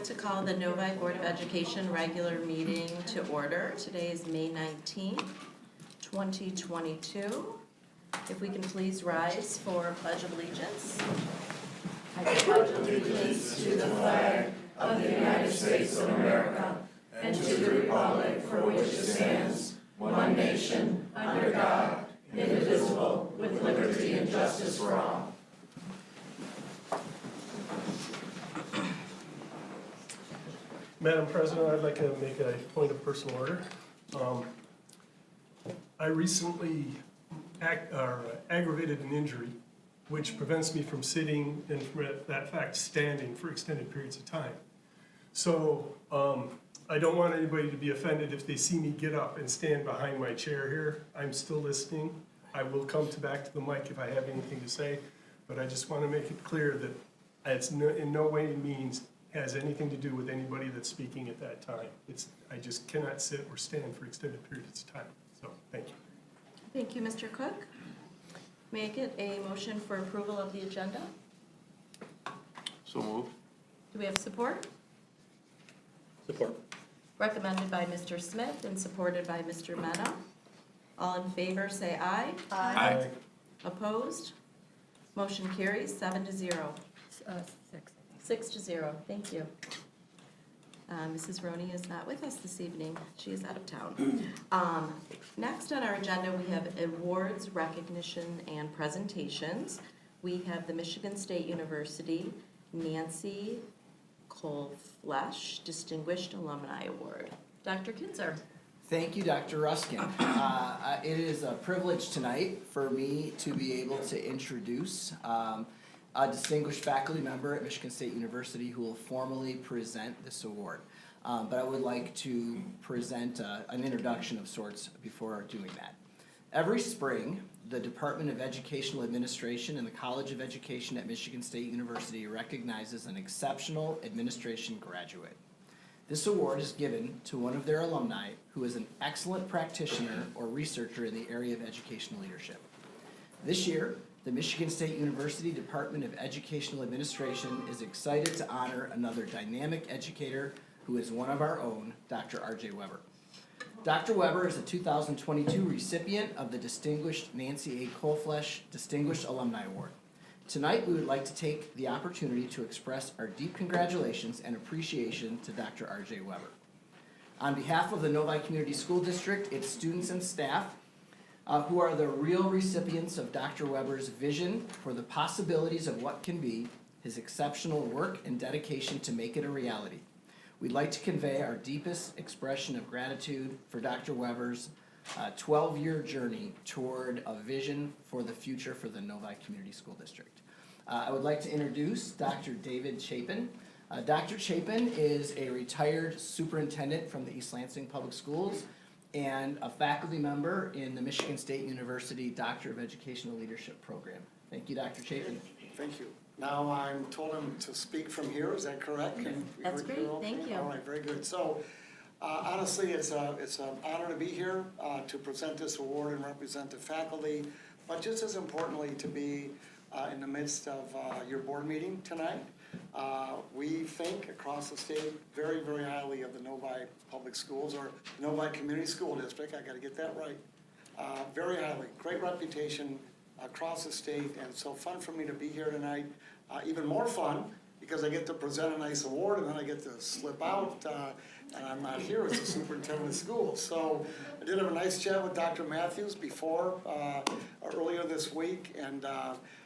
like to call the Novi Board of Education regular meeting to order. Today is May 19th, 2022. If we can please rise for Pledge of Allegiance. I pledge allegiance to the flag of the United States of America and to the republic for which it stands, one nation, under God, indivisible, with liberty and justice for all. Madam President, I'd like to make a point of personal order. I recently aggravated an injury which prevents me from sitting and, from that fact, standing for extended periods of time. So I don't want anybody to be offended if they see me get up and stand behind my chair here. I'm still listening. I will come back to the mic if I have anything to say, but I just want to make it clear that it's in no way means has anything to do with anybody that's speaking at that time. I just cannot sit or stand for extended periods of time. So, thank you. Thank you, Mr. Cook. May I get a motion for approval of the agenda? So moved. Do we have support? Support. Recommended by Mr. Smith and supported by Mr. Mena. All in favor, say aye. Aye. Opposed? Motion carries 7-0. 6-0, thank you. Mrs. Roney is not with us this evening. She is out of town. Next on our agenda, we have awards, recognition, and presentations. We have the Michigan State University Nancy Cole-Flesh Distinguished Alumni Award. Dr. Kinzer. Thank you, Dr. Ruskin. It is a privilege tonight for me to be able to introduce a distinguished faculty member at Michigan State University who will formally present this award. But I would like to present an introduction of sorts before doing that. Every spring, the Department of Educational Administration and the College of Education at Michigan State University recognizes an exceptional administration graduate. This award is given to one of their alumni who is an excellent practitioner or researcher in the area of educational leadership. This year, the Michigan State University Department of Educational Administration is excited to honor another dynamic educator who is one of our own, Dr. R.J. Weber. Dr. Weber is a 2022 recipient of the Distinguished Nancy A. Cole-Flesh Distinguished Alumni Award. Tonight, we would like to take the opportunity to express our deep congratulations and appreciation to Dr. R.J. Weber. On behalf of the Novi Community School District, its students and staff, who are the real recipients of Dr. Weber's vision for the possibilities of what can be, his exceptional work and dedication to make it a reality. We'd like to convey our deepest expression of gratitude for Dr. Weber's 12-year journey toward a vision for the future for the Novi Community School District. I would like to introduce Dr. David Chapin. Dr. Chapin is a retired superintendent from the East Lansing Public Schools and a faculty member in the Michigan State University Doctor of Educational Leadership program. Thank you, Dr. Chapin. Thank you. Now I'm told him to speak from here, is that correct? That's great, thank you. All right, very good. So honestly, it's an honor to be here to present this award and represent the faculty, but just as importantly to be in the midst of your board meeting tonight. We think across the state very, very highly of the Novi Public Schools, or Novi Community School District, I gotta get that right. Very highly, great reputation across the state, and it's so fun for me to be here tonight. Even more fun because I get to present a nice award and then I get to slip out and I'm not here as the superintendent of schools. So I did have a nice chat with Dr. Matthews before, earlier this week, and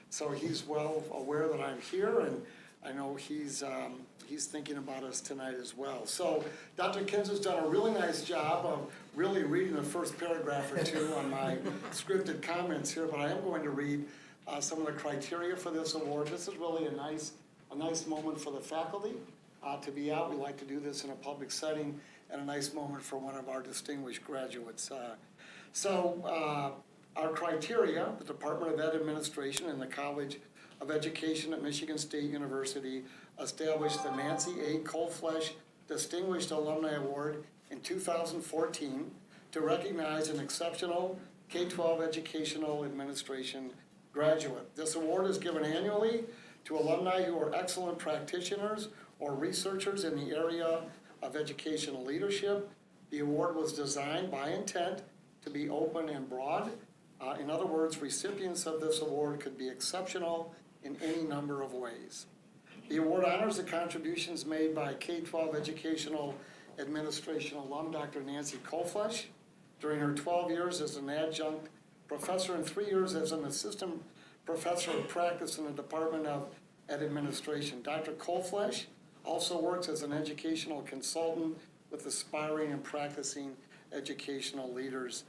so he's well aware that I'm here, and I know he's thinking about us tonight as well. So Dr. Kinzer's done a really nice job of really reading the first paragraph or two on my scripted comments here, but I am going to read some of the criteria for this award. This is really a nice moment for the faculty to be out. We like to do this in a public setting, and a nice moment for one of our distinguished graduates. Our criteria, the Department of Ed Administration and the College of Education at Michigan State University established the Nancy A. Cole-Flesh Distinguished Alumni Award in 2014 to recognize an exceptional K-12 educational administration graduate. This award is given annually to alumni who are excellent practitioners or researchers in the area of educational leadership. The award was designed by intent to be open and broad. In other words, recipients of this award could be exceptional in any number of ways. The award honors the contributions made by K-12 Educational Administration alum Dr. Nancy Kolflesh during her 12 years as an adjunct professor and 3 years as an assistant professor of practice in the Department of Administration. Dr. Kolflesh also works as an educational consultant with aspiring and practicing educational leaders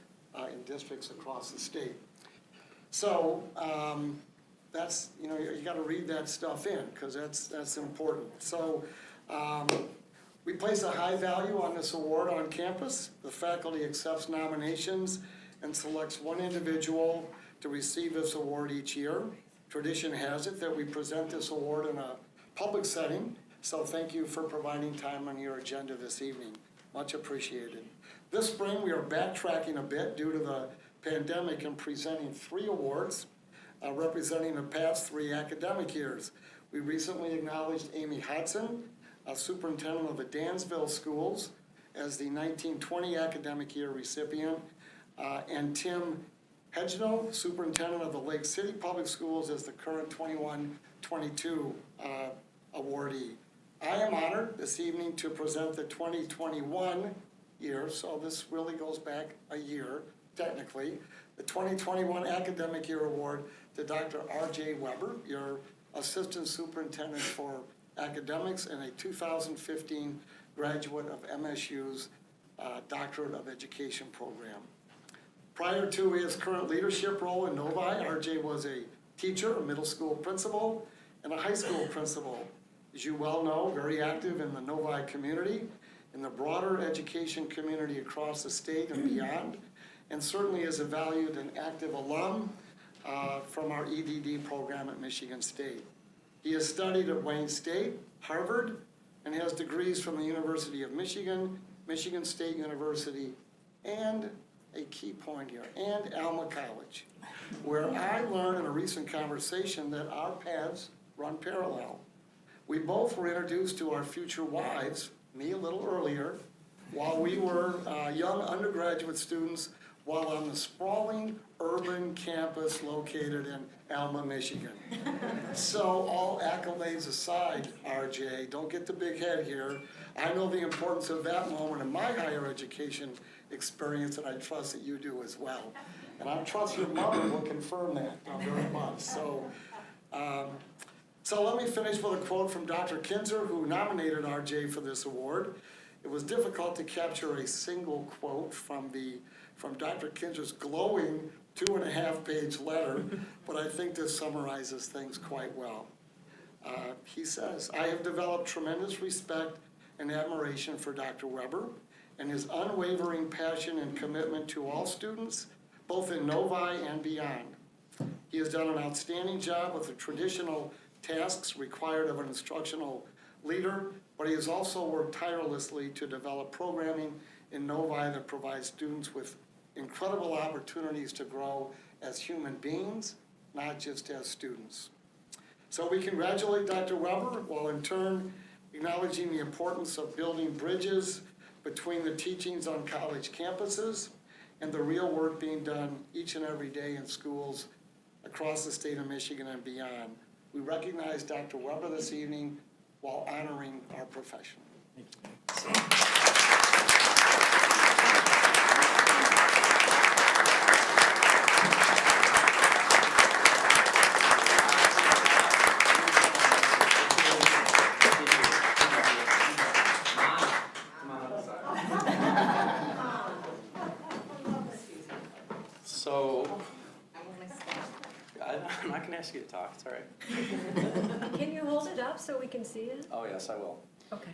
in districts across the state. So that's, you got to read that stuff in because that's important. So we place a high value on this award on campus. The faculty accepts nominations and selects one individual to receive this award each year. Tradition has it that we present this award in a public setting, so thank you for providing time on your agenda this evening. Much appreciated. This spring, we are backtracking a bit due to the pandemic and presenting 3 awards representing the past 3 academic years. We recently acknowledged Amy Hodson, a superintendent of the Dansville Schools, as the 1920 academic year recipient, and Tim Hedgenow, superintendent of the Lake City Public Schools, as the current 21-22 awardee. I am honored this evening to present the 2021 year, so this really goes back a year, technically, the 2021 Academic Year Award to Dr. R.J. Weber, your Assistant Superintendent for Academics and a 2015 graduate of MSU's Doctorate of Education program. Prior to his current leadership role in Novi, RJ was a teacher, a middle school principal, and a high school principal. As you well know, very active in the Novi community, in the broader education community across the state and beyond, and certainly is a valued and active alum from our EDD program at Michigan State. He has studied at Wayne State, Harvard, and has degrees from the University of Michigan, Michigan State University, and a key point here, and Alma College, where I learned in a recent conversation that our paths run parallel. We both were introduced to our future wives, me a little earlier, while we were young undergraduate students while on the sprawling urban campus located in Alma, Michigan. So all accolades aside, RJ, don't get the big head here. I know the importance of that moment in my higher education experience, and I trust that you do as well. And I trust your mother will confirm that very much. So let me finish with a quote from Dr. Kinzer, who nominated RJ for this award. It was difficult to capture a single quote from Dr. Kinzer's glowing 2.5-page letter, but I think this summarizes things quite well. He says, I have developed tremendous respect and admiration for Dr. Weber and his unwavering passion and commitment to all students, both in Novi and beyond. He has done an outstanding job with the traditional tasks required of an instructional leader, but he has also worked tirelessly to develop programming in Novi that provides students with incredible opportunities to grow as human beings, not just as students. So we congratulate Dr. Weber, while in turn acknowledging the importance of building bridges between the teachings on college campuses and the real work being done each and every day in schools across the state of Michigan and beyond. We recognize Dr. Weber this evening while honoring our profession. So, I'm not going to ask you to talk, it's all right. Can you hold it up so we can see it? Oh, yes, I will. Okay.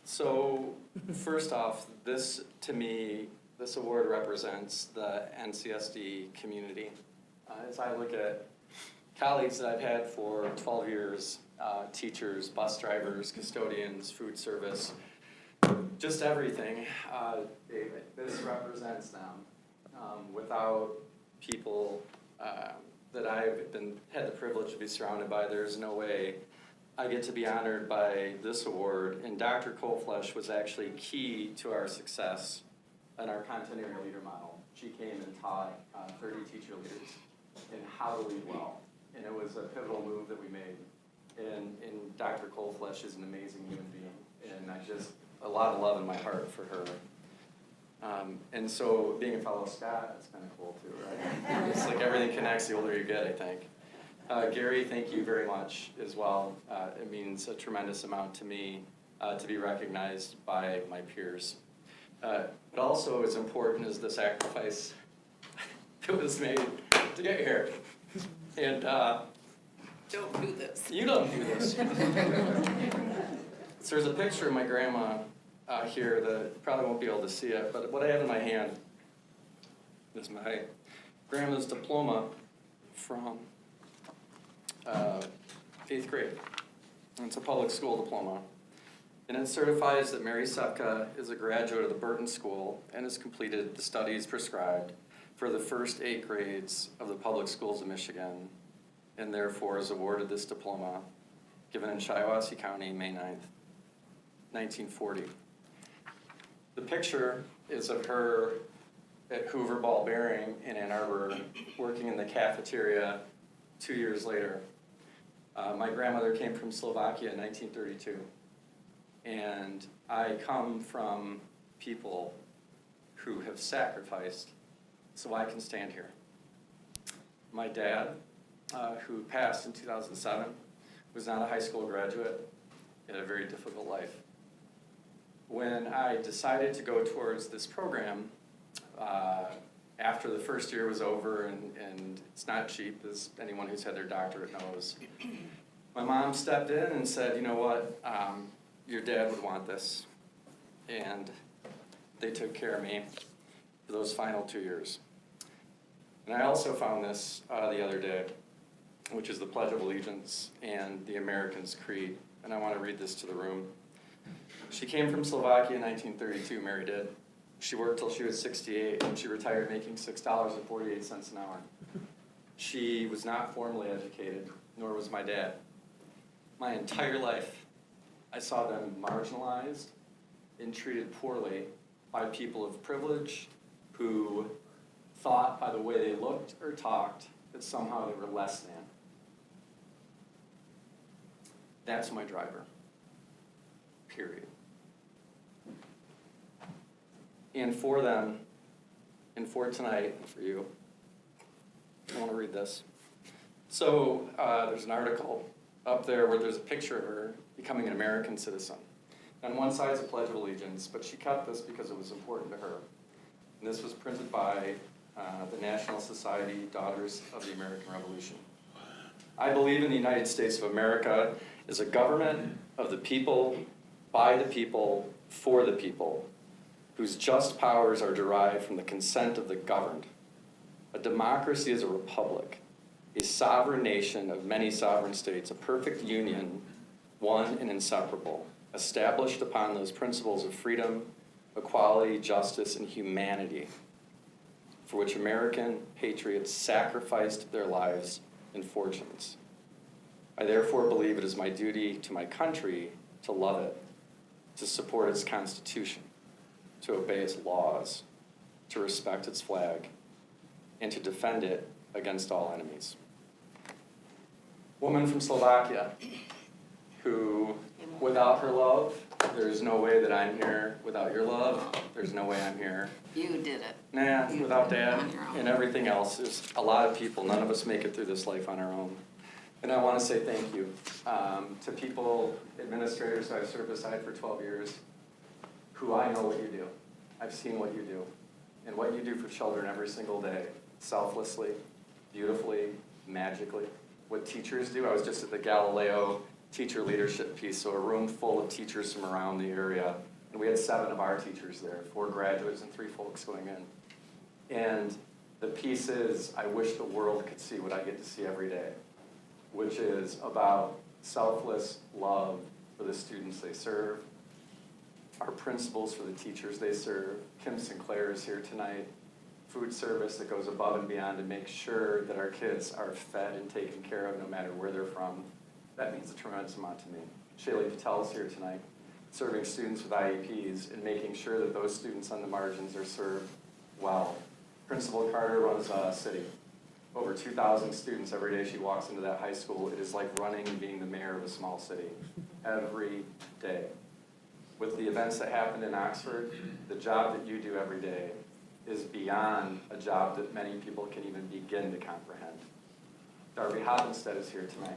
So, first off, this, to me, this award represents the NCSD community. As I look at colleagues that I've had for 12 years, teachers, bus drivers, custodians, food service, just everything, David, this represents them. Without people that I've had the privilege to be surrounded by, there's no way I get to be honored by this award, and Dr. Coleflesh was actually key to our success in our content area leader model. She came and taught 30 teacher leaders in how to lead well, and it was a pivotal move that we made. And Dr. Coleflesh is an amazing human being, and a lot of love in my heart for her. And so being a fellow Scot, it's kind of cool too, right? It's like everything connects the older you get, I think. Gary, thank you very much as well. It means a tremendous amount to me to be recognized by my peers. But also as important as the sacrifice that was made to get here. And Don't do this. you don't do this. So there's a picture of my grandma here that you probably won't be able to see it, but what I have in my hand is my grandma's diploma from 8th grade. And it's a public school diploma. And it certifies that Mary Sepka is a graduate of the Burton School and has completed the studies prescribed for the first 8 grades of the public schools of Michigan, and therefore is awarded this diploma, given in Shiawassee County, May 9th, 1940. The picture is of her at Hoover Ball Bearing in Ann Arbor, working in the cafeteria 2 years later. My grandmother came from Slovakia in 1932, and I come from people who have sacrificed so I can stand here. My dad, who passed in 2007, was not a high school graduate. He had a very difficult life. When I decided to go towards this program, after the first year was over, and it's not cheap, as anyone who's had their doctorate knows, my mom stepped in and said, you know what, your dad would want this. And they took care of me for those final 2 years. And I also found this the other day, which is the Pledge of Allegiance and the American's Creed. And I want to read this to the room. She came from Slovakia in 1932, Mary did. She worked till she was 68, and she retired making $6.48 an hour. She was not formally educated, nor was my dad. My entire life, I saw them marginalized and treated poorly by people of privilege who thought by the way they looked or talked that somehow they were less than. That's my driver, period. And for them, and for tonight, and for you, I want to read this. So there's an article up there where there's a picture of her becoming an American citizen. On one side is a Pledge of Allegiance, but she kept this because it was important to her. And this was printed by the National Society Daughters of the American Revolution. I believe in the United States of America as a government of the people, by the people, for the people, whose just powers are derived from the consent of the governed. A democracy is a republic, a sovereign nation of many sovereign states, a perfect union, one and inseparable, established upon those principles of freedom, equality, justice, and humanity, for which American patriots sacrificed their lives and fortunes. I therefore believe it is my duty to my country to love it, to support its Constitution, to obey its laws, to respect its flag, and to defend it against all enemies. Woman from Slovakia, who, without her love, there's no way that I'm here. Without your love, there's no way I'm here. You did it. Nah, without Dad On your own. and everything else, there's a lot of people. None of us make it through this life on our own. And I want to say thank you to people, administrators who I've served beside for 12 years, who I know what you do. I've seen what you do, and what you do for children every single day, selflessly, beautifully, magically. What teachers do, I was just at the Galileo teacher leadership piece, so a room full of teachers from around the area, and we had 7 of our teachers there, 4 graduates and 3 folks going in. And the piece is, I wish the world could see what I get to see every day, which is about selfless love for the students they serve, our principles for the teachers they serve. Kim Sinclair is here tonight. Food service that goes above and beyond to make sure that our kids are fed and taken care of no matter where they're from. That means a tremendous amount to me. Shaylee Patel is here tonight, serving students with IEPs and making sure that those students on the margins are served well. Principal Carter runs City. Over 2,000 students every day she walks into that high school. It is like running and being the mayor of a small city every day. With the events that happened in Oxford, the job that you do every day is beyond a job that many people can even begin to comprehend. Darby Hoppenstead is here tonight.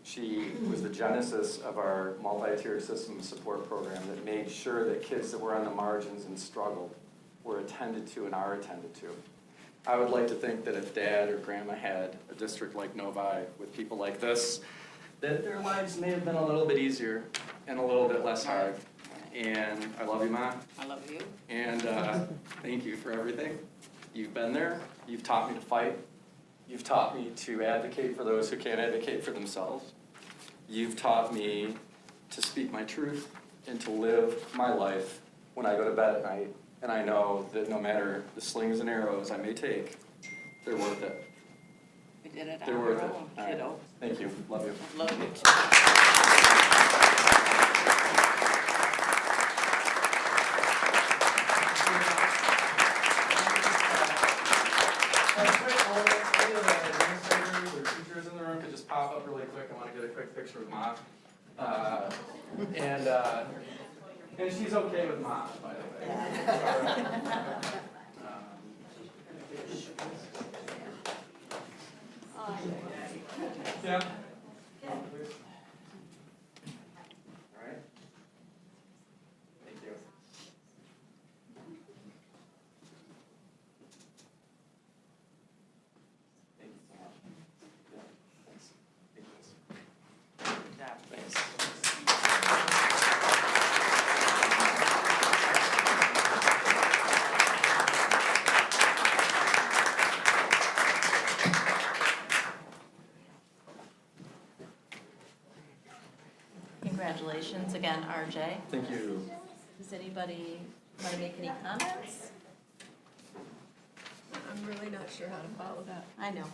She was the genesis of our multi-tiered system support program that made sure that kids that were on the margins and struggled were attended to and are attended to. I would like to think that if Dad or Grandma had a district like Novi with people like this, that their lives may have been a little bit easier and a little bit less hard. And I love you, Mom. I love you. And thank you for everything. You've been there. You've taught me to fight. You've taught me to advocate for those who can't advocate for themselves. You've taught me to speak my truth and to live my life when I go to bed at night. And I know that no matter the slings and arrows I may take, they're worth it. We did it on They're our worth it. own, All right. kiddo. Thank you. Love you. Love you too. Any of the administrators or teachers in the room could just pop up really quick. I want to get a quick picture with Mom. And she's okay with Mom, by the way. Yeah. All right. Thank you. Thank you so much. Yeah, thanks. Thanks. Congratulations again, RJ. Thank you. Does anybody want to make any comments? I'm really not sure how to follow that. I know.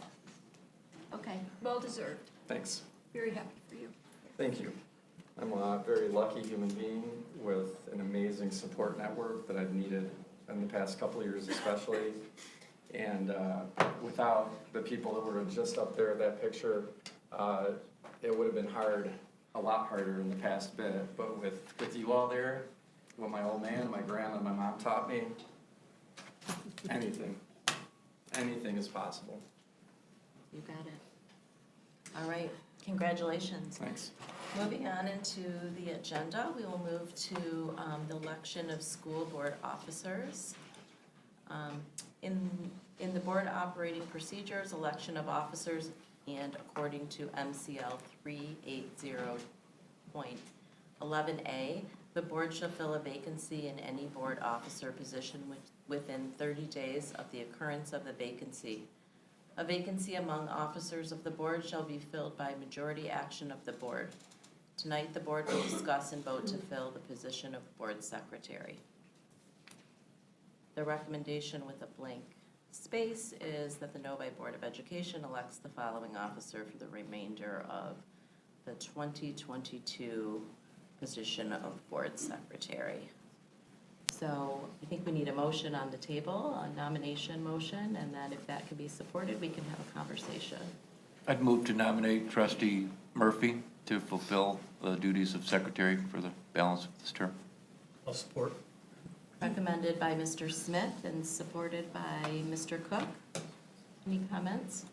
Okay. Well deserved. Thanks. Very happy for you. Thank you. I'm a very lucky human being with an amazing support network that I've needed in the past couple of years especially. And without the people that were just up there at that picture, it would have been hard, a lot harder in the past bit. But with you all there, what my old man, my grandma, and my mom taught me, anything is possible. You got it. All right. Congratulations. Thanks. Moving on into the agenda, we will move to the election of school board officers. In the board operating procedures, election of officers, and according to MCL 380.11A, the board shall fill a vacancy in any board officer position within 30 days of the occurrence of the vacancy. A vacancy among officers of the board shall be filled by majority action of the board. Tonight, the board will discuss and vote to fill the position of board secretary. The recommendation with a blank space is that the Novi Board of Education elects the following officer for the remainder of the 2022 position of board secretary. So I think we need a motion on the table, a nomination motion, and then if that can be supported, we can have a conversation. I'd move to nominate Trustee Murphy to fulfill the duties of secretary for the balance of this term. I'll support. Recommended by Mr. Smith and supported by Mr. Cook. Any comments?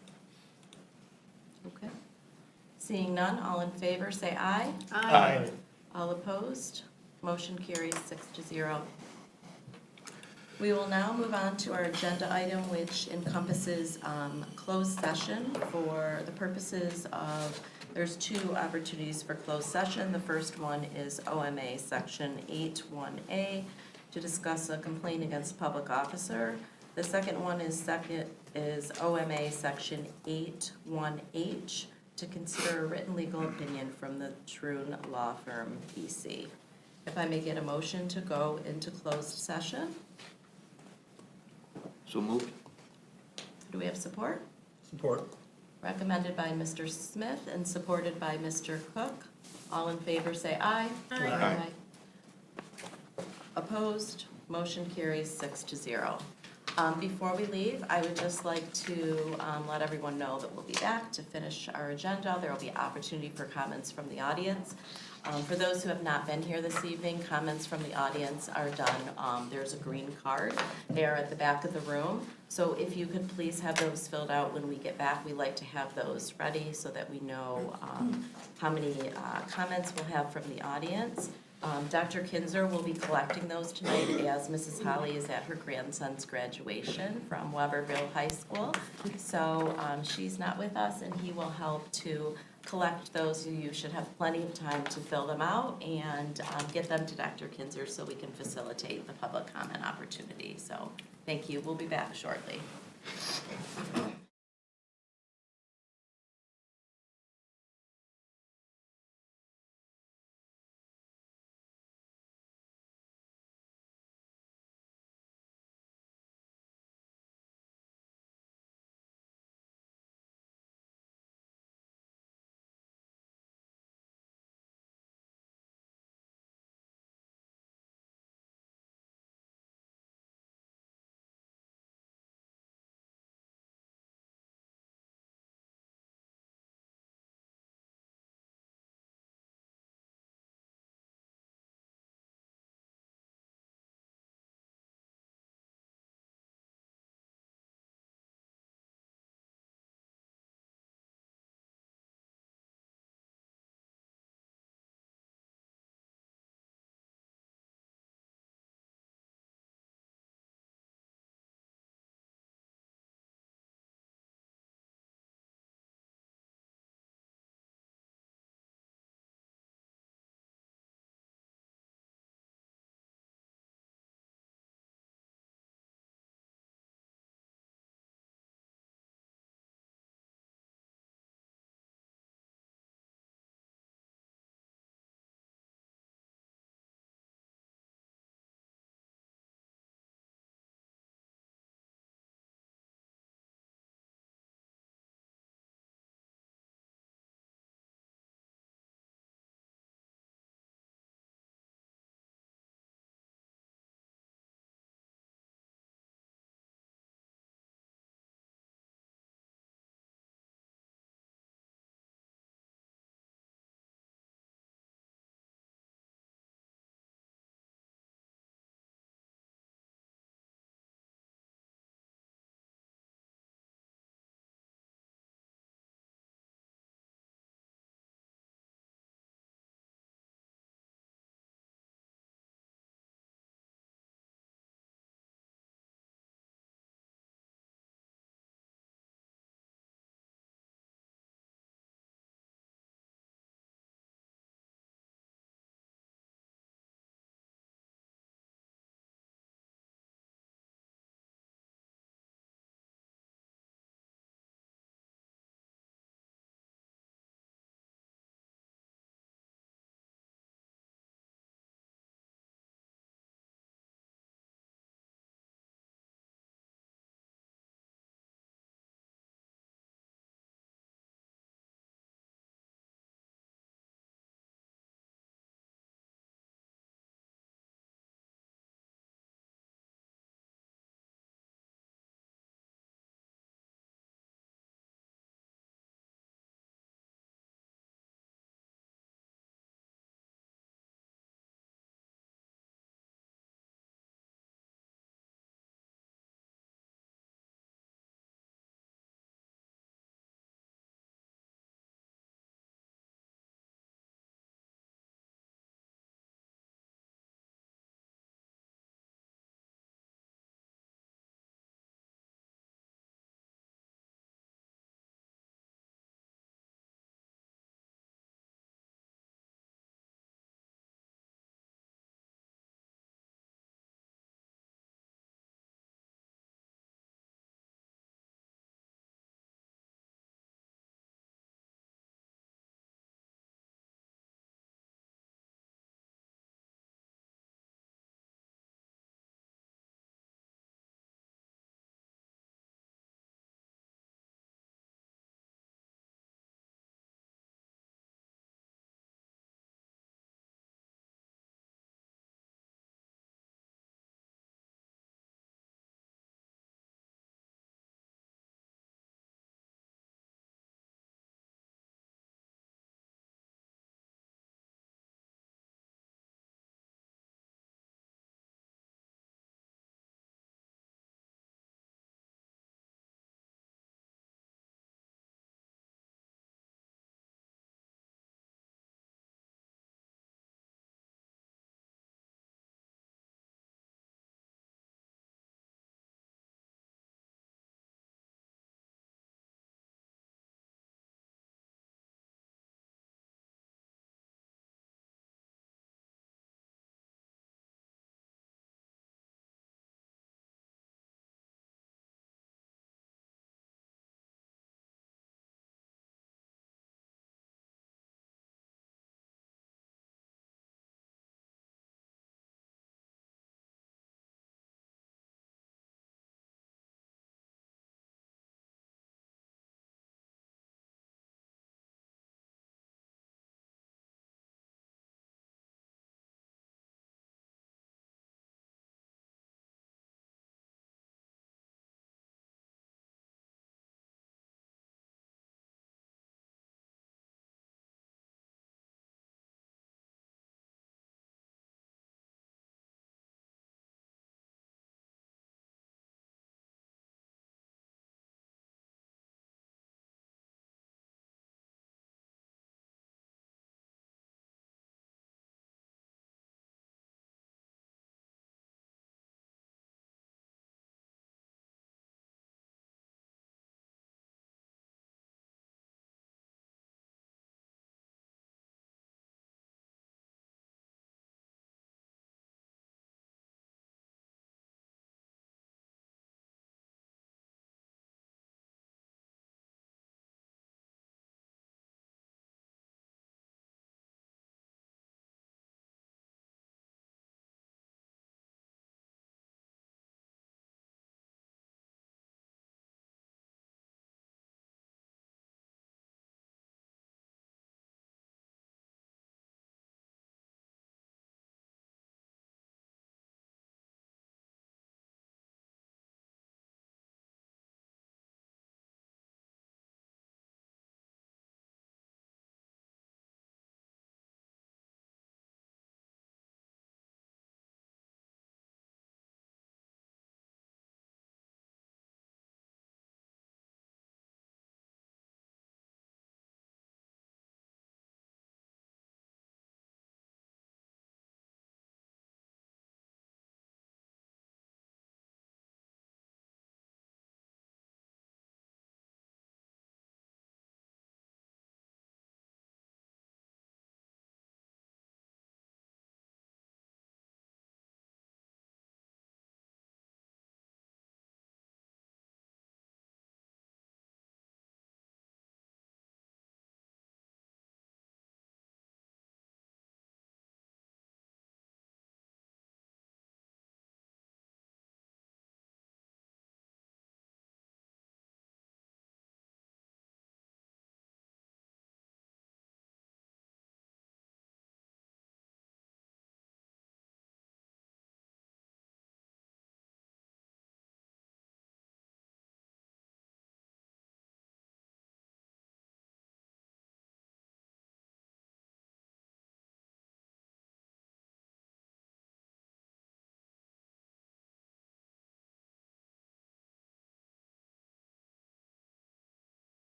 Okay. Seeing none, all in favor, say aye. Aye. All opposed? Motion carries 6-0. We will now move on to our agenda item, which encompasses closed session for the purposes of, there's two opportunities for closed session. The first one is OMA Section 8-1A to discuss a complaint against public officer. The second one is OMA Section 8-1H to consider a written legal opinion from the Troon Law Firm, PC. If I may get a motion to go into closed session. So moved. Do we have support? Support. recommended by Mr. Smith and supported by Mr. Cook. All in favor say aye. Aye. Opposed? Motion carries 6-0. Before we leave, I would just like to let everyone know that we'll be back to finish our agenda. There will be opportunity for comments from the audience. For those who have not been here this evening, comments from the audience are done. There's a green card. They are at the back of the room. So if you could please have those filled out when we get back. We like to have those ready so that we know how many comments we'll have from the audience. Dr. Kinzer will be collecting those tonight as Mrs. Holly is at her grandson's graduation from Weberville High School. So she's not with us, and he will help to collect those. You should have plenty of time to fill them out and get them to Dr. Kinzer so we can facilitate the public comment opportunity. So thank you. We'll be back shortly.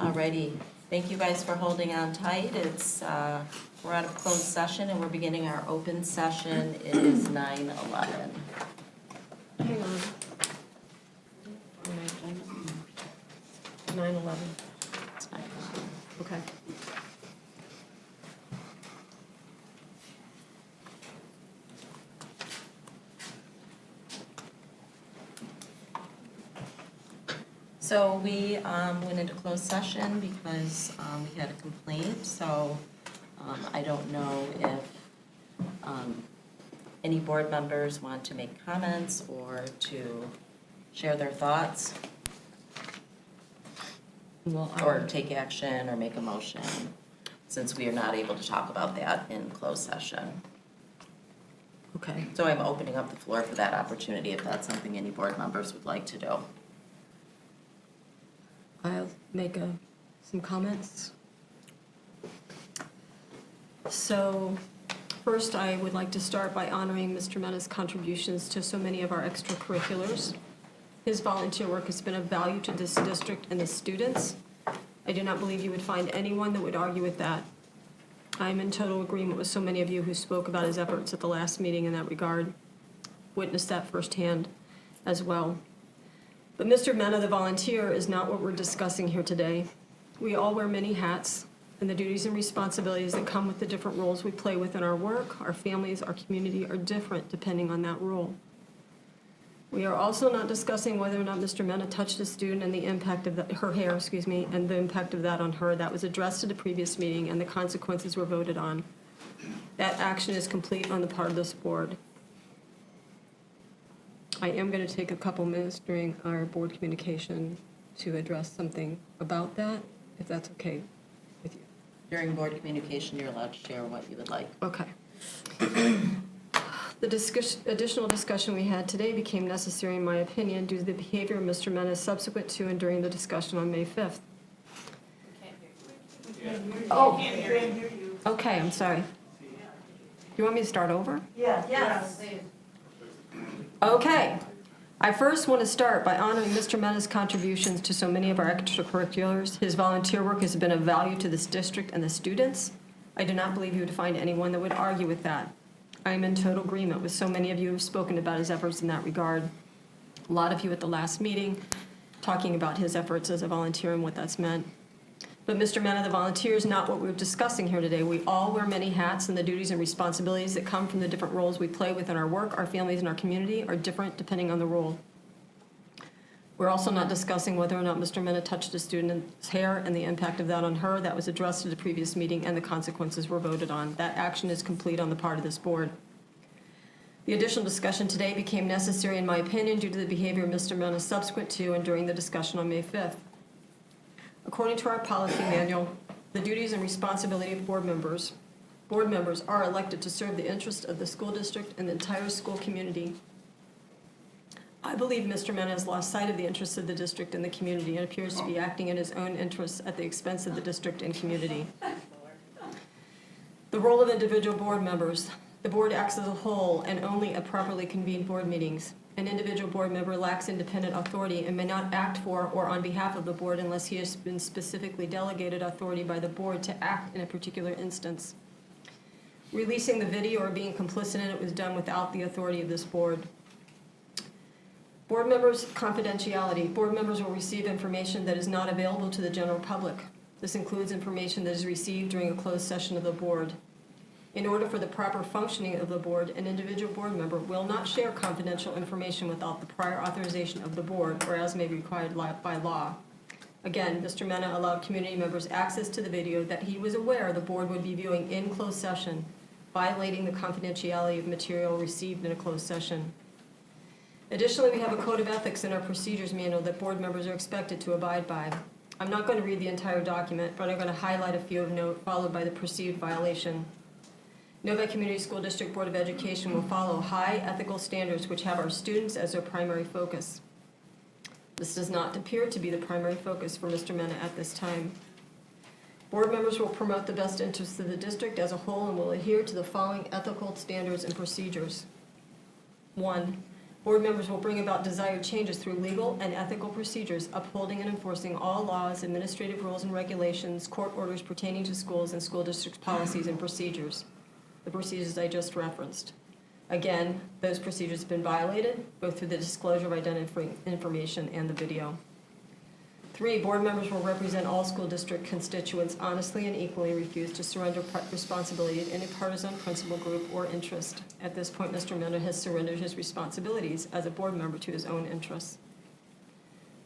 Alrighty, thank you guys for holding on tight. We're out of closed session and we're beginning our open session. It is 9:11. Hang on. 9/11, It's 9:11. okay. So we went into closed session because we had a complaint, so I don't know if any board members want to make comments or to share their thoughts Well, or take action or make a motion, since we are not able to talk about that in closed session. okay. So I'm opening up the floor for that opportunity if that's something any board members would like to do. I'll make some comments. So, first, I would like to start by honoring Mr. Mena's contributions to so many of our extracurriculars. His volunteer work has been of value to this district and the students. I do not believe you would find anyone that would argue with that. I am in total agreement with so many of you who spoke about his efforts at the last meeting in that regard. Witnessed that firsthand as well. But Mr. Mena, the volunteer, is not what we're discussing here today. We all wear many hats, and the duties and responsibilities that come with the different roles we play within our work, our families, our community are different depending on that role. We are also not discussing whether or not Mr. Mena touched a student and the impact of her hair, and the impact of that on her. That was addressed at a previous meeting, and the consequences were voted on. That action is complete on the part of this board. I am going to take a couple minutes during our board communication to address something about that, if that's okay with you. During board communication, you're allowed to share what you would like. Okay. The additional discussion we had today became necessary, in my opinion, due to the behavior of Mr. Menace subsequent to and during the discussion on May 5th. Oh. Okay, I'm sorry. You want me to start over? Yes. Okay. I first want to start by honoring Mr. Mena's contributions to so many of our extracurriculars. His volunteer work has been of value to this district and the students. I do not believe you would find anyone that would argue with that. I am in total agreement with so many of you who have spoken about his efforts in that regard. A lot of you at the last meeting talking about his efforts as a volunteer and what that's meant. But Mr. Mena, the volunteer, is not what we're discussing here today. We all wear many hats, and the duties and responsibilities that come from the different roles we play within our work, our families, and our community are different depending on the role. We're also not discussing whether or not Mr. Mena touched a student's hair and the impact of that on her. That was addressed at a previous meeting, and the consequences were voted on. That action is complete on the part of this board. The additional discussion today became necessary, in my opinion, due to the behavior of Mr. Mena subsequent to and during the discussion on May 5th. According to our policy manual, the duties and responsibility of board members are elected to serve the interests of the school district and the entire school community. I believe Mr. Mena has lost sight of the interests of the district and the community and appears to be acting in his own interests at the expense of the district and community. The role of individual board members. The board acts as a whole and only at properly convened board meetings. An individual board member lacks independent authority and may not act for or on behalf of the board unless he has been specifically delegated authority by the board to act in a particular instance. Releasing the video or being complicit in it was done without the authority of this board. Board members' confidentiality. Board members will receive information that is not available to the general public. This includes information that is received during a closed session of the board. In order for the proper functioning of the board, an individual board member will not share confidential information without the prior authorization of the board or as may be required by law. Again, Mr. Mena allowed community members access to the video that he was aware the board would be viewing in closed session, violating the confidentiality of material received in a closed session. Additionally, we have a code of ethics in our procedures manual that board members are expected to abide by. I'm not going to read the entire document, but I'm going to highlight a few of note, followed by the perceived violation. Novi Community School District Board of Education will follow high ethical standards which have our students as their primary focus. This does not appear to be the primary focus for Mr. Mena at this time. Board members will promote the best interests of the district as a whole and will adhere to the following ethical standards and procedures. 1. Board members will bring about desired changes through legal and ethical procedures, upholding and enforcing all laws, administrative rules and regulations, court orders pertaining to schools and school districts' policies and procedures, the procedures I just referenced. Again, those procedures have been violated, both through the disclosure of identifying information and the video. 3, board members will represent all school district constituents honestly and equally, refuse to surrender responsibility to any partisan principal group or interest. At this point, Mr. Mena has surrendered his responsibilities as a board member to his own interests.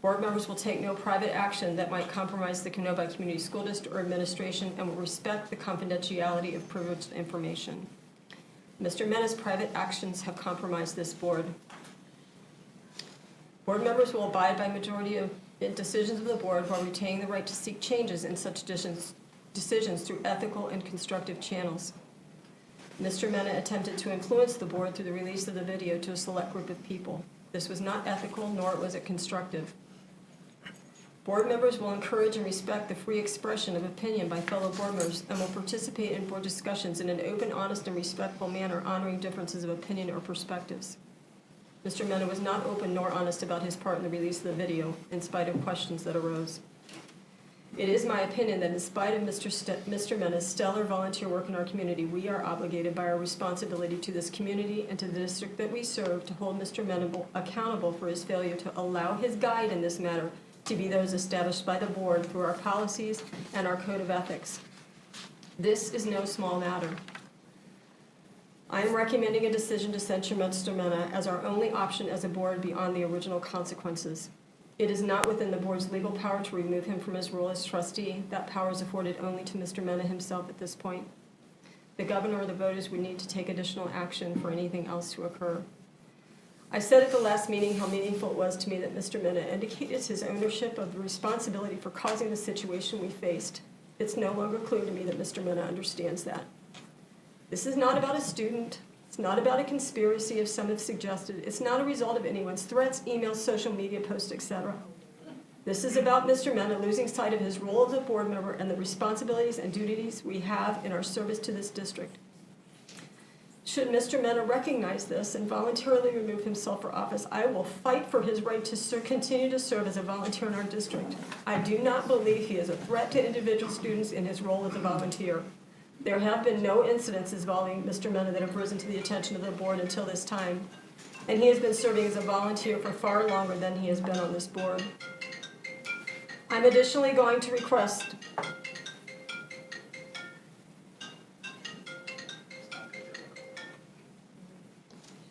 Board members will take no private action that might compromise the Novi Community School District or administration and will respect the confidentiality of privileged information. Mr. Mena's private actions have compromised this board. Board members will abide by majority of decisions of the board while retaining the right to seek changes in such decisions through ethical and constructive channels. Mr. Mena attempted to influence the board through the release of the video to a select group of people. This was not ethical, nor was it constructive. Board members will encourage and respect the free expression of opinion by fellow board members and will participate in board discussions in an open, honest, and respectful manner, honoring differences of opinion or perspectives. Mr. Mena was not open nor honest about his part in the release of the video, in spite of questions that arose. It is my opinion that in spite of Mr. Mena's stellar volunteer work in our community, we are obligated by our responsibility to this community and to the district that we serve to hold Mr. Mena accountable for his failure to allow his guide in this matter to be those established by the board through our policies and our code of ethics. This is no small matter. I am recommending a decision to censure Mr. Mena as our only option as a board beyond the original consequences. It is not within the board's legal power to remove him from his role as trustee. That power is afforded only to Mr. Mena himself at this point. The governor or the voters would need to take additional action for anything else to occur. I said at the last meeting how meaningful it was to me that Mr. Mena indicated his ownership of the responsibility for causing the situation we faced. It's no longer clear to me that Mr. Mena understands that. This is not about a student. It's not about a conspiracy, as some have suggested. It's not a result of anyone's threats, emails, social media posts, etc. This is about Mr. Mena losing sight of his role as a board member and the responsibilities and duties we have in our service to this district. Should Mr. Mena recognize this and voluntarily remove himself from office, I will fight for his right to continue to serve as a volunteer in our district. I do not believe he is a threat to individual students in his role as a volunteer. There have been no incidences involving Mr. Mena that have risen to the attention of the board until this time, and he has been serving as a volunteer for far longer than he has been on this board. I'm additionally going to request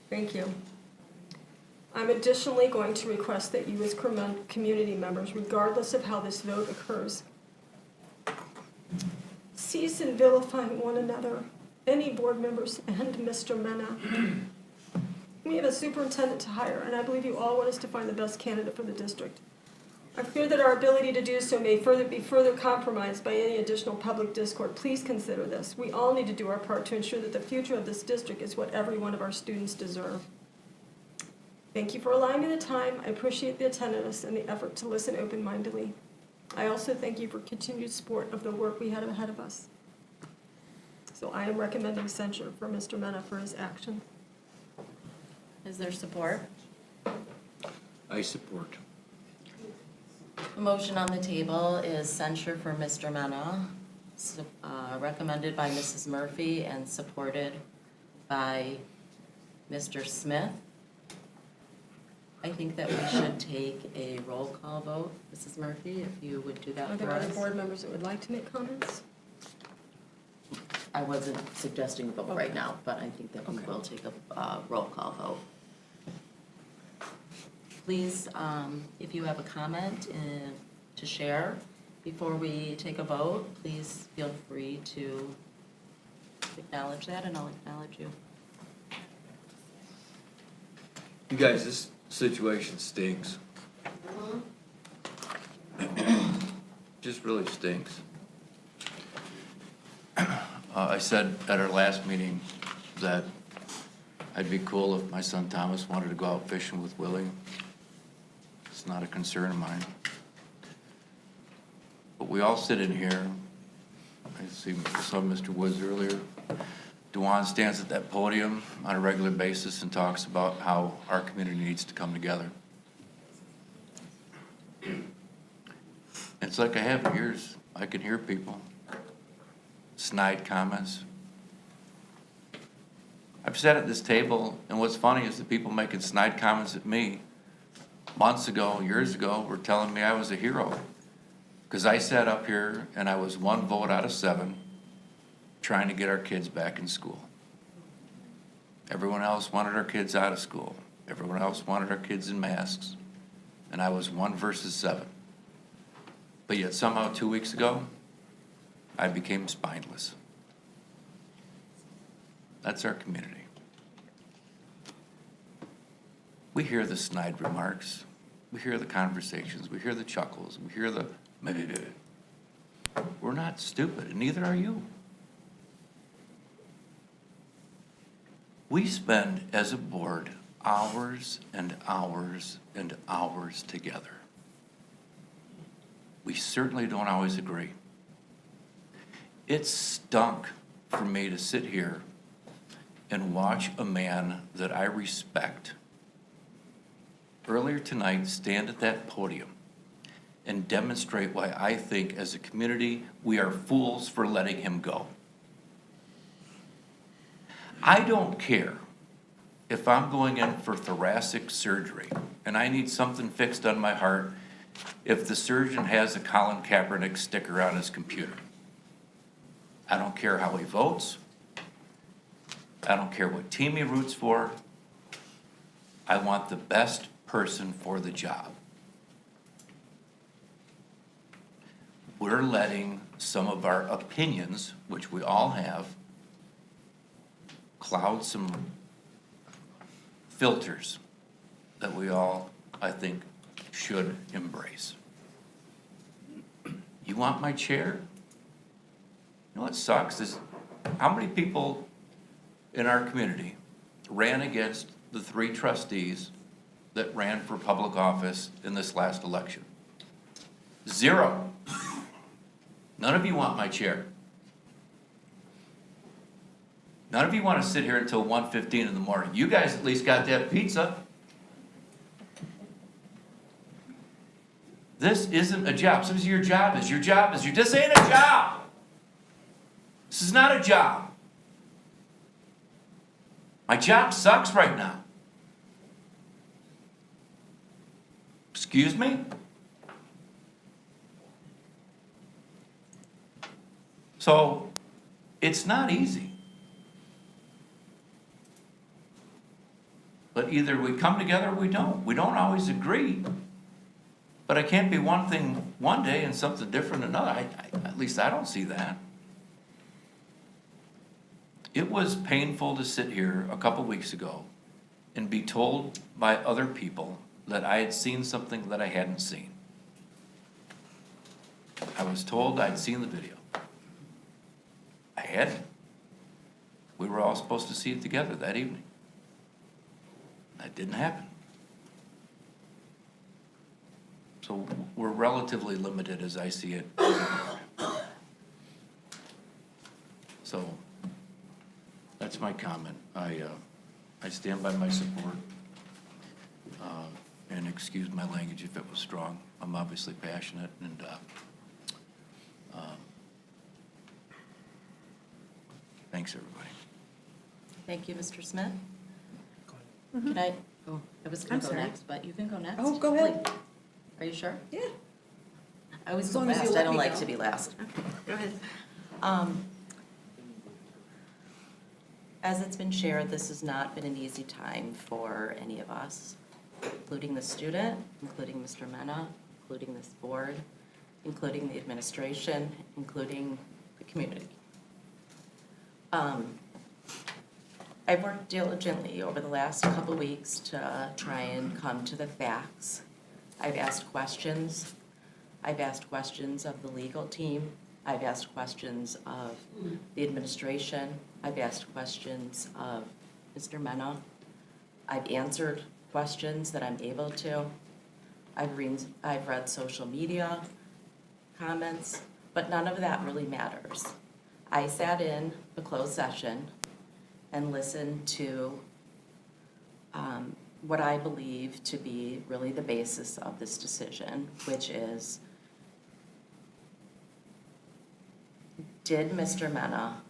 Thank you. I'm additionally going to request that you as community members, regardless of how this vote occurs, cease in vilifying one another, any board members and Mr. Mena. We have a superintendent to hire, and I believe you all want us to find the best candidate for the district. I fear that our ability to do so may be further compromised by any additional public discord. Please consider this. We all need to do our part to ensure that the future of this district is what every one of our students deserve. Thank you for allowing me the time. I appreciate the attentiveness and the effort to listen open-mindedly. I also thank you for continued support of the work we had ahead of us. So I am recommending censure for Mr. Mena for his action. Is there support? I support. The motion on the table is censure for Mr. Mena, recommended by Mrs. Murphy and supported by Mr. Smith. I think that we should take a roll call vote. Mrs. Murphy, if you would do that Are for there other us. board members that would like to make comments? I wasn't suggesting a vote right now, but I think that we will take a roll call vote. Please, if you have a comment to share before we take a vote, please feel free to acknowledge that, and I'll acknowledge you. You guys, this situation stinks. Just really stinks. I said at our last meeting that I'd be cool if my son Thomas wanted to go out fishing with Willie. It's not a concern of mine. But we all sit in here, I saw Mr. Woods earlier, Dewan stands at that podium on a regular basis and talks about how our community needs to come together. It's like I have ears. I can hear people. Snide comments. I've sat at this table, and what's funny is the people making snide comments at me months ago, years ago, were telling me I was a hero. Because I sat up here and I was 1 vote out of 7 trying to get our kids back in school. Everyone else wanted our kids out of school. Everyone else wanted our kids in masks. And I was 1 versus 7. But yet somehow 2 weeks ago, I became spineless. That's our community. We hear the snide remarks. We hear the conversations. We hear the chuckles. We hear the maybe. We're not stupid, and neither are you. We spend, as a board, hours and hours and hours together. We certainly don't always agree. It stunk for me to sit here and watch a man that I respect earlier tonight stand at that podium and demonstrate why I think as a community we are fools for letting him go. I don't care if I'm going in for thoracic surgery and I need something fixed on my heart if the surgeon has a Colin Kaepernick sticker on his computer. I don't care how he votes. I don't care what team he roots for. I want the best person for the job. We're letting some of our opinions, which we all have, cloud some filters that we all, I think, should embrace. You want my chair? You know what sucks is how many people in our community ran against the 3 trustees that ran for public office in this last election? 0. None of you want my chair. None of you want to sit here until 1:15 in the morning. You guys at least got that pizza. This isn't a job. Some of your job is, this ain't a job. This is not a job. My job sucks right now. Excuse me? So, it's not easy. But either we come together or we don't. We don't always agree. But I can't be one thing one day and something different another. At least I don't see that. It was painful to sit here a couple weeks ago and be told by other people that I had seen something that I hadn't seen. I was told I'd seen the video. I hadn't. We were all supposed to see it together that evening. That didn't happen. So we're relatively limited as I see it. So that's my comment. I stand by my support. And excuse my language if it was strong. I'm obviously passionate and thanks everybody. Thank you, Mr. Smith. Can I, I was gonna I'm go sorry. next, but you can go next. Oh, go ahead. Please. Are you sure? Yeah. I always As go long as you last, I let don't me like go. to be last. Go ahead. As it's been shared, this has not been an easy time for any of us, including the student, including Mr. Mena, including this board, including the administration, including the community. I've worked diligently over the last couple weeks to try and come to the facts. I've asked questions. I've asked questions of the legal team. I've asked questions of the administration. I've asked questions of Mr. Mena. I've answered questions that I'm able to. I've read social media comments, but none of that really matters. I sat in a closed session and listen to what I believe to be really the basis of this decision, which is, did Mr. Mena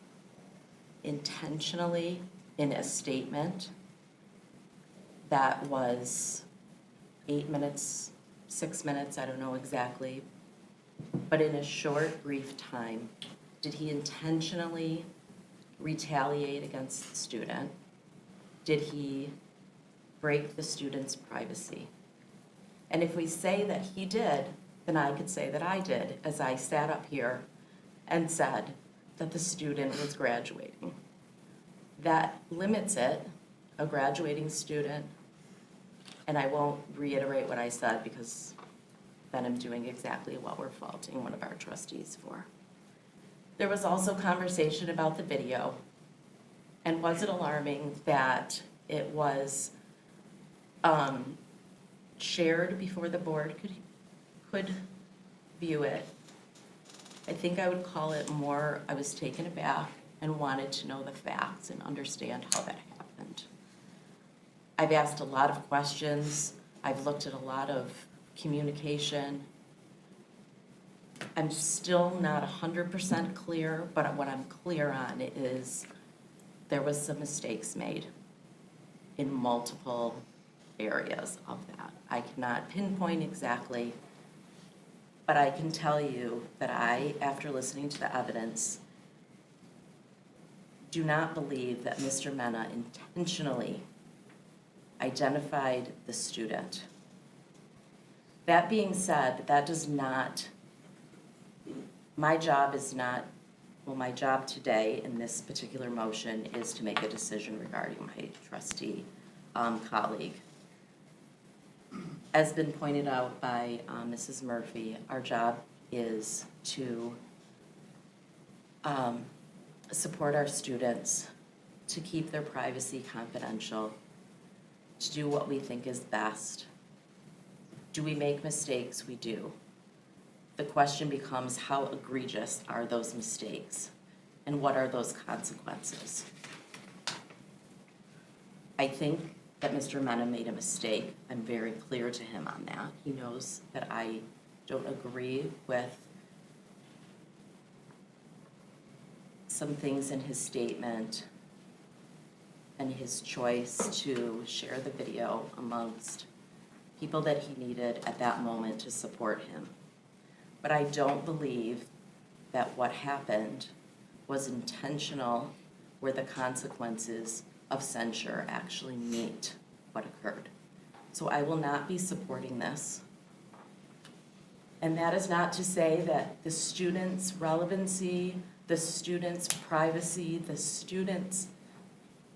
intentionally, in a statement that was 8 minutes, 6 minutes, I don't know exactly, but in a short, brief time, did he intentionally retaliate against the student? Did he break the student's privacy? And if we say that he did, then I could say that I did, as I sat up here and said that the student was graduating. That limits it, a graduating student, and I won't reiterate what I said because then I'm doing exactly what we're faulting one of our trustees for. There was also conversation about the video, and was it alarming that it was shared before the board could view it? I think I would call it more, I was taken aback and wanted to know the facts and understand how that happened. I've asked a lot of questions. I've looked at a lot of communication. I'm still not 100% clear, but what I'm clear on is there was some mistakes made in multiple areas of that. I cannot pinpoint exactly, but I can tell you that I, after listening to the evidence, do not believe that Mr. Mena intentionally identified the student. That being said, that does not, my job is not, well, my job today in this particular motion is to make a decision regarding my trustee colleague. As been pointed out by Mrs. Murphy, our job is to support our students, to keep their privacy confidential, to do what we think is best. Do we make mistakes? We do. The question becomes, how egregious are those mistakes, and what are those consequences? I think that Mr. Mena made a mistake. I'm very clear to him on that. He knows that I don't agree with some things in his statement and his choice to share the video amongst people that he needed at that moment to support him. But I don't believe that what happened was intentional, where the consequences of censure actually meet what occurred. So I will not be supporting this. And that is not to say that the students' relevancy, the students' privacy,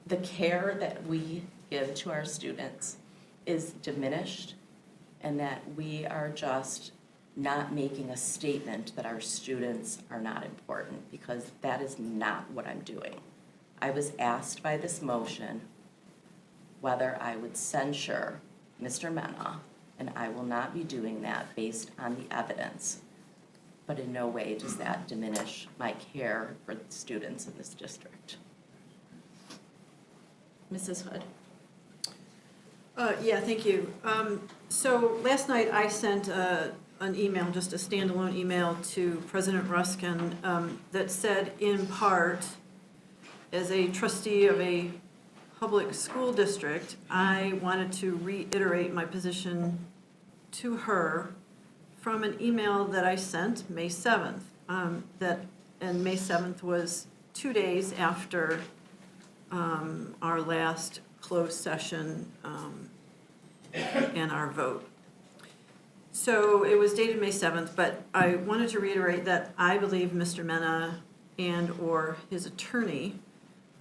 the care that we give to our students is diminished, and that we are just not making a statement that our students are not important, because that is not what I'm doing. I was asked by this motion whether I would censure Mr. Mena, and I will not be doing that based on the evidence. But in no way does that diminish my care for the students in this district. Mrs. Hood? Yeah, thank you. So last night I sent an email, just a standalone email to President Ruskin that said, in part, as a trustee of a public school district, I wanted to reiterate my position to her from an email that I sent May 7th. And May 7th was 2 days after our last closed session and our vote. So it was dated May 7th, but I wanted to reiterate that I believe Mr. Mena and/or his attorney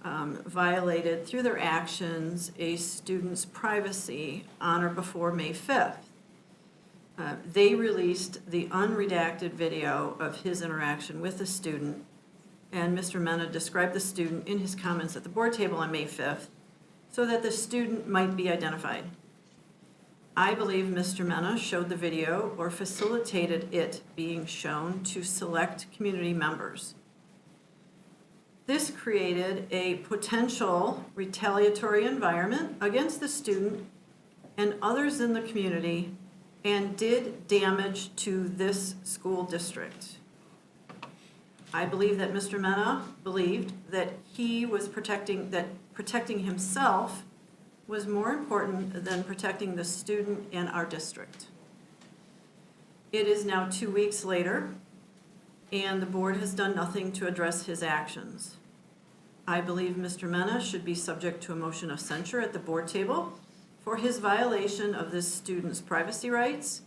violated, through their actions, a student's privacy on or before May 5th. They released the unredacted video of his interaction with the student, and Mr. Mena described the student in his comments at the board table on May 5th so that the student might be identified. I believe Mr. Mena showed the video or facilitated it being shown to select community members. This created a potential retaliatory environment against the student and others in the community and did damage to this school district. I believe that Mr. Mena believed that he was protecting himself was more important than protecting the student and our district. It is now 2 weeks later, and the board has done nothing to address his actions. I believe Mr. Mena should be subject to a motion of censure at the board table for his violation of this student's privacy rights,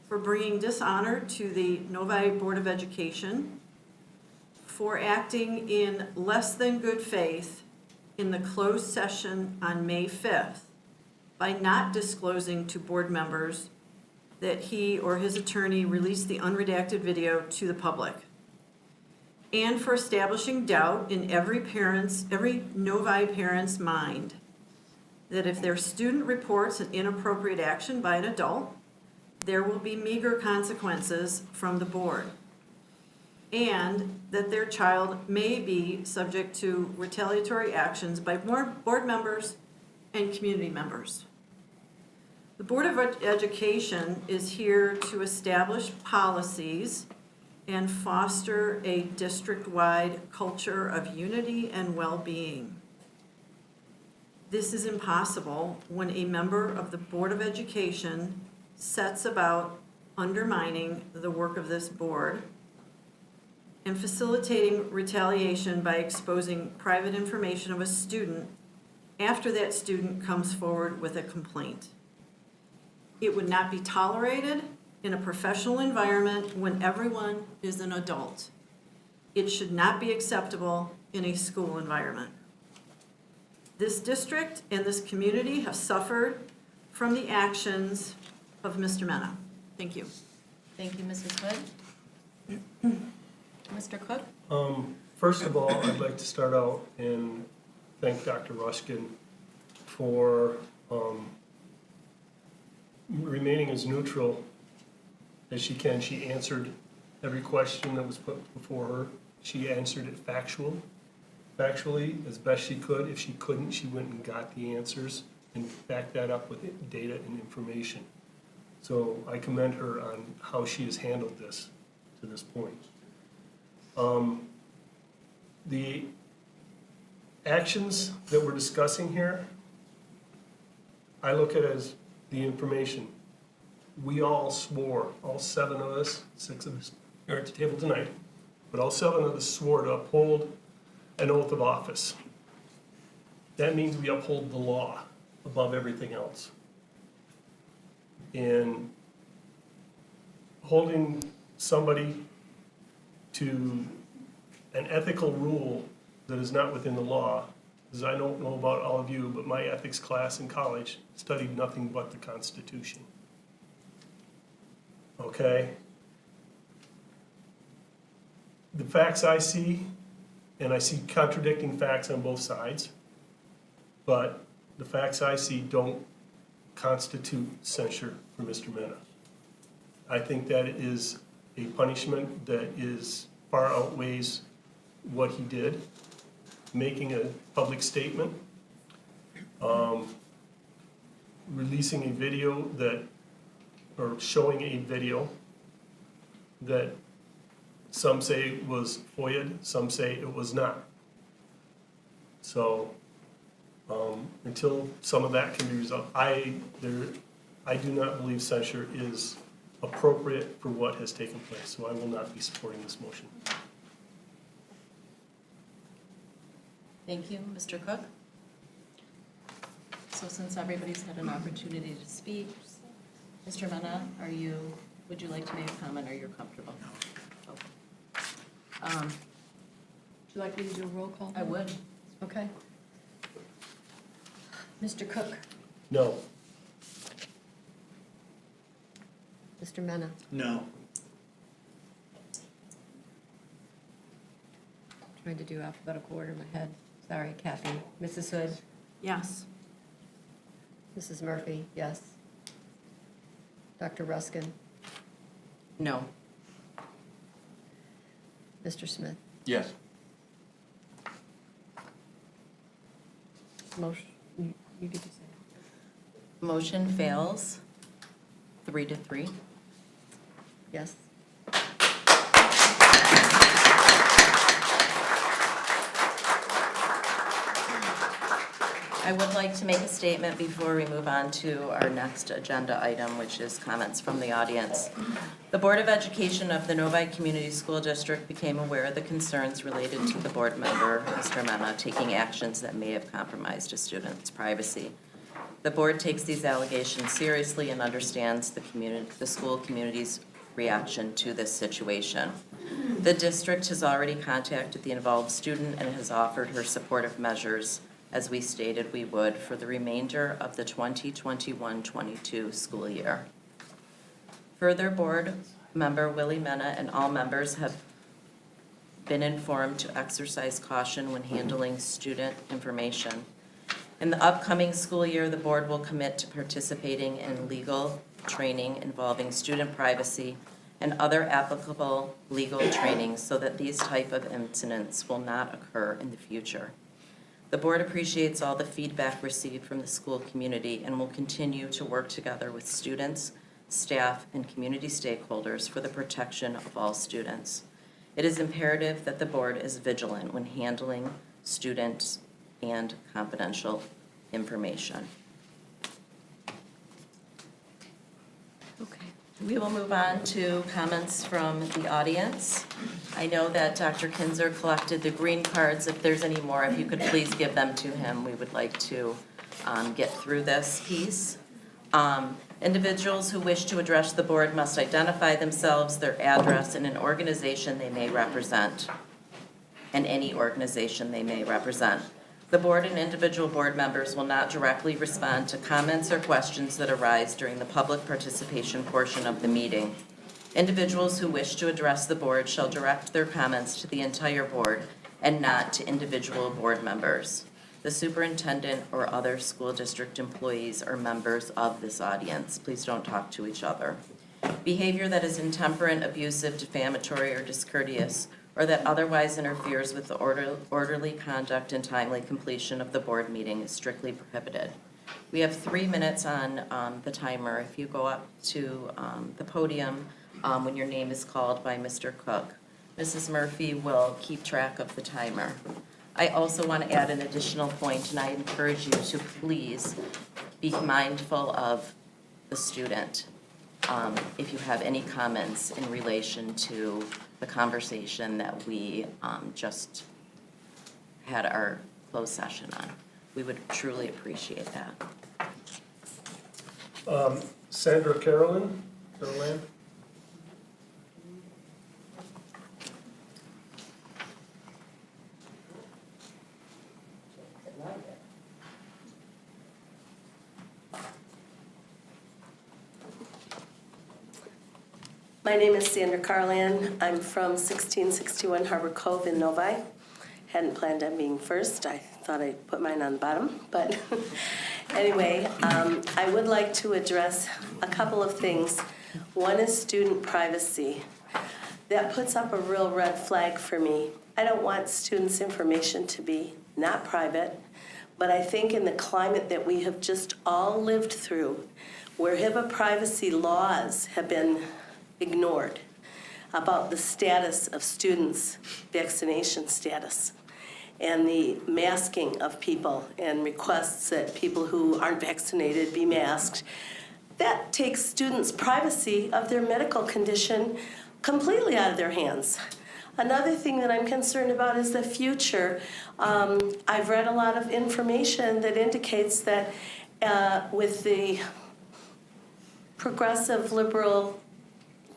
for bringing dishonor to the Novi Board of Education, for acting in less than good faith in the closed session on May 5th by not disclosing to board members that he or his attorney released the unredacted video to the public, and for establishing doubt in every Novi parent's mind that if their student reports an inappropriate action by an adult, there will be meager consequences from the board, and that their child may be subject to retaliatory actions by board members and community members. The Board of Education is here to establish policies and foster a district-wide culture of unity and well-being. This is impossible when a member of the Board of Education sets about undermining the work of this board and facilitating retaliation by exposing private information of a student after that student comes forward with a complaint. It would not be tolerated in a professional environment when everyone is an adult. It should not be acceptable in a school environment. This district and this community have suffered from the actions of Mr. Mena. Thank you. Thank you, Mrs. Hood. Mr. Cook? First of all, I'd like to start out and thank Dr. Ruskin for remaining as neutral as she can. She answered every question that was put before her. She answered it factually as best she could. If she couldn't, she went and got the answers and backed that up with data and information. So I commend her on how she has handled this to this point. The actions that we're discussing here, I look at as the information. We all swore, all 7 of us, 6 of us are at the table tonight, but all 7 of us swore to uphold an oath of office. That means we uphold the law above everything else. And holding somebody to an ethical rule that is not within the law, because I don't know about all of you, but my ethics class in college studied nothing but the Constitution. Okay? The facts I see, and I see contradicting facts on both sides, but the facts I see don't constitute censure for Mr. Mena. I think that it is a punishment that is far outweighs what he did, making a public statement, releasing a video that, or showing a video that some say was FOIA'd, some say it was not. So until some of that can be resolved, I do not believe censure is appropriate for what has taken place, so I will not be supporting this motion. Thank you, Mr. Cook. So since everybody's had an opportunity to speak, Mr. Mena, would you like to make a comment, or you're comfortable? No. Okay. Would you like me to do a roll call? I would. Okay. Mr. Cook? No. Mr. Mena? No. Trying to do alphabetical order in my head. Sorry, Kathy. Mrs. Hood? Yes. Mrs. Murphy? Yes. Dr. Ruskin? No. Mr. Smith? Yes. Motion, you get to say. Motion fails, 3-3. Yes? I would like to make a statement before we move on to our next agenda item, which is comments from the audience. The Board of Education of the Novi Community School District became aware of the concerns related to the board member, Mr. Mena, taking actions that may have compromised a student's privacy. The board takes these allegations seriously and understands the school community's reaction to this situation. The district has already contacted the involved student and has offered her supportive measures, as we stated we would, for the remainder of the 2021-22 school year. Further, board member Willie Mena and all members have been informed to exercise caution when handling student information. In the upcoming school year, the board will commit to participating in legal training involving student privacy and other applicable legal trainings so that these type of incidents will not occur in the future. The board appreciates all the feedback received from the school community and will continue to work together with students, staff, and community stakeholders for the protection of all students. It is imperative that the board is vigilant when handling student and confidential information. Okay, we will move on to comments from the audience. I know that Dr. Kinzer collected the green cards. If there's any more, if you could please give them to him. We would like to get through this piece. Individuals who wish to address the board must identify themselves, their address, and an organization they may represent, and any organization they may represent. The board and individual board members will not directly respond to comments or questions that arise during the public participation portion of the meeting. Individuals who wish to address the board shall direct their comments to the entire board and not to individual board members. The superintendent or other school district employees are members of this audience. Please don't talk to each other. Behavior that is intemperate, abusive, defamatory, or discourteous, or that otherwise interferes with the orderly conduct and timely completion of the board meeting is strictly prohibited. We have 3 minutes on the timer. If you go up to the podium when your name is called by Mr. Cook, Mrs. Murphy will keep track of the timer. I also want to add an additional point, and I encourage you to please be mindful of the student if you have any comments in relation to the conversation that we just had our closed session on. We would truly appreciate that. Sandra Carolan. My name is Sandra Carlan. I'm from 1661 Harbor Cove in Novi. Hadn't planned on being first. I thought I'd put mine on the bottom, but anyway, I would like to address a couple of things. One is student privacy. That puts up a real red flag for me. I don't want students' information to be not private, but I think in the climate that we have just all lived through, where HIPAA privacy laws have been ignored about the status of students' vaccination status and the masking of people and requests that people who aren't vaccinated be masked, that takes students' privacy of their medical condition completely out of their hands. Another thing that I'm concerned about is the future. I've read a lot of information that indicates that with the progressive liberal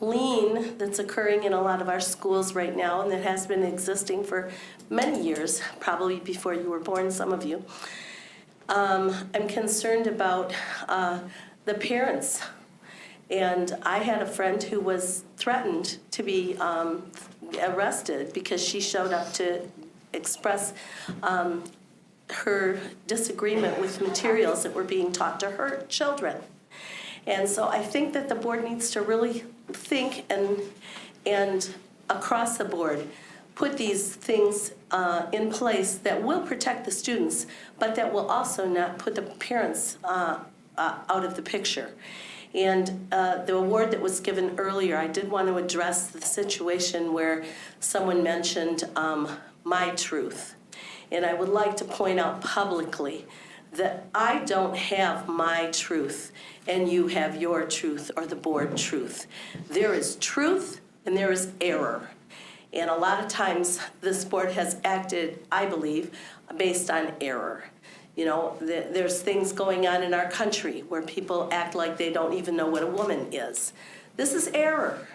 lean that's occurring in a lot of our schools right now, and that has been existing for many years, probably before you were born, some of you. I'm concerned about the parents. And I had a friend who was threatened to be arrested because she showed up to express her disagreement with materials that were being taught to her children. And so I think that the board needs to really think and across the board put these things in place that will protect the students, but that will also not put the parents out of the picture. And the award that was given earlier, I did want to address the situation where someone mentioned my truth. And I would like to point out publicly that I don't have my truth and you have your truth or the board truth. There is truth and there is error. And a lot of times this board has acted, I believe, based on error. You know, there's things going on in our country where people act like they don't even know what a woman is. This is error.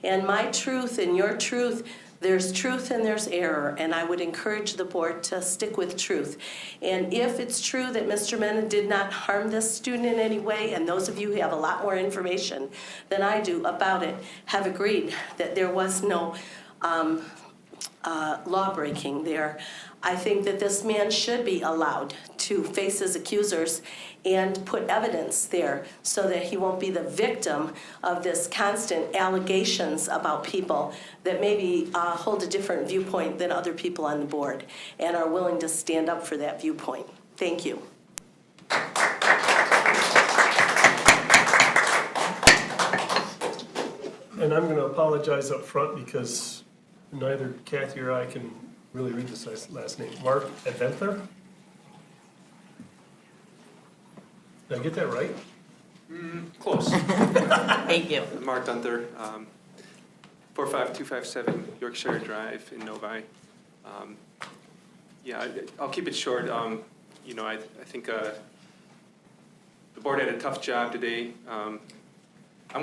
And my truth and your truth, there's truth and there's error, and I would encourage the board to stick with truth. And if it's true that Mr. Mena did not harm this student in any way, and those of you who have a lot more information than I do about it have agreed that there was no law breaking there, I think that this man should be allowed to face his accusers and put evidence there so that he won't be the victim of this constant allegations about people that maybe hold a different viewpoint than other people on the board and are willing to stand up for that viewpoint. Thank you. And I'm gonna apologize up front because neither Kathy or I can really read this last name. Mark Adventler? Did I get that right? Close. Thank you. Mark Gunther, 45257 Yorkshire Drive in Novi. Yeah, I'll keep it short. You know, I think the board had a tough job today. I'm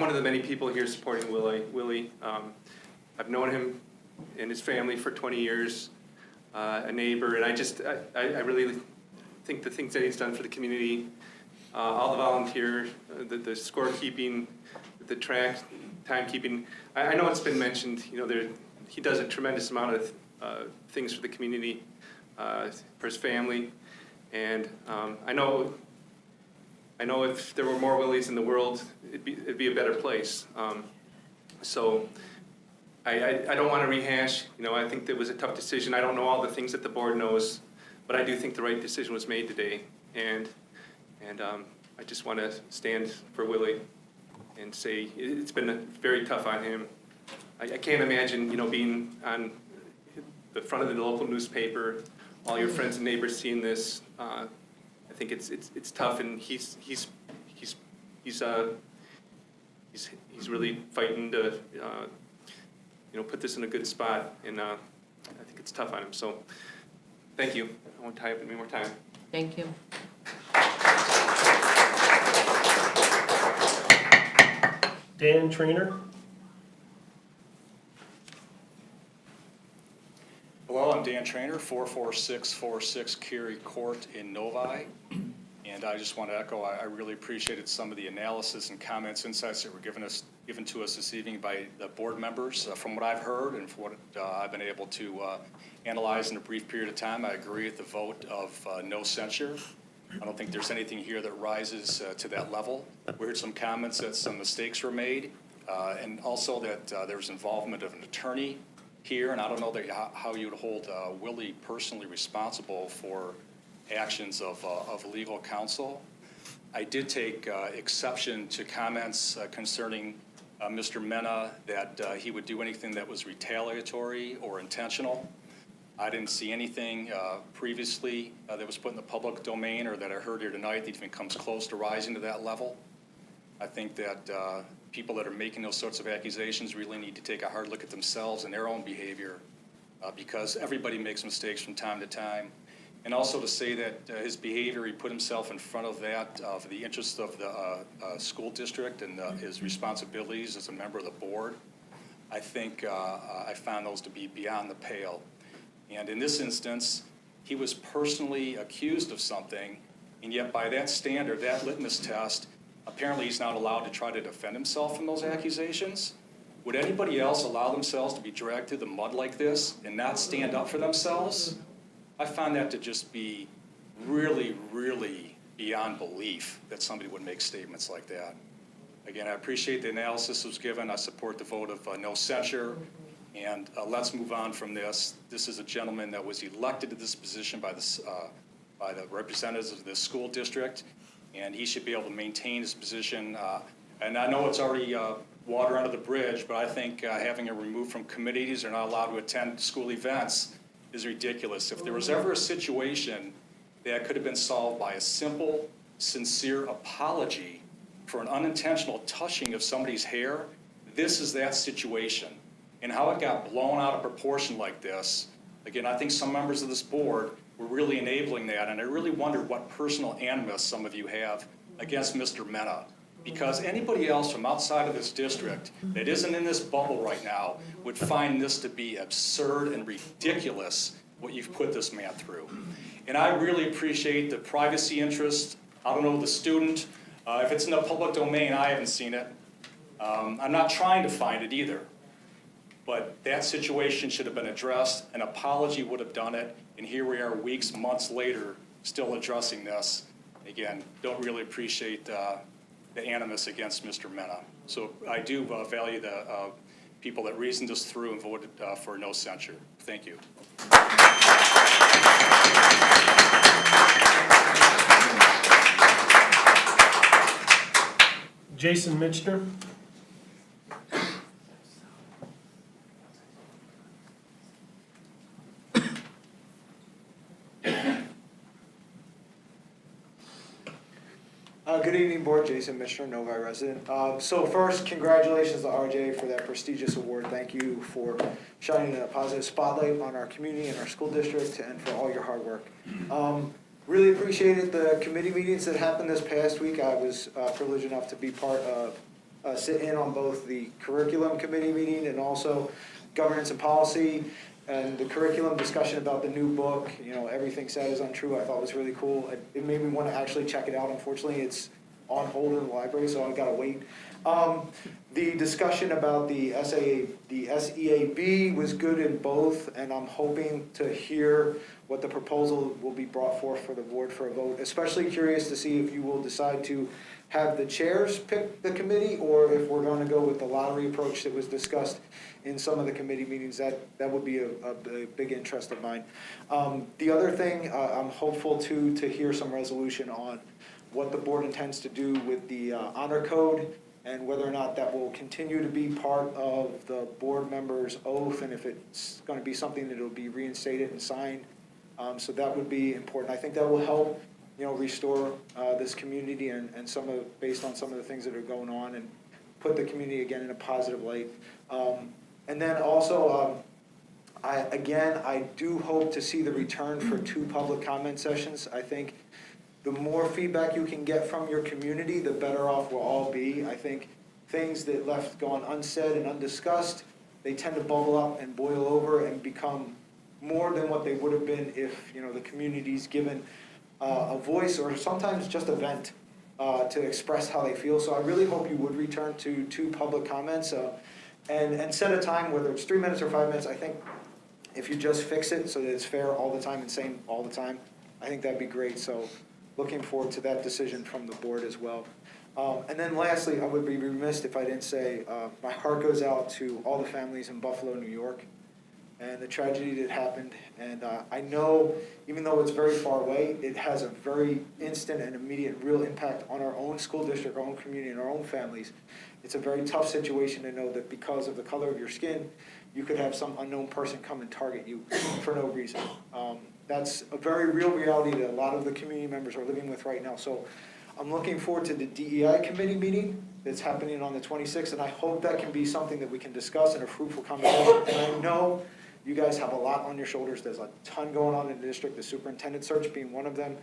one of the many people here supporting Willie. I've known him and his family for 20 years, a neighbor, and I really think the things that he's done for the community, all the volunteer, the scorekeeping, the track timekeeping. I know it's been mentioned, you know, he does a tremendous amount of things for the community, for his family, and I know if there were more Willies in the world, it'd be a better place. So I don't want to rehash. You know, I think it was a tough decision. I don't know all the things that the board knows, but I do think the right decision was made today. And I just want to stand for Willie and say it's been very tough on him. I can't imagine, you know, being on the front of the local newspaper, all your friends and neighbors seeing this. I think it's tough, and he's really fighting to you know, put this in a good spot, and I think it's tough on him. So, thank you. I won't tie up any more time. Thank you. Dan Trainer? Hello, I'm Dan Trainer, 44646 Cary Court in Novi. And I just want to echo, I really appreciated some of the analysis and comments, insights that were given to us this evening by the board members. From what I've heard and from what I've been able to analyze in a brief period of time, I agree with the vote of no censure. I don't think there's anything here that rises to that level. We heard some comments that some mistakes were made, and also that there was involvement of an attorney here, and I don't know that how you would hold Willie personally responsible for actions of legal counsel. I did take exception to comments concerning Mr. Mena that he would do anything that was retaliatory or intentional. I didn't see anything previously that was put in the public domain or that I heard here tonight that even comes close to rising to that level. I think that people that are making those sorts of accusations really need to take a hard look at themselves and their own behavior because everybody makes mistakes from time to time. And also to say that his behavior, he put himself in front of that for the interest of the school district and his responsibilities as a member of the board. I think I found those to be beyond the pale. And in this instance, he was personally accused of something, and yet by that standard, that litmus test, apparently he's not allowed to try to defend himself from those accusations. Would anybody else allow themselves to be dragged through the mud like this and not stand up for themselves? I found that to just be really, really beyond belief that somebody would make statements like that. Again, I appreciate the analysis that was given. I support the vote of no censure. And let's move on from this. This is a gentleman that was elected to this position by the representatives of this school district, and he should be able to maintain his position. And I know it's already water under the bridge, but I think having him removed from committees or not allowed to attend school events is ridiculous. If there was ever a situation that could have been solved by a simple, sincere apology for an unintentional touching of somebody's hair, this is that situation. And how it got blown out of proportion like this, again, I think some members of this board were really enabling that, and I really wonder what personal animus some of you have against Mr. Mena. Because anybody else from outside of this district that isn't in this bubble right now would find this to be absurd and ridiculous, what you've put this man through. And I really appreciate the privacy interest. I don't know the student. If it's in the public domain, I haven't seen it. I'm not trying to find it either. But that situation should have been addressed. An apology would have done it. And here we are weeks, months later, still addressing this. Again, don't really appreciate the animus against Mr. Mena. So I do value the people that reasoned us through and voted for no censure. Thank you. Jason Mitchner. Good evening, Board. Jason Mitchner, Novi resident. So first, congratulations to RJ for that prestigious award. Thank you for shining a positive spotlight on our community and our school district, and for all your hard work. Really appreciated the committee meetings that happened this past week. I was privileged enough to be part of, sit in on both the curriculum committee meeting and also governance and policy. And the curriculum discussion about the new book, you know, Everything Said is Untrue, I thought was really cool. It made me want to actually check it out. Unfortunately, it's on hold in the library, so I've got to wait. The discussion about the SEAB was good in both, and I'm hoping to hear what the proposal will be brought forth for the board for a vote. Especially curious to see if you will decide to have the chairs pick the committee, or if we're going to go with the lottery approach that was discussed in some of the committee meetings. That would be a big interest of mine. The other thing, I'm hopeful to hear some resolution on what the board intends to do with the honor code, and whether or not that will continue to be part of the board member's oath, and if it's going to be something that will be reinstated and signed. So that would be important. I think that will help, you know, restore this community and based on some of the things that are going on, and put the community again in a positive light. And then also, I do hope to see the return for 2 public comment sessions. I think the more feedback you can get from your community, the better off we'll all be. I think things that left gone unsaid and undiscussed, they tend to bubble up and boil over and become more than what they would have been if, you know, the community's given a voice, or sometimes just a vent to express how they feel. So I really hope you would return to 2 public comments and set a time, whether it's 3 minutes or 5 minutes. I think if you just fix it so that it's fair all the time and same all the time, I think that'd be great. So looking forward to that decision from the board as well. And then lastly, I would be remiss if I didn't say my heart goes out to all the families in Buffalo, New York, and the tragedy that happened. And I know, even though it's very far away, it has a very instant and immediate real impact on our own school district, our own community, and our own families. It's a very tough situation to know that because of the color of your skin, you could have some unknown person come and target you for no reason. That's a very real reality that a lot of the community members are living with right now. So I'm looking forward to the DEI committee meeting that's happening on the 26th, and I hope that can be something that we can discuss in a fruitful conversation. And I know you guys have a lot on your shoulders. There's a ton going on in the district, the superintendent search being one of them.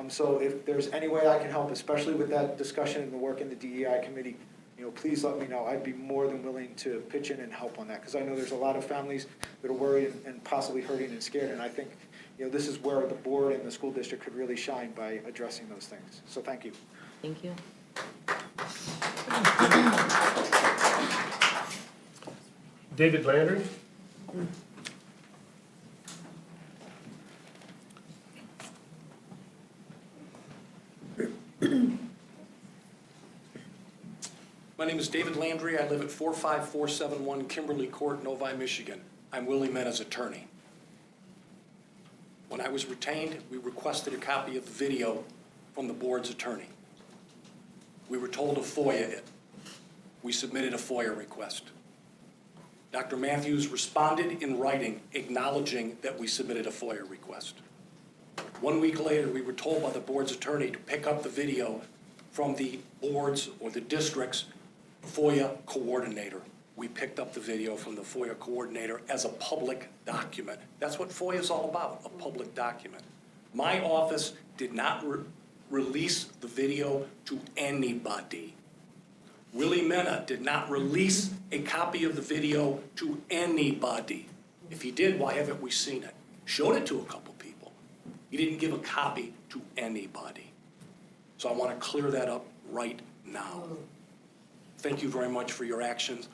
So if there's any way I can help, especially with that discussion and the work in the DEI committee, you know, please let me know. I'd be more than willing to pitch in and help on that, because I know there's a lot of families that are worried and possibly hurting and scared, and I think, you know, this is where the board and the school district could really shine by addressing those things. So thank you. Thank you. David Landry. My name is David Landry. I live at 45471 Kimberly Court, Novi, Michigan. I'm Willie Mena's attorney. When I was retained, we requested a copy of the video from the board's attorney. We were told to FOIA it. We submitted a FOIA request. Dr. Matthews responded in writing acknowledging that we submitted a FOIA request. 1 week later, we were told by the board's attorney to pick up the video from the board's or the district's FOIA coordinator. We picked up the video from the FOIA coordinator as a public document. That's what FOIA is all about, a public document. My office did not release the video to anybody. Willie Mena did not release a copy of the video to anybody. If he did, why haven't we seen it? Showed it to a couple people. He didn't give a copy to anybody. So I want to clear that up right now. Thank you very much for your actions.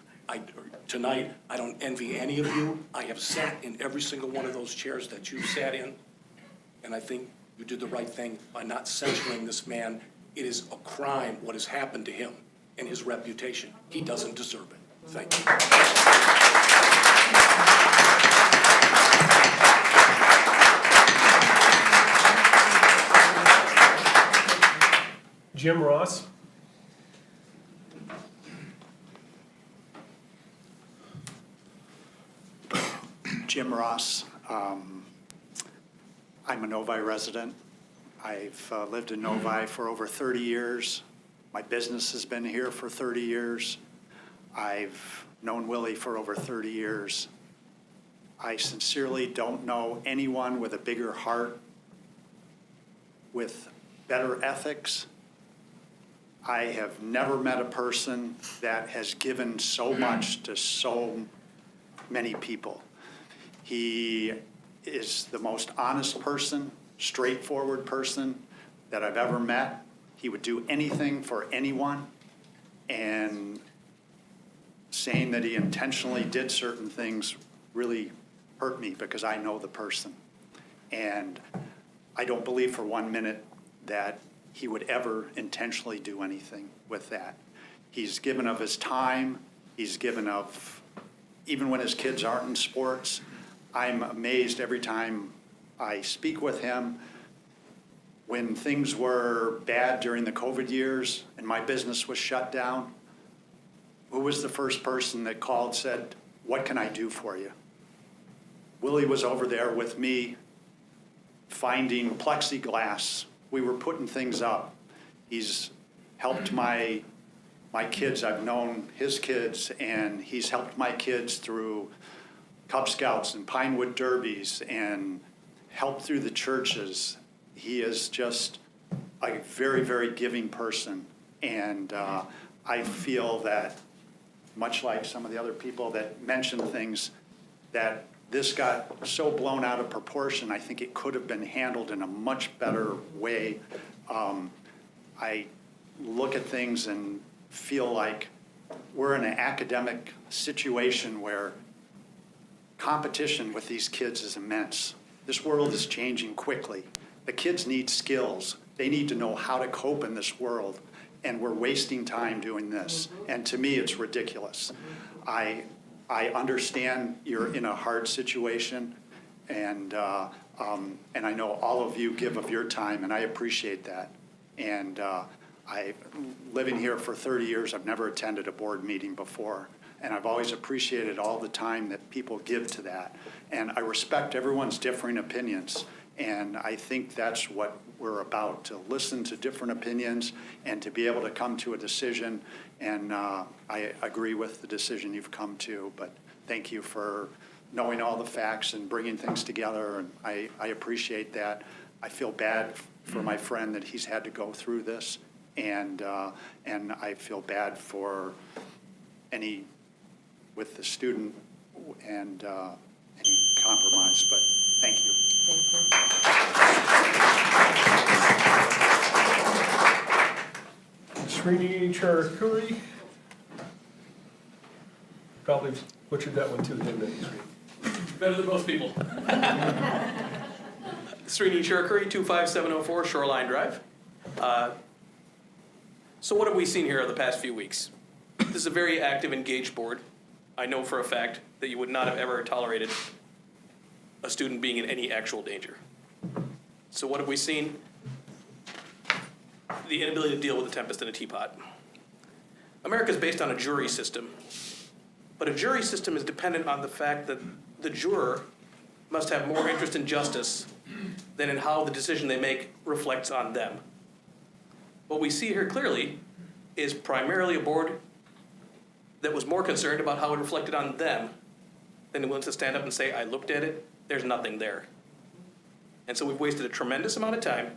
Tonight, I don't envy any of you. I have sat in every single one of those chairs that you sat in, and I think you did the right thing by not censuring this man. It is a crime what has happened to him and his reputation. He doesn't deserve it. Thank you. Jim Ross. Jim Ross. I'm a Novi resident. I've lived in Novi for over 30 years. My business has been here for 30 years. I've known Willie for over 30 years. I sincerely don't know anyone with a bigger heart, with better ethics. I have never met a person that has given so much to so many people. He is the most honest person, straightforward person that I've ever met. He would do anything for anyone, and saying that he intentionally did certain things really hurt me because I know the person. And I don't believe for 1 minute that he would ever intentionally do anything with that. He's given of his time, he's given of, even when his kids aren't in sports, I'm amazed every time I speak with him. When things were bad during the COVID years and my business was shut down, who was the first person that called, said, "What can I do for you?" Willie was over there with me finding plexiglass. We were putting things up. He's helped my kids. I've known his kids, and he's helped my kids through Cub Scouts and Pinewood Derbies and helped through the churches. He is just a very, very giving person. And I feel that, much like some of the other people that mentioned things, that this got so blown out of proportion, I think it could have been handled in a much better way. I look at things and feel like we're in an academic situation where competition with these kids is immense. This world is changing quickly. The kids need skills. They need to know how to cope in this world, and we're wasting time doing this. And to me, it's ridiculous. I understand you're in a hard situation, and I know all of you give of your time, and I appreciate that. And living here for 30 years, I've never attended a board meeting before, and I've always appreciated all the time that people give to that. And I respect everyone's differing opinions, and I think that's what we're about, to listen to different opinions and to be able to come to a decision. And I agree with the decision you've come to, but thank you for knowing all the facts and bringing things together, and I appreciate that. I feel bad for my friend that he's had to go through this, and I feel bad for any, with the student and any compromise, but thank you. Srini Charakuri. Probably butchered that one too, didn't I? Better than most people. Srini Charakuri, 25704 Shoreline Drive. So what have we seen here over the past few weeks? This is a very active, engaged board. I know for a fact that you would not have ever tolerated a student being in any actual danger. So what have we seen? The inability to deal with the tempest in a teapot. America is based on a jury system, but a jury system is dependent on the fact that the juror must have more interest in justice than in how the decision they make reflects on them. What we see here clearly is primarily a board that was more concerned about how it reflected on them than willing to stand up and say, I looked at it, there's nothing there. And so we've wasted a tremendous amount of time,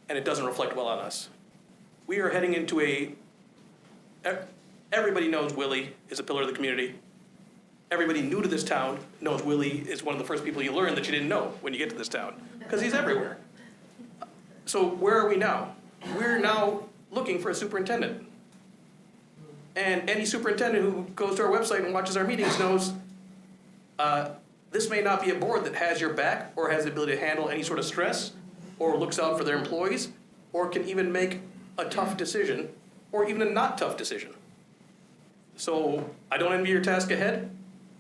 and it doesn't reflect well on us. We are heading into everybody knows Willie is a pillar of the community. Everybody new to this town knows Willie is one of the first people you learn that you didn't know when you get to this town, because he's everywhere. So where are we now? We're now looking for a superintendent. And any superintendent who goes to our website and watches our meetings knows this may not be a board that has your back or has the ability to handle any sort of stress or looks out for their employees or can even make a tough decision or even a not tough decision. So I don't envy your task ahead.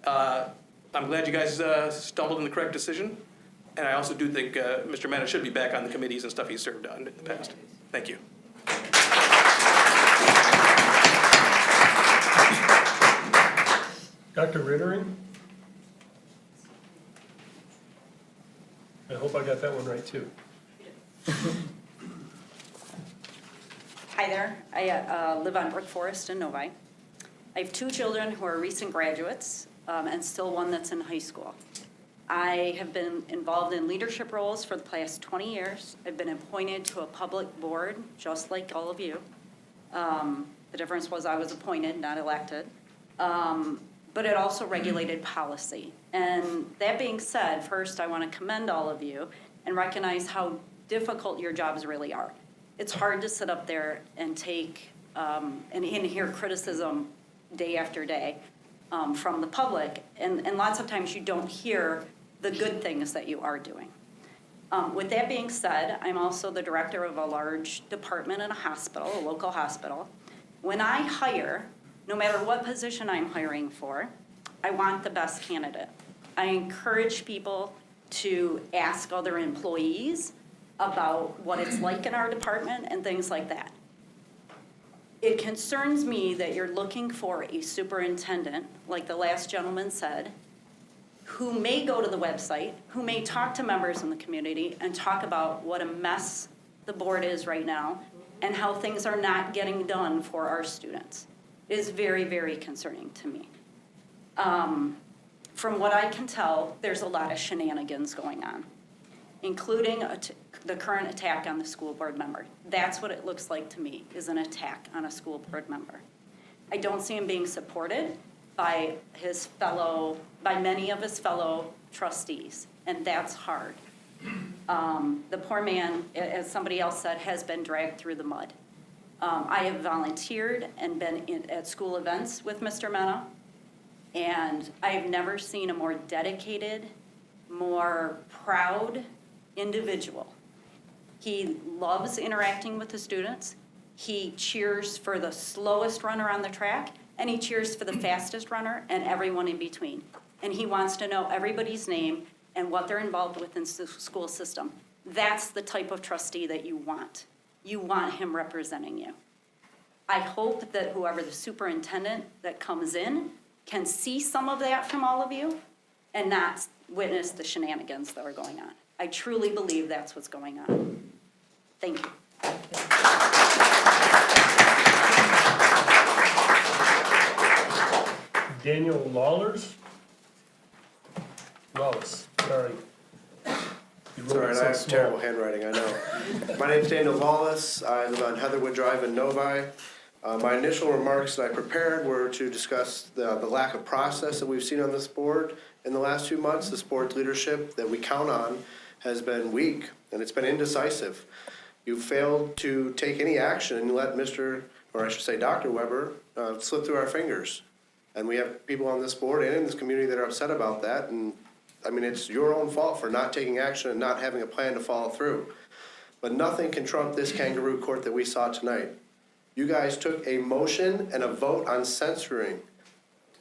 I'm glad you guys stumbled in the correct decision. And I also do think Mr. Mena should be back on the committees and stuff he's served on in the past. Thank you. Dr. Rittering? I hope I got that one right too. Hi there. I live on Brook Forest in Novi. I have 2 children who are recent graduates and still one that's in high school. I have been involved in leadership roles for the past 20 years. I've been appointed to a public board, just like all of you. The difference was I was appointed, not elected. But it also regulated policy. And that being said, first I want to commend all of you and recognize how difficult your jobs really are. It's hard to sit up there and take and hear criticism day after day from the public. And lots of times you don't hear the good things that you are doing. With that being said, I'm also the director of a large department in a hospital, a local hospital. When I hire, no matter what position I'm hiring for, I want the best candidate. I encourage people to ask other employees about what it's like in our department and things like that. It concerns me that you're looking for a superintendent, like the last gentleman said, who may go to the website, who may talk to members in the community and talk about what a mess the board is right now and how things are not getting done for our students. It is very, very concerning to me. From what I can tell, there's a lot of shenanigans going on, including the current attack on the school board member. That's what it looks like to me, is an attack on a school board member. I don't see him being supported by many of his fellow trustees, and that's hard. The poor man, as somebody else said, has been dragged through the mud. I have volunteered and been at school events with Mr. Mena, and I have never seen a more dedicated, more proud individual. He loves interacting with the students. He cheers for the slowest runner on the track, and he cheers for the fastest runner and everyone in between. And he wants to know everybody's name and what they're involved with in the school system. That's the type of trustee that you want. You want him representing you. I hope that whoever the superintendent that comes in can see some of that from all of you and not witness the shenanigans that are going on. I truly believe that's what's going on. Thank you. Daniel Lawless, sorry. You It's wrote all it right, so I have small. terrible handwriting, I know. My name's Daniel Lawless. I live on Heatherwood Drive in Novi. My initial remarks that I prepared were to discuss the lack of process that we've seen on this board in the last 2 months. This board's leadership that we count on has been weak, and it's been indecisive. You failed to take any action and let Dr. Weber slip through our fingers. And we have people on this board and in this community that are upset about that. And I mean, it's your own fault for not taking action and not having a plan to follow through. But nothing can trump this kangaroo court that we saw tonight. You guys took a motion and a vote on censoring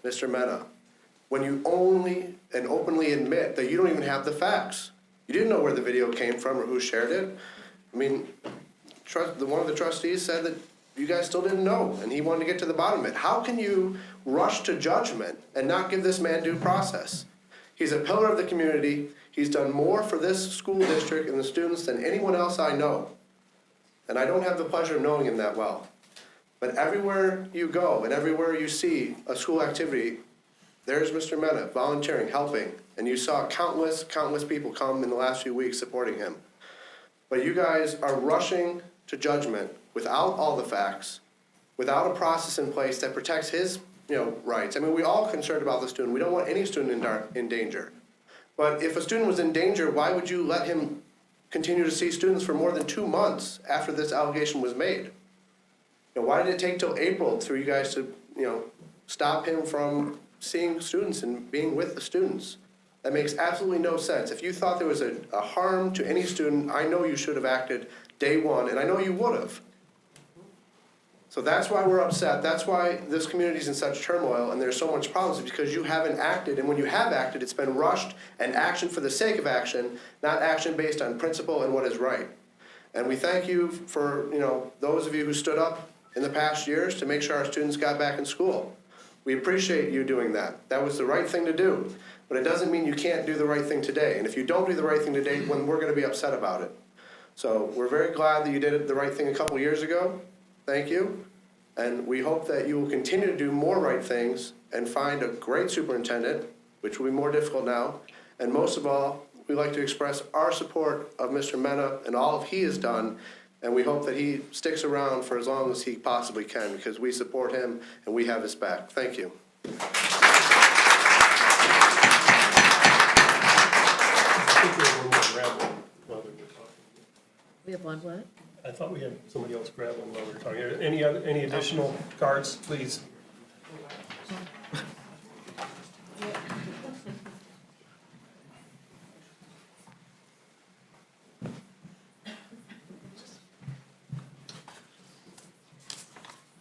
Mr. Mena when you only and openly admit that you don't even have the facts. You didn't know where the video came from or who shared it. I mean, one of the trustees said that you guys still didn't know, and he wanted to get to the bottom of it. How can you rush to judgment and not give this man due process? He's a pillar of the community. He's done more for this school district and the students than anyone else I know. And I don't have the pleasure of knowing him that well. But everywhere you go and everywhere you see a school activity, there's Mr. Mena volunteering, helping. And you saw countless people come in the last few weeks supporting him. But you guys are rushing to judgment without all the facts, without a process in place that protects his rights. I mean, we're all concerned about the student. We don't want any student in danger. But if a student was in danger, why would you let him continue to see students for more than 2 months after this allegation was made? Why did it take till April for you guys to, stop him from seeing students and being with the students? That makes absolutely no sense. If you thought there was a harm to any student, I know you should have acted day one, and I know you would have. So that's why we're upset. That's why this community is in such turmoil and there's so much problems, because you haven't acted. And when you have acted, it's been rushed and action for the sake of action, not action based on principle and what is right. And we thank you for, those of you who stood up in the past years to make sure our students got back in school. We appreciate you doing that. That was the right thing to do. But it doesn't mean you can't do the right thing today. And if you don't do the right thing today, then we're going to be upset about it. So we're very glad that you did the right thing a couple years ago. Thank you. And we hope that you will continue to do more right things and find a great superintendent, which will be more difficult now. And most of all, we'd like to express our support of Mr. Mena and all he has done. And we hope that he sticks around for as long as he possibly can, because we support him and we have his back. Thank you. I think we have one more grabbing while we were talking. We have one what? I thought we had somebody else grab one while we were talking. Any additional cards, please?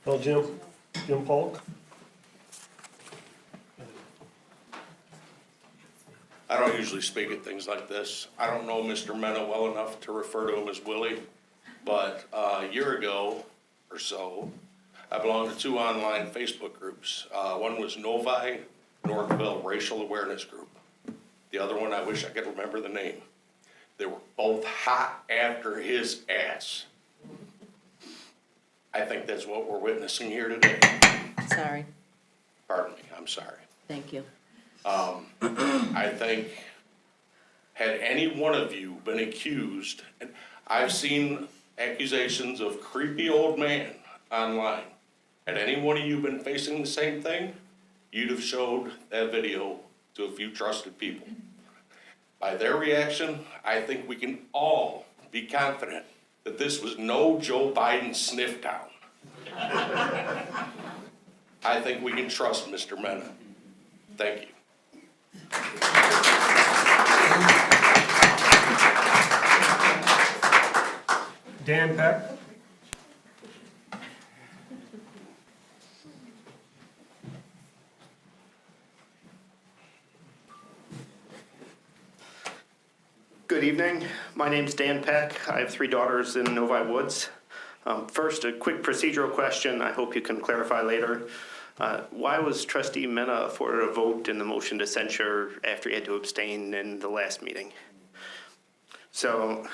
Well, Jim Polk. I don't usually speak at things like this. I don't know Mr. Mena well enough to refer to him as Willie, but a year ago or so, I belonged to 2 online Facebook groups. One was Novi, Northville Racial Awareness Group. The other one, I wish I could remember the name. They were both hot after his ass. I think that's what we're witnessing here today. Sorry. Pardon me, I'm sorry. Thank you. I think, had any one of you been accused, and I've seen accusations of creepy old man online. Had any one of you been facing the same thing, you'd have showed that video to a few trusted people. By their reaction, I think we can all be confident that this was no Joe Biden sniff down. I think we can trust Mr. Mena. Thank you. Dan Peck. Good evening. My name's Dan Peck. I have 3 daughters in Novi Woods. First, a quick procedural question. I hope you can clarify later. Why was Trustee Mena afforded a vote in the motion to censure after he had to abstain in the last meeting? So,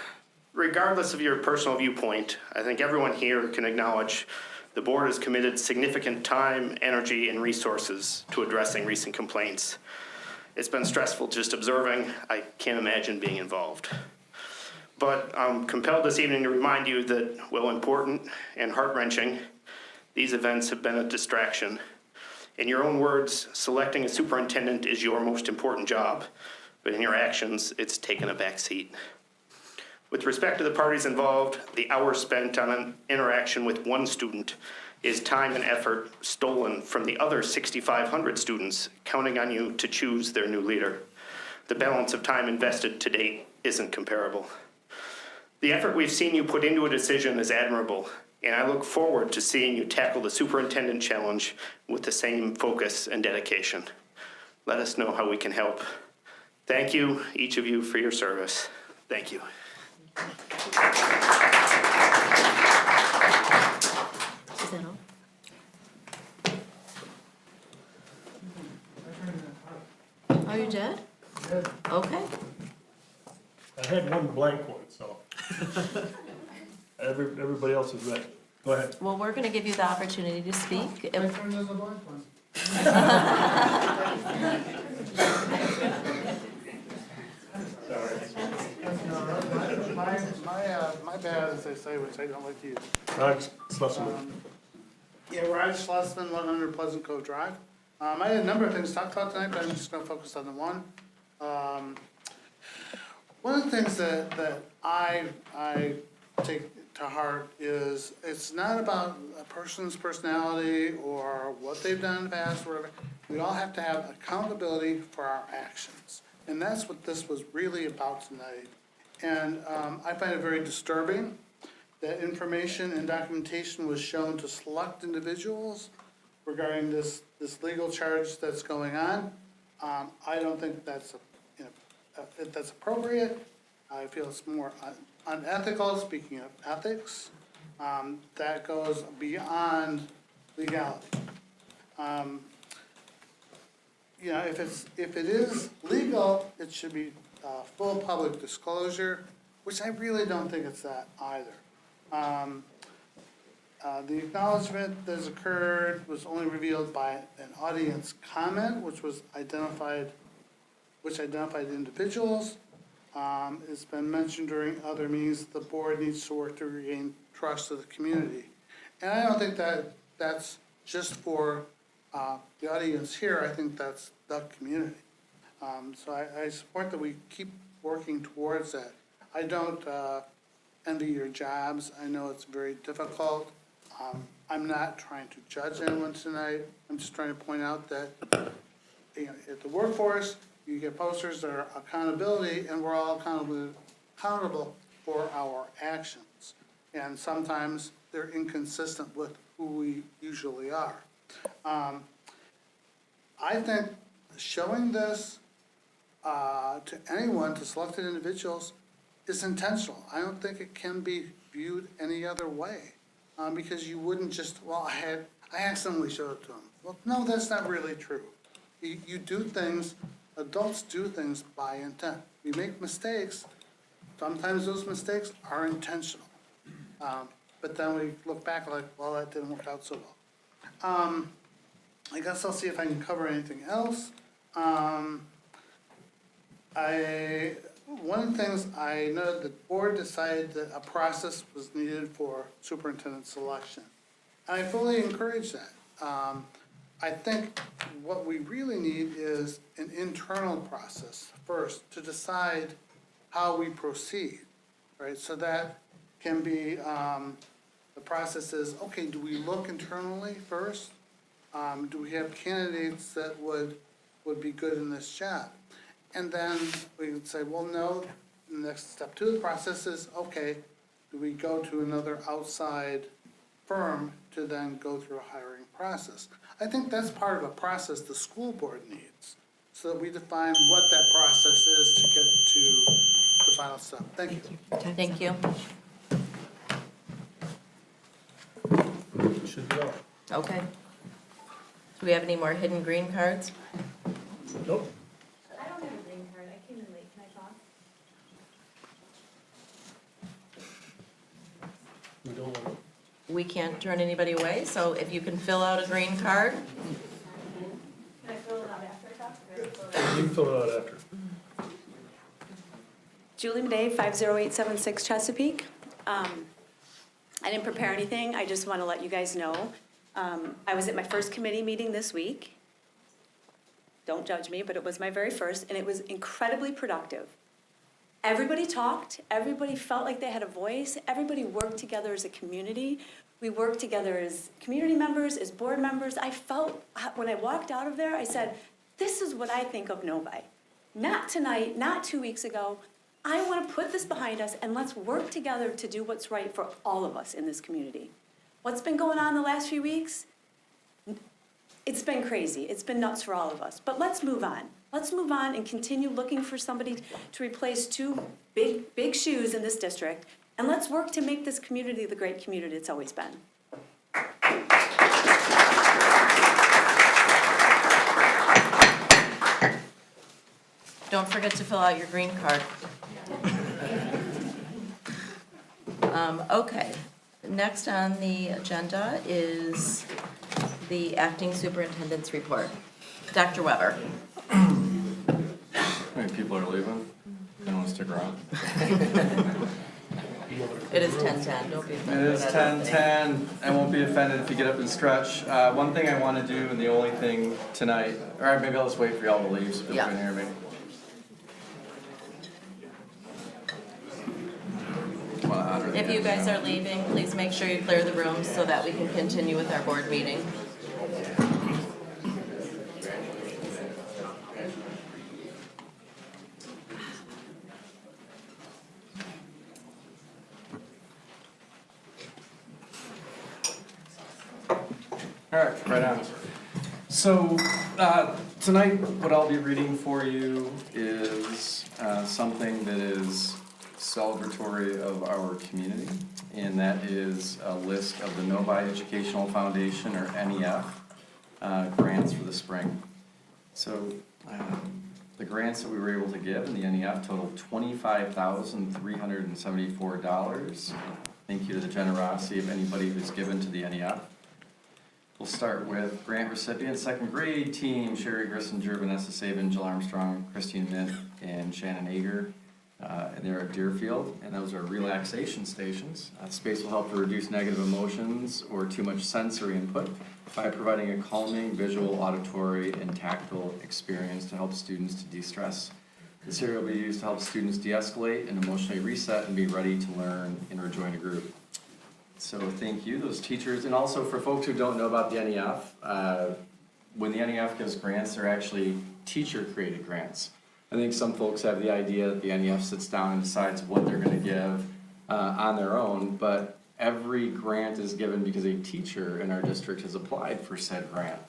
regardless of your personal viewpoint, I think everyone here can acknowledge the board has committed significant time, energy, and resources to addressing recent complaints. It's been stressful just observing. I can't imagine being involved. But I'm compelled this evening to remind you that, while important and heart-wrenching, these events have been a distraction. In your own words, selecting a superintendent is your most important job, but in your actions, it's taken a back seat. With respect to the parties involved, the hours spent on an interaction with one student is time and effort stolen from the other 6,500 students counting on you to choose their new leader. The balance of time invested to date isn't comparable. The effort we've seen you put into a decision is admirable. and I look forward to seeing you tackle the superintendent challenge with the same focus and dedication. Let us know how we can help. Thank you, each of you, for your service. Thank you. Is that all? Oh, you did? Okay. I had one blank one, so. Everybody else is ready. Go ahead. Well, we're going to give you the opportunity to speak. And- My bad, as they say, which I don't like to use. Raj Schlesman. Yeah, Raj Schlesman, 100 Pleasant Cove Drive. I had a number of things to talk about tonight, but I'm just gonna focus on the one. One of the things that I take to heart is it's not about a person's personality or what they've done in the past, or whatever. We all have to have accountability for our actions. And that's what this was really about tonight. And I find it very disturbing that information and documentation was shown to select individuals regarding this legal charge that's going on. I don't think that's that's appropriate. I feel it's more unethical, speaking of ethics. That goes beyond legality. If it is legal, it should be full public disclosure, which I really don't think it's that either. The acknowledgement that's occurred was only revealed by an audience comment, which identified individuals. It's been mentioned during other meetings, the board needs to work to regain trust of the community. And I don't think that's just for the audience here, I think that's the community. So I support that we keep working towards that. I don't envy your jobs. I know it's very difficult. I'm not trying to judge anyone tonight. I'm just trying to point out that at the workforce, you get posters that are accountability, and we're all accountable for our actions. And sometimes they're inconsistent with who we usually are. I think showing this to anyone, to selected individuals, is intentional. I don't think it can be viewed any other way. Because you wouldn't just, I accidentally showed it to them. Well, no, that's not really true. You do things, adults do things by intent. We make mistakes. Sometimes those mistakes are intentional. But then we look back like, well, that didn't work out so well. I guess I'll see if I can cover anything else. One of the things I know the board decided that a process was needed for superintendent selection. And I fully encourage that. I think what we really need is an internal process first to decide how we proceed, right? So that can be, the process is, okay, do we look internally first? Do we have candidates that would be good in this job? And then we would say, well, no, the next step to the process is, okay, do we go to another outside firm to then go through a hiring process? I think that's part of a process the school board needs, so that we define what that process is to get to the final step. Thank you. Thank you. Should be all. Okay. Do we have any more hidden green cards? Nope. I don't have a green card. I came in late. Can I talk? We don't want to. We can't turn anybody away, so if you can fill out a green card. Can I fill it out after I talk? You can fill it out after. Julie Madej, 50876 Chesapeake. I didn't prepare anything. I just want to let you guys know. I was at my first committee meeting this week. Don't judge me, but it was my very first, and it was incredibly productive. Everybody talked, everybody felt like they had a voice, everybody worked together as a community. We worked together as community members, as board members. I felt, when I walked out of there, I said, this is what I think of Novi. Not tonight, not 2 weeks ago. I want to put this behind us, and let's work together to do what's right for all of us in this community. What's been going on the last few weeks? It's been crazy. It's been nuts for all of us. But let's move on. Let's move on and continue looking for somebody to replace two big shoes in this district. And let's work to make this community the great community it's always been. Don't forget to fill out your green card. Okay, next on the agenda is the acting superintendent's report. Dr. Weber. How many people are leaving? They don't want to stick around. It is 10:10, don't be It offended. is 10:10. I won't be offended if you get up and stretch. One thing I want to do, and the only thing tonight, or maybe I'll just wait for y'all to leave so people can hear me. If you guys are leaving, please make sure you clear the room so that we can continue with our board meeting. All right, right on. So, tonight, what I'll be reading for you is something that is celebratory of our community, and that is a list of the Novi Educational Foundation, or NEF, grants for the spring. So, the grants that we were able to give in the NEF totaled $25,374. Thank you to the generosity of anybody who's given to the NEF. We'll start with grant recipients, second grade team, Sherry Grissinger, Vanessa Saban, Jill Armstrong, Christine Mint, and Shannon Ager. And they're at Deerfield, and those are relaxation stations. Space will help to reduce negative emotions or too much sensory input by providing a calming visual, auditory, and tactile experience to help students to de-stress. This area will be used to help students de-escalate and emotionally reset and be ready to learn and rejoin a group. So thank you, those teachers. And also for folks who don't know about the NEF, when the NEF gives grants, they're actually teacher-created grants. I think some folks have the idea that the NEF sits down and decides what they're going to give on their own, but every grant is given because a teacher in our district has applied for said grant.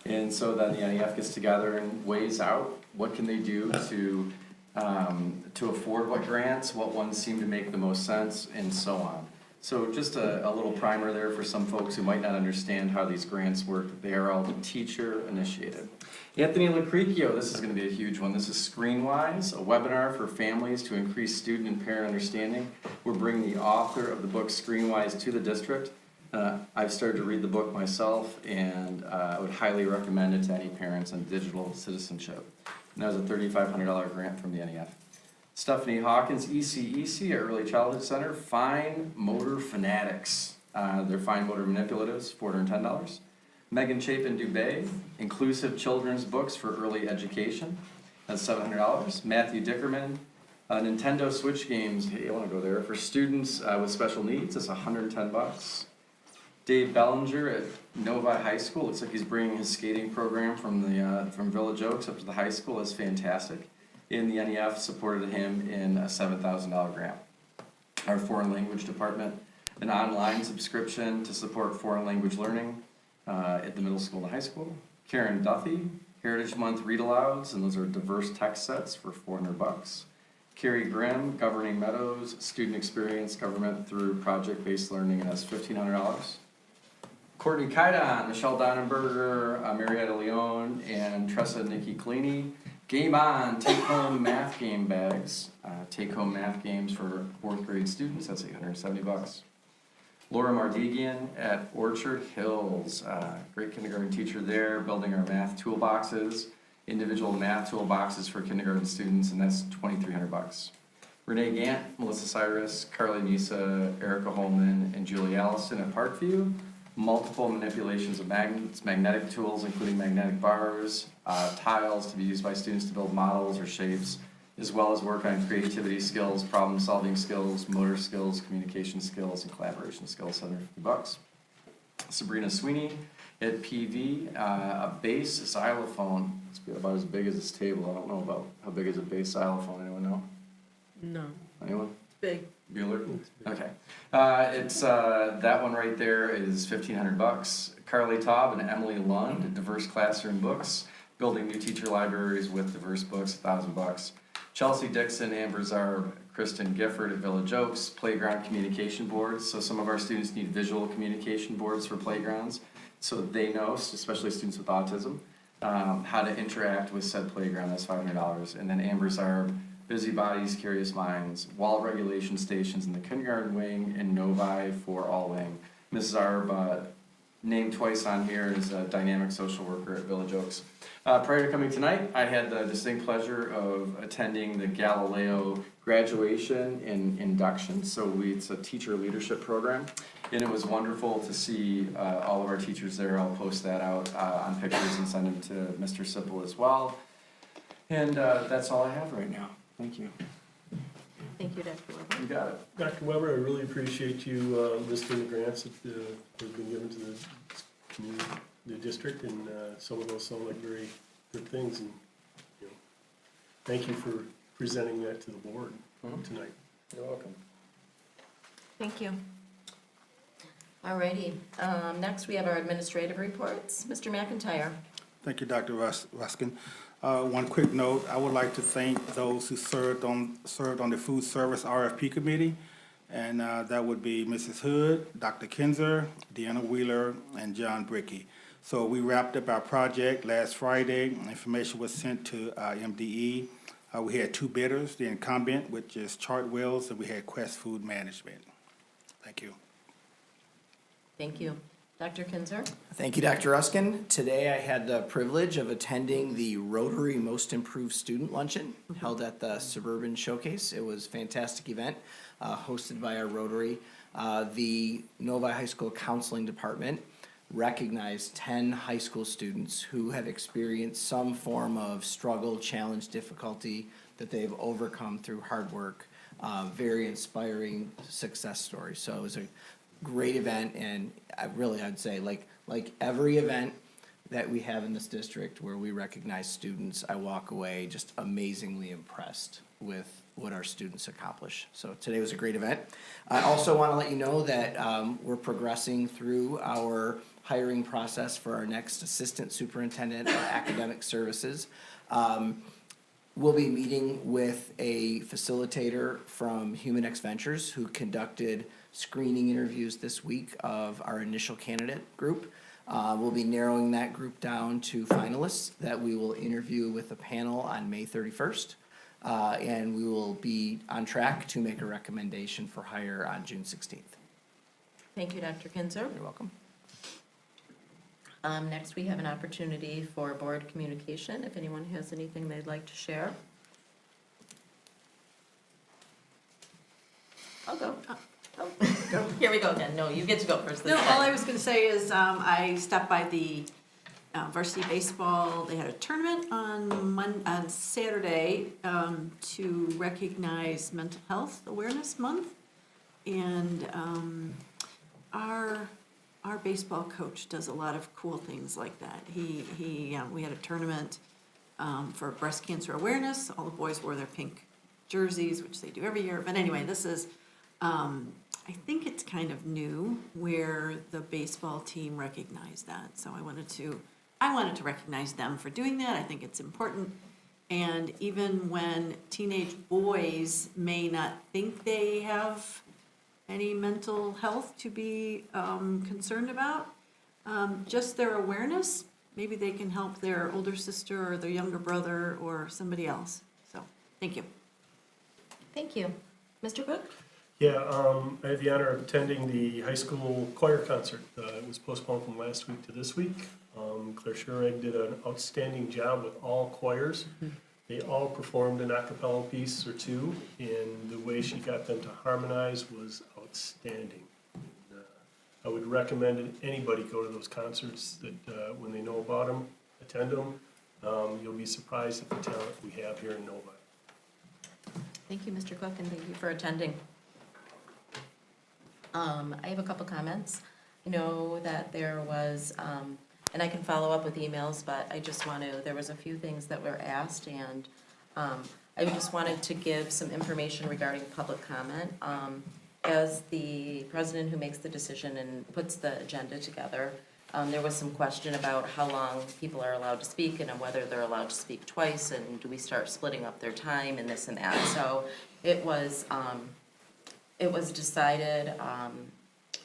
And so then the NEF gets together and weighs out what can they do to afford what grants, what ones seem to make the most sense, and so on. So just a little primer there for some folks who might not understand how these grants work. They are all teacher initiated. Anthony Lucricchio, this is going to be a huge one. This is Screenwise, a webinar for families to increase student and parent understanding. We're bringing the author of the book Screenwise to the district. I've started to read the book myself, and I would highly recommend it to any parents on digital citizenship. And that was a $3,500 grant from the NEF. Stephanie Hawkins, ECEC, at Early Childhood Center, Fine Motor Fanatics. They're fine motor manipulatives, $410. Megan Chapin-Dubé, Inclusive Children's Books for Early Education, that's $700. Matthew Dickerman, Nintendo Switch Games, hey, I want to go there, for students with special needs, that's $110. Dave Bellinger at Novi High School, looks like he's bringing his skating program from Village Oaks up to the high school, that's fantastic. And the NEF supported him in a $7,000 grant. Our foreign language department, an online subscription to support foreign language learning at the middle school and high school. Karen Duffy, Heritage Month read-alouds, and those are diverse text sets for $400. Carrie Grimm, Governing Meadows, Student Experience Government through Project-Based Learning, and that's $1,500. Courtney Kaidan, Michelle Donnenberger, Marietta Leone, and Tressa Nikki Collini. Game On, take-home math game bags. Take-home math games for 4th grade students, that's $870. Laura Mardigian at Orchard Hills, great kindergarten teacher there, building our math toolboxes, individual math toolboxes for kindergarten students, and that's $2,300. Renee Gant, Melissa Cyrus, Carly Nisa, Erica Holman, and Julie Allison at Parkview. Multiple manipulations of magnets, magnetic tools, including magnetic bars, tiles to be used by students to build models or shapes, as well as work on creativity skills, problem-solving skills, motor skills, communication skills, and collaboration skills, $750. Sabrina Sweeney at PV, a bass xylophone. It's about as big as this table. I don't know about how big is a bass xylophone. Anyone know? No. Anyone? Big. Bueller? Okay. It's, that one right there is $1,500. Carly Taub and Emily Lund, diverse classroom books, building new teacher libraries with diverse books, $1,000. Chelsea Dixon, Amber Zarb, Kristen Gifford at Village Oaks, playground communication boards. So some of our students need visual communication boards for playgrounds, so that they know, especially students with autism, how to interact with said playground. That's $500. And then Amber Zarb, Busybodies, Curious Minds, wall regulation stations in the kindergarten wing, and Novi for all wing. Ms. Zarb, named twice on here, is a dynamic social worker at Village Oaks. Prior to coming tonight, I had the distinct pleasure of attending the Galileo graduation and induction. So it's a teacher leadership program, and it was wonderful to see all of our teachers there. I'll post that out on pictures and send them to Mr. Sipple as well. And that's all I have right now. Thank you. Thank you, Dr. Weber. You got it. Dr. Weber, I really appreciate you listing the grants that have been given to the community, the district, and some of those sound like very good things. And you know, thank you for presenting that to the board tonight. You're welcome. Thank you. All righty. Next, we have our administrative reports. Mr. McIntyre. Thank you, Dr. Ruskin. One quick note, I would like to thank those who served on the food service RFP committee, and that would be Mrs. Hood, Dr. Kinzer, Deanna Wheeler, and John Brickey. So we wrapped up our project last Friday. Information was sent to MDE. We had 2 bidders, the incumbent, which is Chartwells, and we had Quest Food Management. Thank you. Thank you. Dr. Kinzer? Thank you, Dr. Ruskin. Today I had the privilege of attending the Rotary Most Improved Student Luncheon held at the Suburban Showcase. It was a fantastic event hosted by our Rotary. The Novi High School Counseling Department recognized 10 high school students who have experienced some form of struggle, challenge, difficulty that they've overcome through hard work. Very inspiring success story. So it was a great event, and I'd say like every event that we have in this district where we recognize students, I walk away just amazingly impressed with what our students accomplish. So today was a great event. I also want to let you know that we're progressing through our hiring process for our next assistant superintendent of academic services. We'll be meeting with a facilitator from Human X Ventures who conducted screening interviews this week of our initial candidate group. We'll be narrowing that group down to finalists that we will interview with a panel on May 31st. And we will be on track to make a recommendation for hire on June 16th. Thank you, Dr. Kinzer. You're welcome. Next, we have an opportunity for board communication, if anyone has anything they'd like to share. I'll go. Oh, here we go again. No, you get to go first. No, all I was gonna say is, I stopped by the varsity baseball. They had a tournament on Saturday, to recognize Mental Health Awareness Month. And, our baseball coach does a lot of cool things like that. We had a tournament, for breast cancer awareness. All the boys wore their pink jerseys, which they do every year. But anyway, this is, I think it's kind of new where the baseball team recognized that. So I wanted to recognize them for doing that. I think it's important. And even when teenage boys may not think they have any mental health to be concerned about, just their awareness, maybe they can help their older sister or their younger brother or somebody else. So, thank you. Thank you. Mr. Cook? Yeah, I had the honor of attending the high school choir concert. It was postponed from last week to this week. Claire Schureg did an outstanding job with all choirs. They all performed an a cappella piece or two, and the way she got them to harmonize was outstanding. I would recommend anybody go to those concerts that when they know about them, attend them. You'll be surprised at the talent we have here in Novi. Thank you, Mr. Cook, and thank you for attending. I have a couple comments. I know that there was, and I can follow up with emails, but I just want to, there was a few things that were asked, and I just wanted to give some information regarding public comment. As the president who makes the decision and puts the agenda together, there was some question about how long people are allowed to speak and whether they're allowed to speak twice, and do we start splitting up their time and this and that. So it was decided,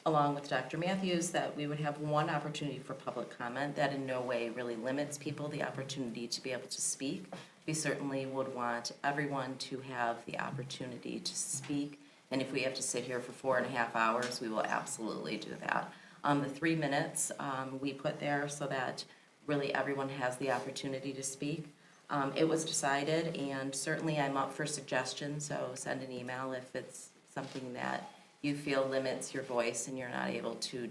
along with Dr. Matthews, that we would have one opportunity for public comment. That in no way really limits people the opportunity to be able to speak. We certainly would want everyone to have the opportunity to speak, and if we have to sit here for 4.5 hours, we will absolutely do that. The 3 minutes we put there so that really everyone has the opportunity to speak. It was decided, and certainly I'm up for suggestions, so send an email if it's something that you feel limits your voice and you're not able to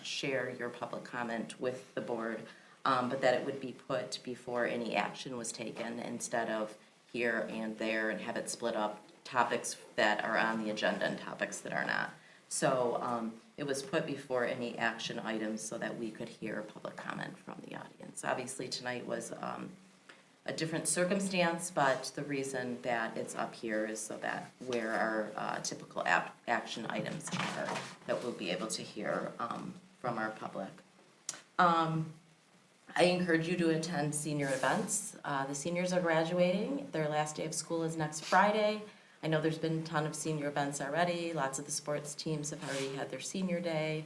share your public comment with the board, but that it would be put before any action was taken instead of here and there and have it split up, topics that are on the agenda and topics that are not. So it was put before any action items so that we could hear public comment from the audience. Obviously, tonight was a different circumstance, but the reason that it's up here is so that where our typical action items are, that we'll be able to hear from our public. I encourage you to attend senior events. The seniors are graduating. Their last day of school is next Friday. I know there's been a ton of senior events already. Lots of the sports teams have already had their senior day.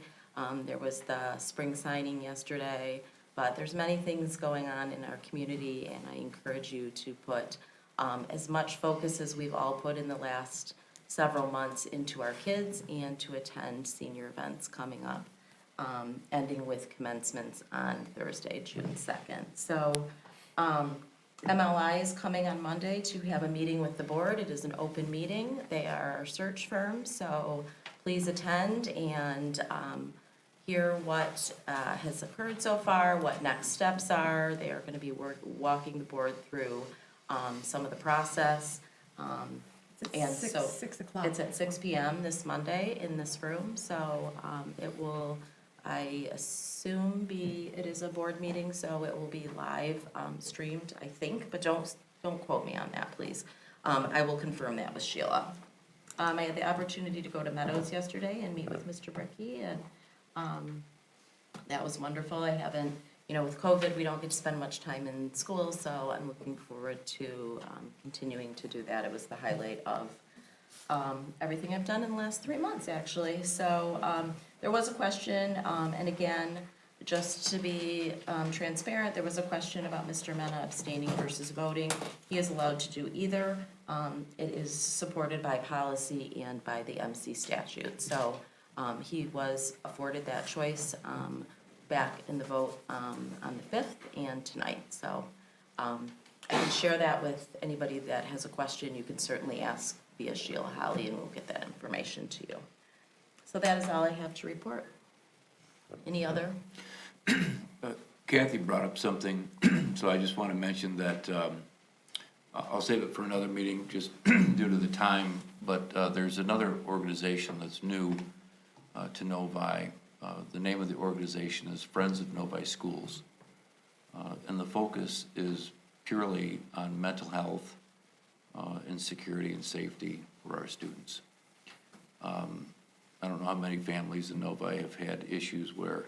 There was the spring signing yesterday. But there's many things going on in our community, and I encourage you to put as much focus as we've all put in the last several months into our kids and to attend senior events coming up, ending with commencements on Thursday, June 2nd. So MLI is coming on Monday to have a meeting with the board. It is an open meeting. They are our search firm, so please attend and hear what has occurred so far, what next steps are. They are going to be walking the board through some of the process. And so 6 o'clock. It's at 6 p.m. this Monday in this room, so it will, I assume, it is a board meeting, so it will be live streamed, I think, but don't quote me on that, please. I will confirm that with Sheila. I had the opportunity to go to Meadows yesterday and meet with Mr. Bricky, and that was wonderful. I haven't, with COVID, we don't get to spend much time in school, so I'm looking forward to continuing to do that. It was the highlight of everything I've done in the last 3 months, actually. So there was a question, and again, just to be transparent, there was a question about Mr. Mena abstaining versus voting. He is allowed to do either. It is supported by policy and by the MC statute. So he was afforded that choice back in the vote on the 5th and tonight. So I can share that with anybody that has a question. You can certainly ask via Sheila Holly, and we'll get that information to you. So that is all I have to report. Any other? Kathy brought up something, so I just want to mention that I'll save it for another meeting just due to the time, but there's another organization that's new to Novi. The name of the organization is Friends of Novi Schools, and the focus is purely on mental health and security and safety for our students. I don't know how many families in Novi have had issues where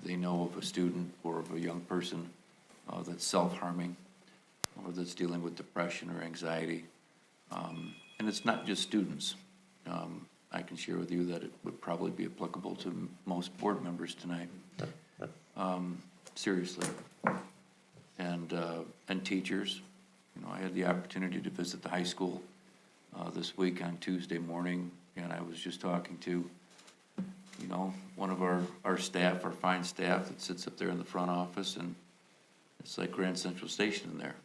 they know of a student or of a young person that's self-harming or that's dealing with depression or anxiety. And it's not just students. I can share with you that it would probably be applicable to most board members tonight. Seriously. And teachers. I had the opportunity to visit the high school this week on Tuesday morning, and I was just talking to one of our staff, our fine staff that sits up there in the front office, and it's like Grand Central Station in there.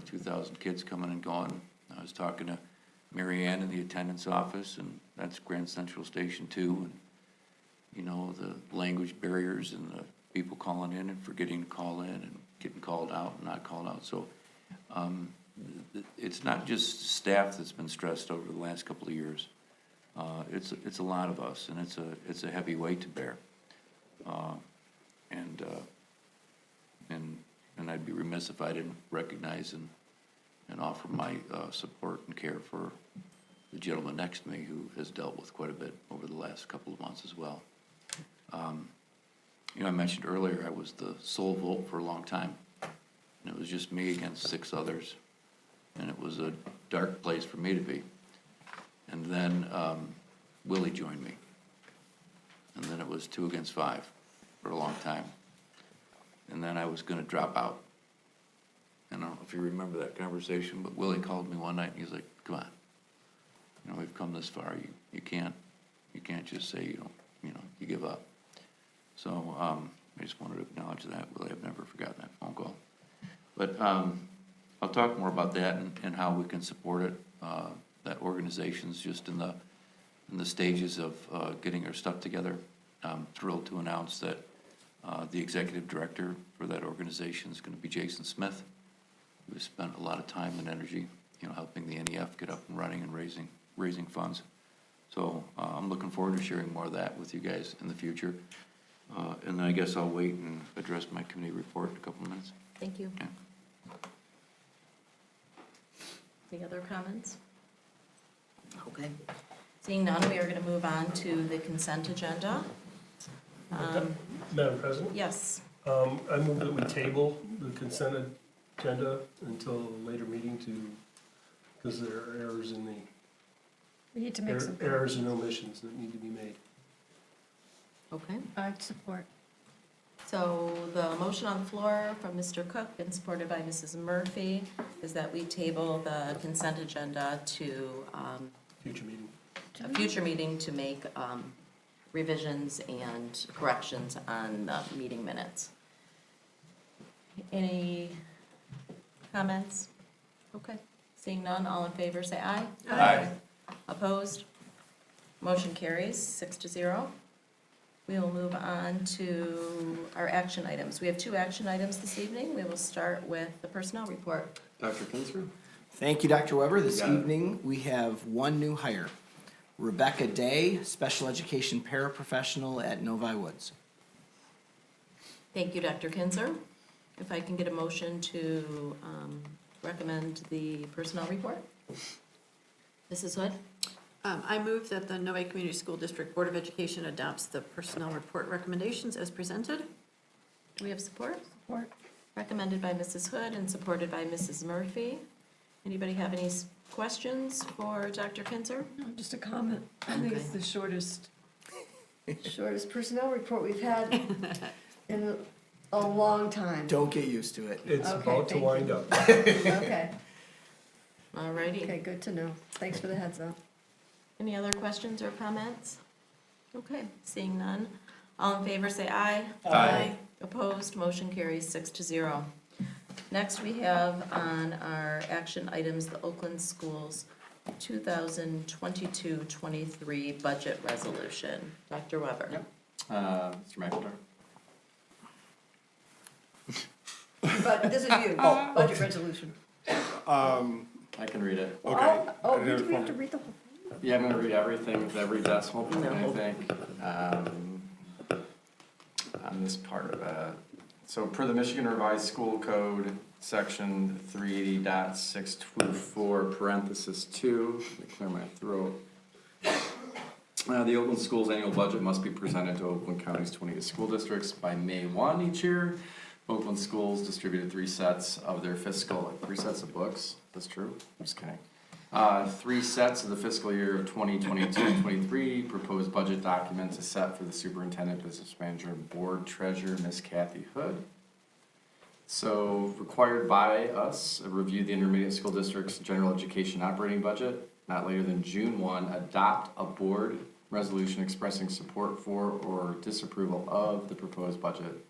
2,000 kids coming and going. I was talking to Mary Ann in the attendance office, and that's Grand Central Station too. And, the language barriers and the people calling in and forgetting to call in and getting called out and not called out. So it's not just staff that's been stressed over the last couple of years. It's a lot of us, and it's a heavy weight to bear. And I'd be remiss if I didn't recognize and offer my support and care for the gentleman next to me who has dealt with quite a bit over the last couple of months as well. I mentioned earlier I was the sole vote for a long time, and it was just me against 6 others, and it was a dark place for me to be. And then Willie joined me, and then it was 2 against 5 for a long time. And then I was going to drop out. And I don't know if you remember that conversation, but Willie called me one night and he's like, "Come on, we've come this far. You can't just say you give up." So I just wanted to acknowledge that, Willie. I've never forgotten that phone call. But I'll talk more about that and how we can support it. That organization's just in the stages of getting our stuff together. I'm thrilled to announce that the executive director for that organization is going to be Jason Smith, who has spent a lot of time and energy, helping the NEF get up and running and raising funds. So I'm looking forward to sharing more of that with you guys in the future. And then I guess I'll wait and address my committee report in a couple of minutes. Thank you. Okay. Any other comments? Okay. Seeing none, we are going to move on to the consent agenda. Madam President? Yes. I move that we table the consent agenda until a later meeting because there are errors in the, We need to make some. errors and omissions that need to be made. Okay. I support. So the motion on the floor from Mr. Cook and supported by Mrs. Murphy is that we table the consent agenda to Future meeting. a future meeting to make revisions and corrections on the meeting minutes. Any comments? Okay. Seeing none, all in favor, say aye. Aye. Opposed? Motion carries 6-0. We will move on to our action items. We have 2 action items this evening. We will start with the personnel report. Dr. Kinzer? Thank you, Dr. Weber. This You got it. evening, we have one new hire. Rebecca Day, special education paraprofessional at Novi Woods. Thank you, Dr. Kinzer. If I can get a motion to recommend the personnel report? Mrs. Hood? I move that the Novi Community School District Board of Education adopts the personnel report recommendations as presented. Do we have support? Support. Recommended by Mrs. Hood and supported by Mrs. Murphy. Anybody have any questions for Dr. Kinzer? No, just a comment. I think it's Okay. the shortest personnel report we've had in a long time. Don't get used to it. It's Okay, about to thank wind you. up. Okay, Alrighty. okay, good to know. Thanks for the heads up. Any other questions or comments? Okay, seeing none. All in favor, say aye. Aye. Opposed, motion carries 6-0. Next, we have on our action items, the Oakland Schools 2022-23 budget resolution. Dr. Weber. Mr. McIntyre? But this is you, budget resolution. I can read it. Okay. Oh, do we have to read the whole thing? Yeah, I'm gonna read everything with every decimal point, I think, on this part of it. So per the Michigan Revised School Code, section 380.624, parenthesis 2, let me clear my throat. The Oakland Schools annual budget must be presented to Oakland County's 28 school districts by May 1 each year. Oakland Schools distributed 3 sets of their fiscal, 3 sets of books, that's true, I'm just kidding. 3 sets of the fiscal year of 2022-23 proposed budget documents is set for the superintendent, business manager, and board treasurer, Miss Kathy Hood. So required by us, review the intermediate school district's general education operating budget, not later than June 1, adopt a board resolution expressing support for or disapproval of the proposed budget.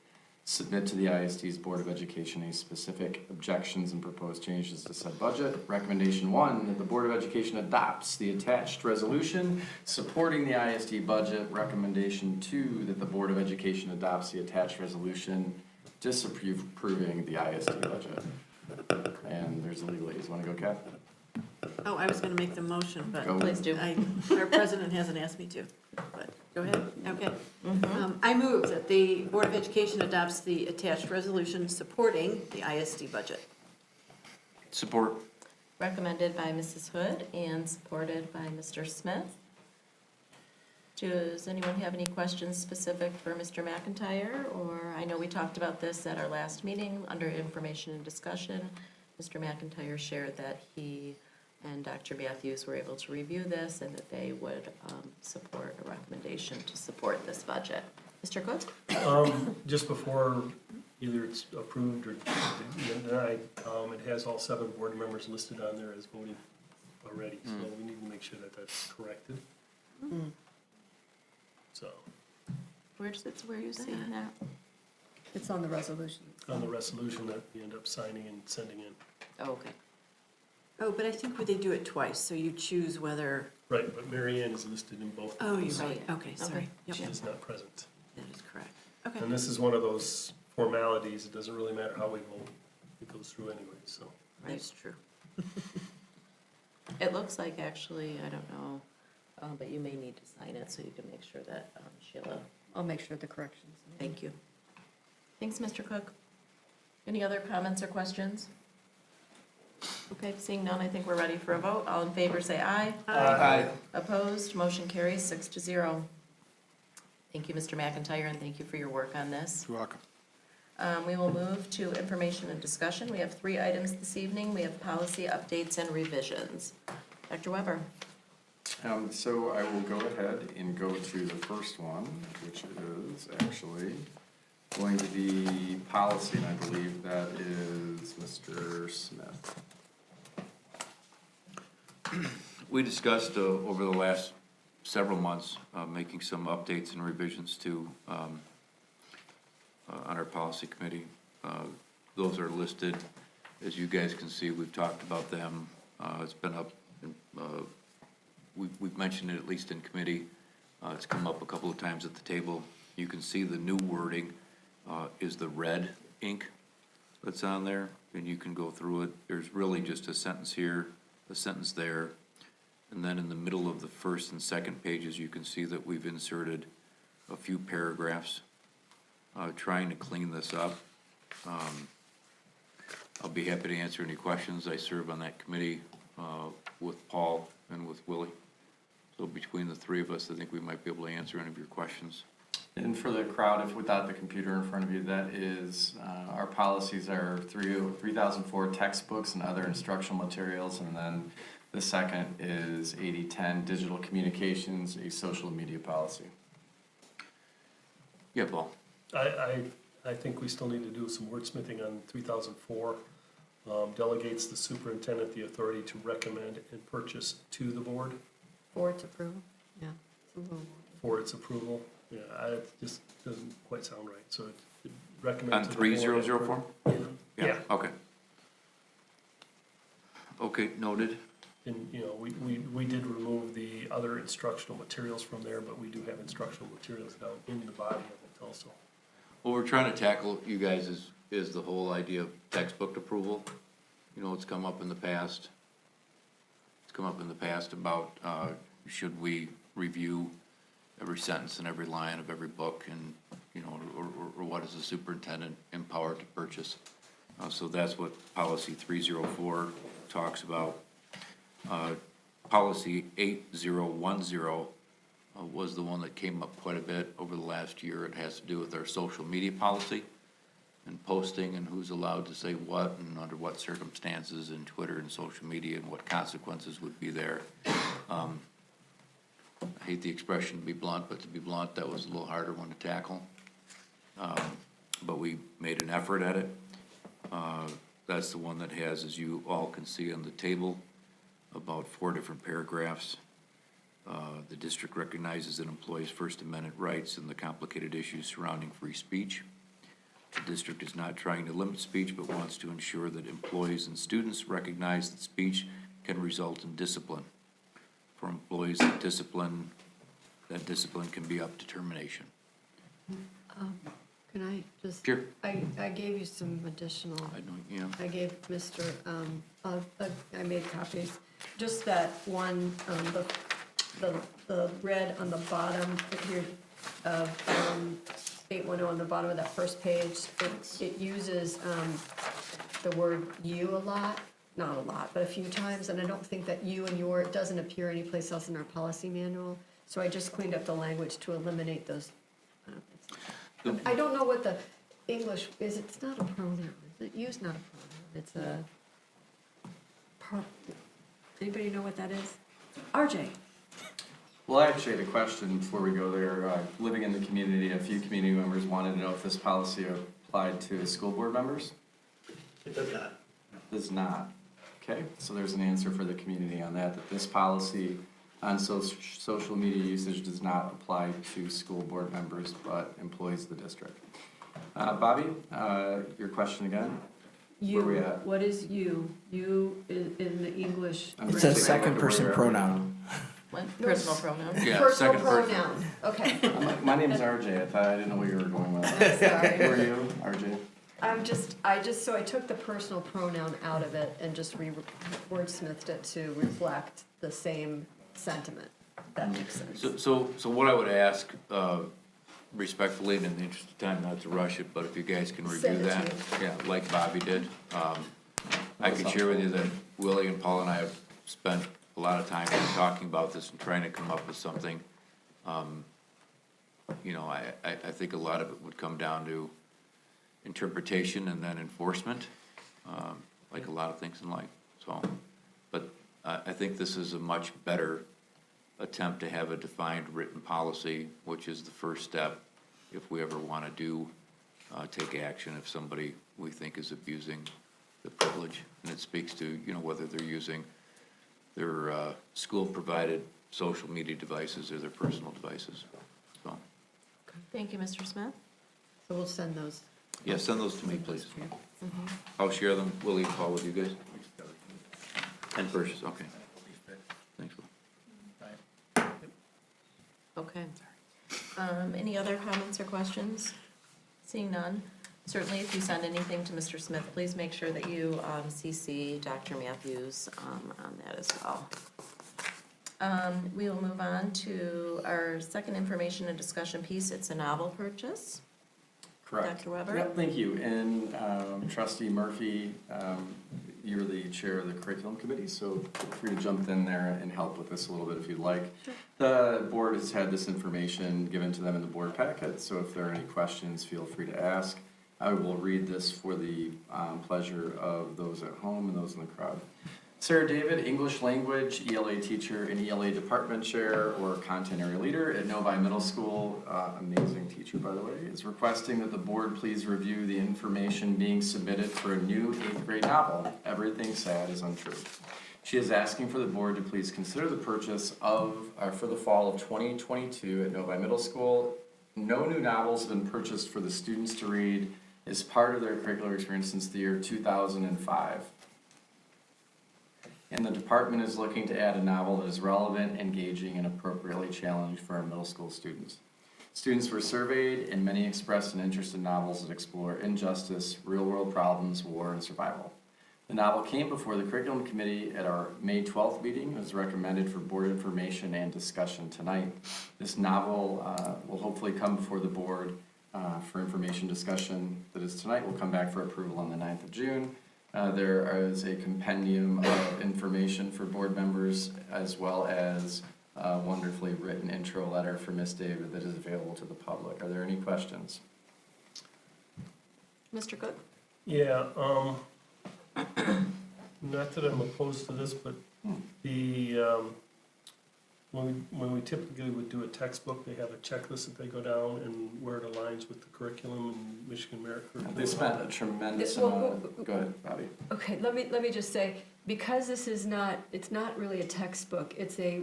Submit to the ISD's Board of Education any specific objections and proposed changes to said budget. Recommendation 1, that the Board of Education adopts the attached resolution supporting the ISD budget. Recommendation 2, that the Board of Education adopts the attached resolution disapproving the ISD budget. And there's the legalese. Want to go, Kath? Oh, I was gonna make the motion, but Go. Please do. our president hasn't asked me to, but go ahead, okay. Mhm. I move that the Board of Education adopts the attached resolution supporting the ISD budget. Support. recommended by Mrs. Hood and supported by Mr. Smith. Does anyone have any questions specific for Mr. McIntyre? Or, I know we talked about this at our last meeting under information and discussion. Mr. McIntyre shared that he and Dr. Matthews were able to review this and that they would support a recommendation to support this budget. Mr. Cook? Just before either it's approved or denied, it has all 7 board members listed on there as voting already, so we need to make sure that that's corrected. So, Where are you seeing that? It's on the resolution. on the resolution that we end up signing and sending in. Oh, okay. Oh, but I think they do it twice, so you choose whether, Right, but Mary Ann is listed in both. oh, of you're those. right, okay, sorry. Yep, She is not present. that is correct. Okay. And this is one of those formalities, it doesn't really matter how we vote, it goes through anyway, so. That's true. It looks like actually, I don't know, but you may need to sign it so you can make sure that Sheila. I'll make sure the corrections. Thank you. Thanks, Mr. Cook. Any other comments or questions? Okay, seeing none, I think we're ready for a vote. All in favor, say aye. Aye. Opposed, motion carries 6-0. Thank you, Mr. McIntyre, and thank you for your work on this. You're welcome. We will move to information and discussion. We have 3 items this evening. We have policy updates and revisions. Dr. Weber? So I will go ahead and go to the first one, which is actually going to be policy, and I believe that is Mr. Smith. We discussed over the last several months, making some updates and revisions to, on our policy committee. Those are listed, as you guys can see, we've talked about them. It's been up, we've mentioned it at least in committee. It's come up a couple of times at the table. You can see the new wording is the red ink that's on there, and you can go through it. There's really just a sentence here, a sentence there, and then in the middle of the first and second pages, you can see that we've inserted a few paragraphs, trying to clean this up. I'll be happy to answer any questions. I serve on that committee with Paul and with Willie. So between the 3 of us, I think we might be able to answer any of your questions. And for the crowd, if without the computer in front of you, that is, our policies are 3004 textbooks and other instructional materials, and then the second is 8010 digital communications, a social media policy. Yeah, Paul. I think we still need to do some wordsmithing on 3004. Delegates the superintendent the authority to recommend and purchase to the board For its approval, yeah. It's a little- for its approval. Yeah, it just doesn't quite sound right, so it recommend. On to the board and 3004? Yeah. Okay. Okay, noted. And, you know, we did remove the other instructional materials from there, but we do have instructional materials down in the body of it also. What we're trying to tackle, you guys, is the whole idea of textbook approval. You know, it's come up in the past. It's come up in the past about, should we review every sentence and every line of every book, and, you know, or what is the superintendent empowered to purchase? So that's what policy 304 talks about. Policy 8010 was the one that came up quite a bit over the last year. It has to do with our social media policy and posting and who's allowed to say what and under what circumstances in Twitter and social media and what consequences would be there. I hate the expression to be blunt, but to be blunt, that was a little harder one to tackle. But we made an effort at it. That's the one that has, as you all can see on the table, about 4 different paragraphs. The district recognizes an employee's First Amendment rights and the complicated issues surrounding free speech. The district is not trying to limit speech, but wants to ensure that employees and students recognize that speech can result in discipline. For employees, that discipline can be up to termination. Can I just? Sure. I gave you some additional. I know, yeah. I gave Mr., I made copies, just that one, the red on the bottom here of 810 on the bottom of that first page, it uses the word "you" a lot, not a lot, but a few times, and I don't think that it doesn't appear anyplace else in our policy manual. So I just cleaned up the language to eliminate those. I don't know what the English is. It's not a pronoun. Use not a pronoun. It's a. Anybody know what that is? RJ. Well, I actually had a question before we go there. Living in the community, a few community members wanted to know if this policy applied to school board members. It does not. Does not. Okay, so there's an answer for the community on that this policy on social media usage does not apply to school board members, but employees of the district. Bobby, your question again? Where we at? What is you? You in the English. It's a second person pronoun. What? Personal pronoun? Yeah, Personal second person. pronoun, okay. My name's RJ. I didn't know where you were going with I'm that. sorry. Who are you, RJ? So I took the personal pronoun out of it and just wordsmithed it to reflect the same sentiment. That makes sense. So what I would ask, respectfully, and in the interest of time, not to rush it, but if you guys can review Send it to that, yeah, like Bobby did. I can share with you that Willie and Paul and I have spent a lot of time talking about this and trying to come up with something. You know, I think a lot of it would come down to interpretation and then enforcement, like a lot of things in life, so. But I think this is a much better attempt to have a defined written policy, which is the first step if we ever want to do, take action if somebody we think is abusing the privilege. And it speaks to, you know, whether they're using their school-provided social media devices or their personal devices, so. Thank you, Mr. Smith. So we'll send those. Yeah, send those to me, please. Mhm. I'll share them, Willie and Paul, with you guys. And Persis, okay. Thanks, Will. Okay. Any other comments or questions? Seeing none. Certainly, if you send anything to Mr. Smith, please make sure that you CC Dr. Matthews on that as well. We will move on to our second information and discussion piece. It's a novel purchase. Correct. Dr. Weber? Yep, thank you. And Trustee Murphy, you're the chair of the curriculum committee, so feel free to jump in there and help with this a little bit if you'd like. Sure. The board has had this information given to them in the board packet, so if there are any questions, feel free to ask. I will read this for the pleasure of those at home and those in the crowd. Sarah David, English language, ELA teacher and ELA department chair or content area leader at Novi Middle School, amazing teacher by the way, is requesting that the board please review the information being submitted for a new 8th grade novel, Everything Sad is Untrue. She is asking for the board to please consider the purchase for the fall of 2022 at Novi Middle School. No new novels have been purchased for the students to read as part of their curricular experience since the year 2005. And the department is looking to add a novel that is relevant, engaging, and appropriately challenged for our middle school students. Students were surveyed, and many expressed an interest in novels that explore injustice, real-world problems, war, and survival. The novel came before the curriculum committee at our May 12th meeting and was recommended for board information and discussion tonight. This novel will hopefully come before the board for information discussion that is tonight. Will come back for approval on the 9th of June. There is a compendium of information for board members as well as a wonderfully written intro letter for Ms. David that is available to the public. Are there any questions? Mr. Cook? Yeah, not that I'm opposed to this, but when we typically would do a textbook, they have a checklist that they go down and where it aligns with the curriculum and Michigan Merit curriculum. They spent a tremendous amount. Go ahead, Bobby. Okay, let me just say, because this is not, it's not really a textbook, it's a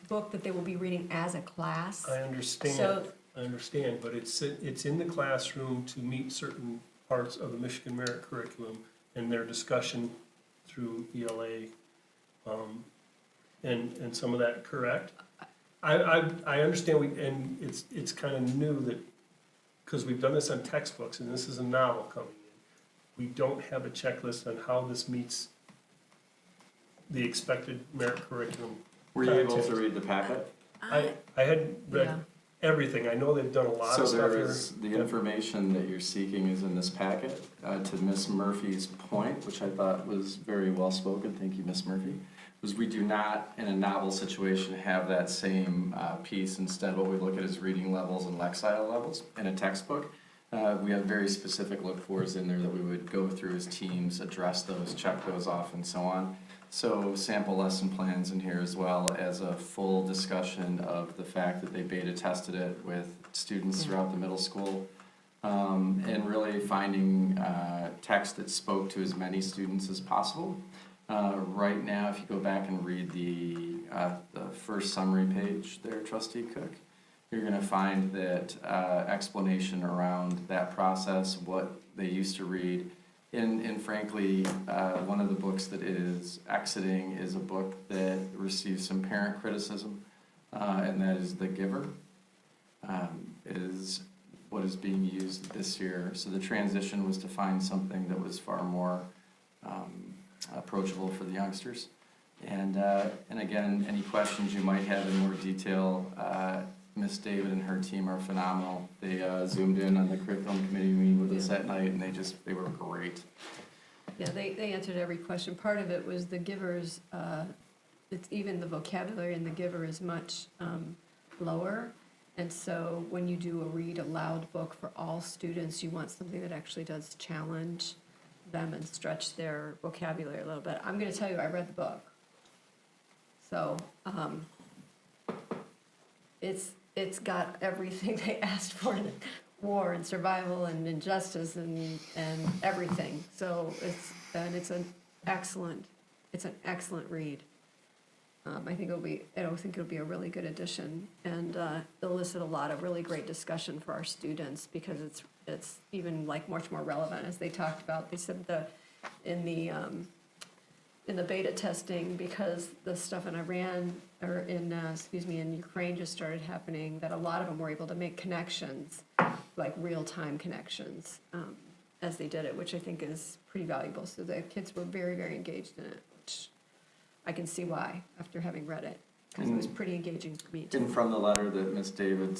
book that they will be reading as a class. I understand, but it's in the classroom to meet certain parts of the Michigan Merit curriculum and their discussion through ELA, and some of that correct. I understand and it's kind of new that, because we've done this on textbooks and this is a novel coming in, we don't have a checklist on how this meets the expected merit curriculum. Were you able to read the packet? I hadn't read everything. I know they've done a lot So of stuff there here. is, the information that you're seeking is in this packet. To Ms. Murphy's point, which I thought was very well spoken, thank you, Ms. Murphy, was we do not, in a novel situation, have that same piece. Instead, what we look at is reading levels and lexile levels in a textbook. We have very specific look-fors in there that we would go through as teams, address those, check those off, and so on. So sample lesson plans in here, as well as a full discussion of the fact that they beta tested it with students throughout the middle school. And really finding text that spoke to as many students as possible. Right now, if you go back and read the first summary page there, Trustee Cook, you're gonna find that explanation around that process, what they used to read. And frankly, one of the books that is exiting is a book that receives some parent criticism, and that is The Giver, is what is being used this year. So the transition was to find something that was far more approachable for the youngsters. And again, any questions you might have in more detail, Miss David and her team are phenomenal. They zoomed in on the curriculum committee meeting with us that night, and they were great. Yeah, they answered every question. Part of it was the givers, it's even the vocabulary in the giver is much lower. And so when you do a read aloud book for all students, you want something that actually does challenge them and stretch their vocabulary a little bit. I'm gonna tell you, I read the book. So, it's got everything they asked for in war and survival and injustice and everything. So it's an excellent read. I think it'll be a really good addition, and elicit a lot of really great discussion for our students, because it's even like much more relevant, as they talked about. They said in the beta testing, because the stuff in Iran, or in Ukraine just started happening, that a lot of them were able to make connections, like real-time connections, as they did it, which I think is pretty valuable. So the kids were very, very engaged in it, which I can see why, after having read it, because it was pretty engaging for me too. And from the letter that Ms. David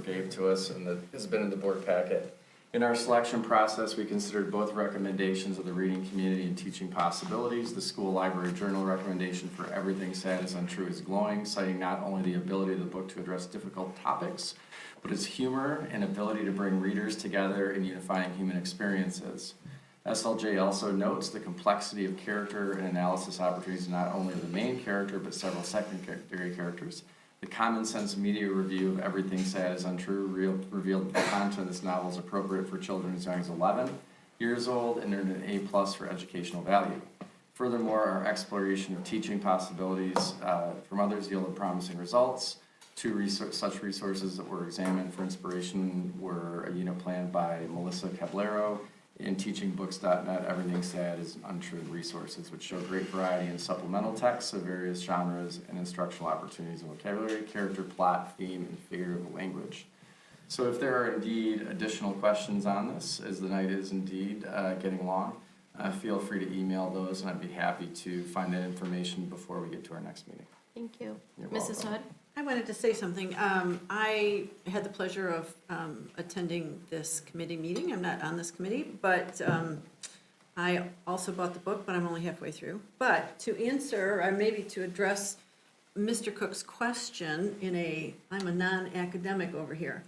gave to us and that has been in the board packet, in our selection process, we considered both recommendations of the reading community and teaching possibilities. The school library journal recommendation for Everything Sad is Untrue is glowing, citing not only the ability of the book to address difficult topics, but its humor and ability to bring readers together in unifying human experiences. SLJ also notes the complexity of character and analysis opportunities, not only of the main character, but several secondary characters. The Common Sense Media Review of Everything Sad is Untrue revealed that the content of this novel is appropriate for children as young as 11 years old and earned an A+ for educational value. Furthermore, our exploration of teaching possibilities from others yielded promising results. Two such resources that were examined for inspiration were a unit plan by Melissa Caballero in teachingbooks.net, Everything Sad is Untrue resources, which show great variety in supplemental texts of various genres and instructional opportunities in vocabulary, character, plot, theme, and figurative language. So if there are indeed additional questions on this, as the night is indeed getting long, feel free to email those, and I'd be happy to find that information before we get to our next meeting. Thank you. You're Mrs. welcome. Hood? I wanted to say something. I had the pleasure of attending this committee meeting. I'm not on this committee, but I also bought the book, but I'm only halfway through. But to answer, or maybe to address Mr. Cook's question I'm a non-academic over here.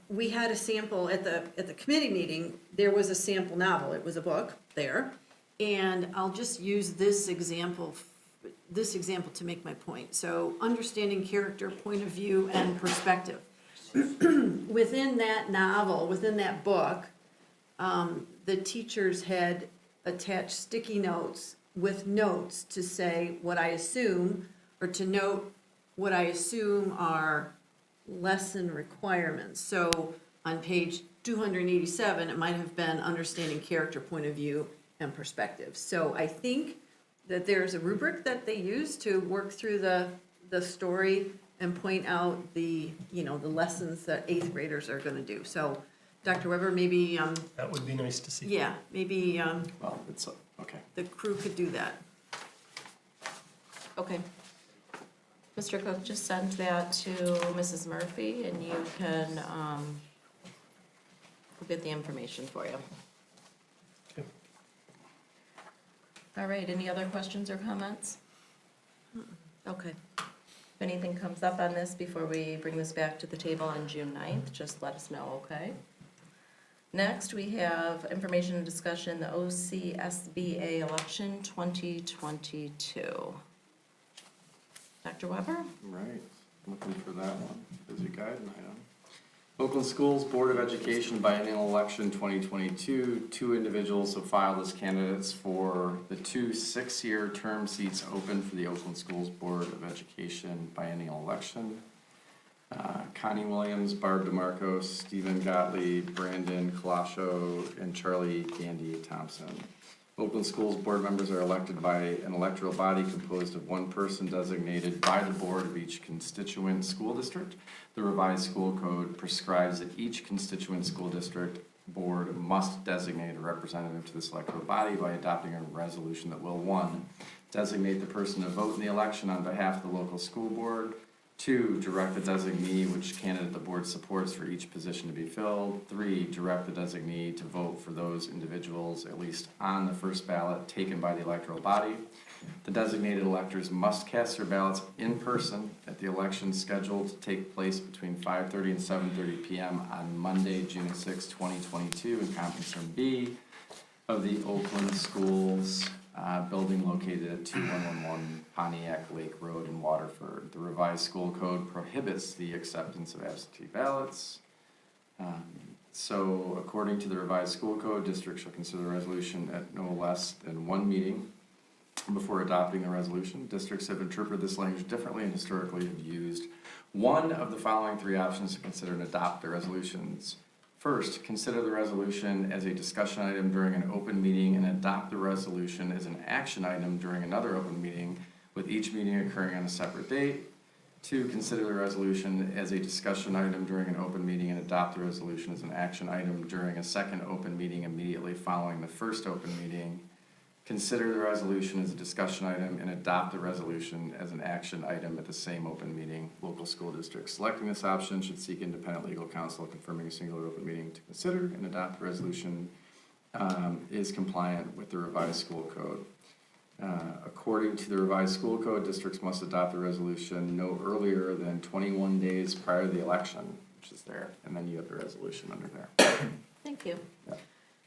We had a sample at the committee meeting. There was a sample novel. It was a book there. And I'll just use this example to make my point. So understanding character, point of view, and perspective. Within that novel, within that book, the teachers had attached sticky notes with notes to say what I assume, or to note what I assume are lesson requirements. So on page 287, it might have been understanding character, point of view, and perspective. So I think that there's a rubric that they use to work through the story and point out the lessons that 8th graders are gonna do. So, Dr. Weber, maybe, That would be nice to see. yeah, maybe, Well, it's, okay. the crew could do that. Okay. Mr. Cook just sent that to Mrs. Murphy, and you can, we'll get the information for you. Okay. All right, any other questions or comments? Okay. If anything comes up on this before we bring this back to the table on June 9th, just let us know, okay? Next, we have information and discussion, the OCSBA election 2022. Dr. Weber? Right, looking for that one, busy guiding item. Oakland Schools Board of Education Biennial Election 2022. 2 individuals have filed as candidates for the 2 6-year term seats open for the Oakland Schools Board of Education Biennial Election. Connie Williams, Barb DeMarco, Stephen Gottlieb, Brandon Colascio, and Charlie Gandy Thompson. Oakland Schools Board members are elected by an electoral body composed of 1 person designated by the board of each constituent school district. The revised school code prescribes that each constituent school district board must designate a representative to this electoral body by adopting a resolution that will, 1, designate the person to vote in the election on behalf of the local school board, 2, direct the designee which candidate the board supports for each position to be filled. 3, direct the designee to vote for those individuals at least on the first ballot taken by the electoral body. The designated electors must cast their ballots in person at the election scheduled to take place between 5:30 and 7:30 p.m. on Monday, June 6, 2022 in Conference Room B of the Oakland Schools building located at 2111 Pontiac Lake Road in Waterford. The revised school code prohibits the acceptance of absentee ballots. So according to the revised school code, districts shall consider the resolution at no less than 1 meeting before adopting the resolution. Districts have interpreted this language differently and historically have used one of the following 3 options to consider and adopt the resolutions. First, consider the resolution as a discussion item during an open meeting and adopt the resolution as an action item during another open meeting, with each meeting occurring on a separate date. 2, consider the resolution as a discussion item during an open meeting and adopt the resolution as an action item during a second open meeting immediately following the first open meeting. Consider the resolution as a discussion item and adopt the resolution as an action item at the same open meeting. Local school districts selecting this option should seek independent legal counsel confirming a singular open meeting to consider and adopt the resolution is compliant with the revised school code. According to the revised school code, districts must adopt the resolution no earlier than 21 days prior to the election, which is there, and then you have the resolution under there. Thank you. Yep.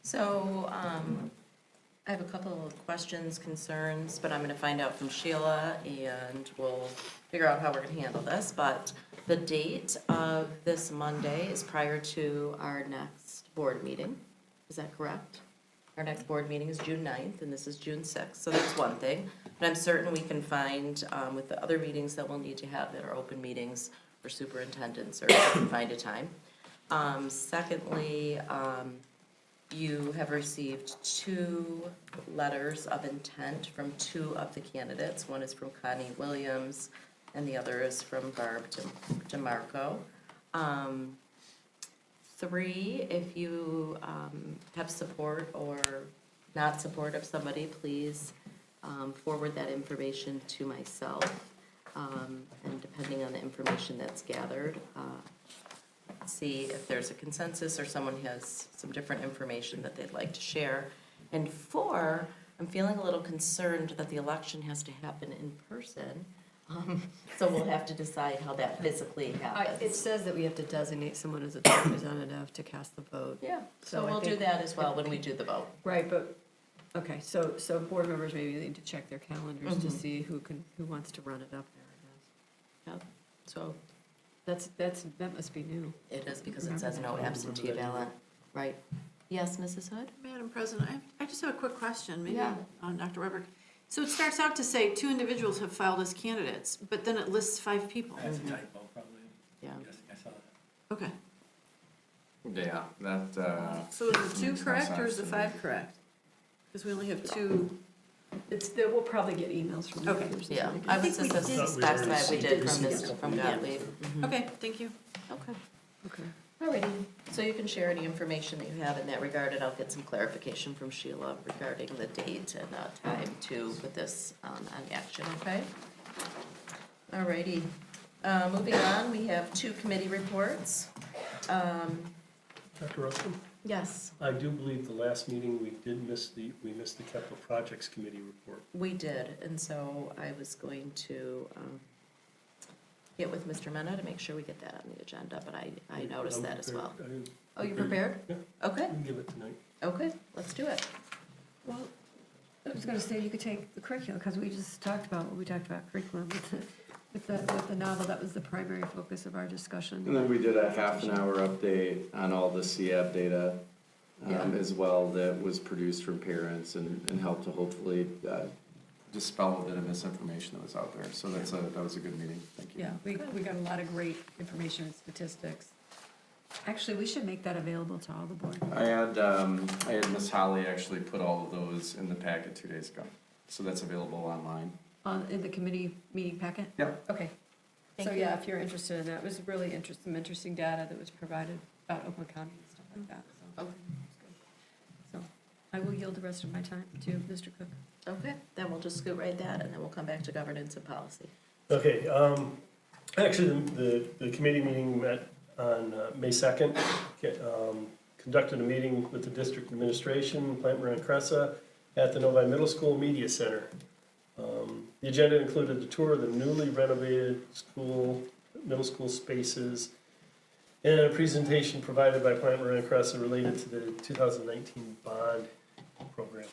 So, I have a couple of questions, concerns, but I'm gonna find out from Sheila and we'll figure out how we're gonna handle this. But the date of this Monday is prior to our next board meeting. Is that correct? Our next board meeting is June 9th and this is June 6th, so that's one thing. But I'm certain we can find, with the other meetings that we'll need to have that are open meetings for superintendents, or we can find a time. Secondly, you have received 2 letters of intent from 2 of the candidates. One is from Connie Williams and the other is from Barb DeMarco. 3, if you have support or not support of somebody, please forward that information to myself. And depending on the information that's gathered, see if there's a consensus or someone has some different information that they'd like to share. And 4, I'm feeling a little concerned that the election has to happen in person. So we'll have to decide how that physically happens. It says that we have to designate someone as a representative to cast the vote. Yeah, so I we'll do think- that as well when we do the vote. Right, but, okay, so board members maybe need to check their calendars to Mhm. see who wants to run it up there, I guess. Yep. So That must be new. it is because it says no absentee ballot, right? Yes, Mrs. Hood? Madam President, I just have a quick question, maybe Yeah. on Dr. Weber. So it starts out to say 2 individuals have filed as candidates, but then it lists 5 people. That's a typo, probably. Yeah. Yes, I saw that. Okay, Yeah, that, so is the 2 makes no correct or is sense the to me. 5 correct? Because we only have 2. We'll probably get emails from the Okay. others. Yeah, I would think we did suspect we did from Yeah. from Gottlieb. Mhm. Okay, thank you. Okay. Okay. Alrighty, so you can share any information that you have in that regard, and I'll get some clarification from Sheila regarding the date and time to put this on action, okay? Alrighty. Moving on, we have 2 committee reports. Dr. Ruskin? Yes, I do believe the last meeting we missed the Capital Projects Committee report. we did, and so I was going to get with Mr. Mena to make sure we get that on the agenda, but I noticed that as well. Oh, you prepared? Yeah. Okay, We can give it tonight. okay, let's do it. Well, I was gonna say you could take the curriculum, because we just talked about, curriculum with the novel, that was the primary focus of our discussion. And then we did a half an hour update on all the CAB data as well that was produced from parents and helped to hopefully dispel a bit of misinformation that was out there. So that was a good meeting. Thank you. Yeah, we got a lot of great information and statistics. Actually, we should make that available to all the board. I had Miss Holly actually put all of those in the packet 2 days ago. So that's available online. In the committee meeting packet? Yep. Okay. So yeah, if you're interested in that, it was really some interesting data that was provided about Oakland County and stuff like that, so. Okay. So I will yield the rest of my time to Mr. Cook. Okay, then we'll just scoot right that, and then we'll come back to governance and policy. Okay, actually, the committee meeting met on May 2nd. Conducted a meeting with the district administration, Plant Moran Cressa, at the Novi Middle School Media Center. The agenda included a tour of the newly renovated middle school spaces, and a presentation provided by Plant Moran Cressa related to the 2019 bond program.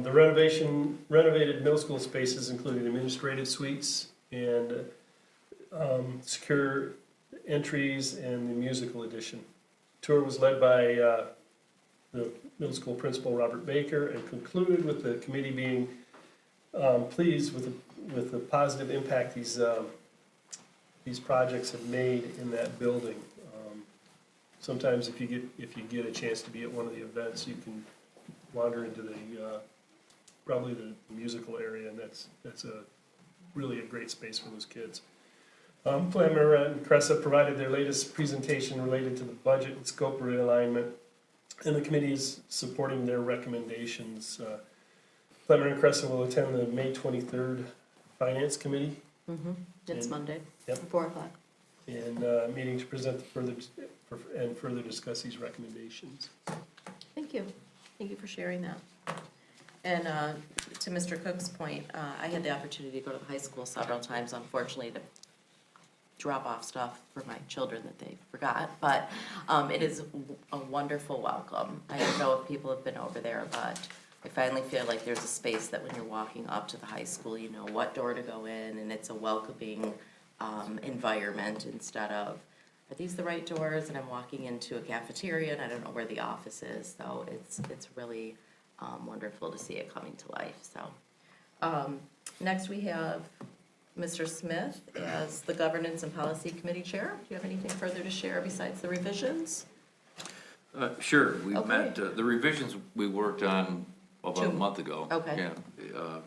The renovated middle school spaces included administrative suites and secure entries and the musical edition. Tour was led by the middle school principal, Robert Baker, and concluded with the committee being pleased with the positive impact these projects have made in that building. Sometimes if you get a chance to be at one of the events, you can wander into probably the musical area, and that's really a great space for those kids. Plant Moran Cressa provided their latest presentation related to the budget and scope realignment, and the committee is supporting their recommendations. Plant Moran Cressa will attend the May 23rd Finance Committee. It's Monday, Yep. 4 o'clock. And meeting to present further discuss these recommendations. Thank you. Thank you for sharing that. And to Mr. Cook's point, I had the opportunity to go to the high school several times, unfortunately, to drop off stuff for my children that they forgot. But it is a wonderful welcome. I don't know if people have been over there, but I finally feel like there's a space that when you're walking up to the high school, you know what door to go in, and it's a welcoming environment instead of, are these the right doors? And I'm walking into a cafeteria and I don't know where the office is. So it's really wonderful to see it coming to life. So next we have Mr. Smith as the Governance and Policy Committee Chair. Do you have anything further to share besides the revisions? Sure, we Okay. met, the revisions we worked on about a month ago. Okay. Yeah,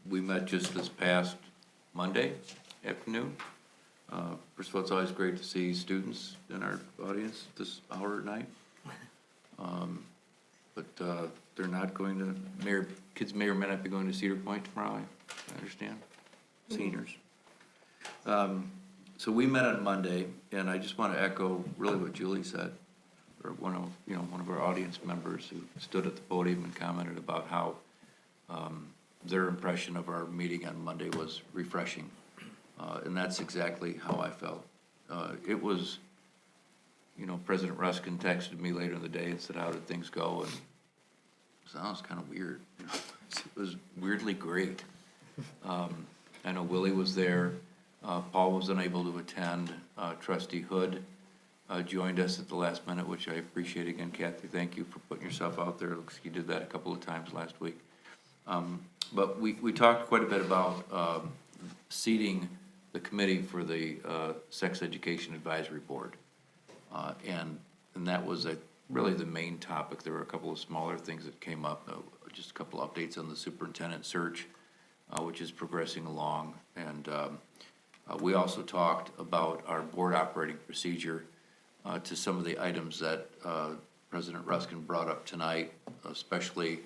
we met just this past Monday afternoon. First of all, it's always great to see students in our audience this hour at night. But they're not going to, kids may or may not be going to Cedar Point tomorrow, I understand, seniors. So we met on Monday, and I just want to echo really what Julie said, or one of our audience members who stood at the podium and commented about how their impression of our meeting on Monday was refreshing. And that's exactly how I felt. It was, President Ruskin texted me later in the day and said, how did things go? And it sounds kind of weird. It was weirdly great. I know Willie was there. Paul was unable to attend. Trustee Hood joined us at the last minute, which I appreciate. Again, Kathy, thank you for putting yourself out there. It looks like you did that a couple of times last week. But we talked quite a bit about seating the committee for the Sex Education Advisory Board. And that was really the main topic. There were a couple of smaller things that came up, just a couple updates on the superintendent search, which is progressing along. And we also talked about our board operating procedure to some of the items that President Ruskin brought up tonight, especially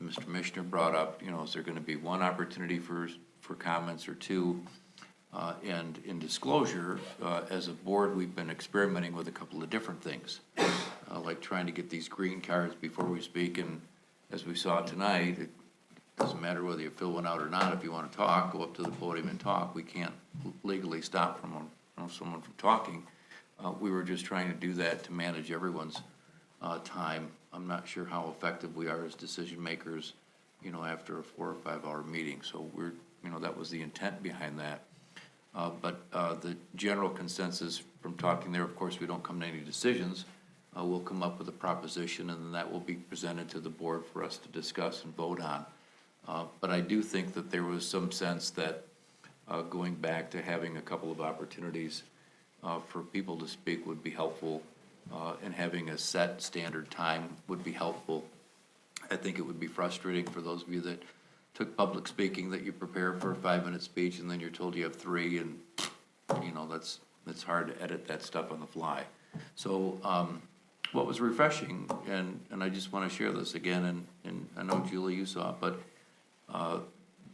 Mr. Mishner brought up, is there gonna be one opportunity for comments or two? And in disclosure, as a board, we've been experimenting with a couple of different things, like trying to get these green cards before we speak, and as we saw tonight, it doesn't matter whether you fill one out or not. If you want to talk, go up to the podium and talk. We can't legally stop someone from talking. We were just trying to do that to manage everyone's time. I'm not sure how effective we are as decision makers, after a 4 or 5 hour meeting. So that was the intent behind that. But the general consensus from talking there, of course, we don't come to any decisions. We'll come up with a proposition, and then that will be presented to the board for us to discuss and vote on. But I do think that there was some sense that going back to having a couple of opportunities for people to speak would be helpful, and having a set standard time would be helpful. I think it would be frustrating for those of you that took public speaking, that you prepare for a 5-minute speech and then you're told you have 3, and that's hard to edit that stuff on the fly. So what was refreshing, and I just want to share this again, and I know Julie, you saw it, but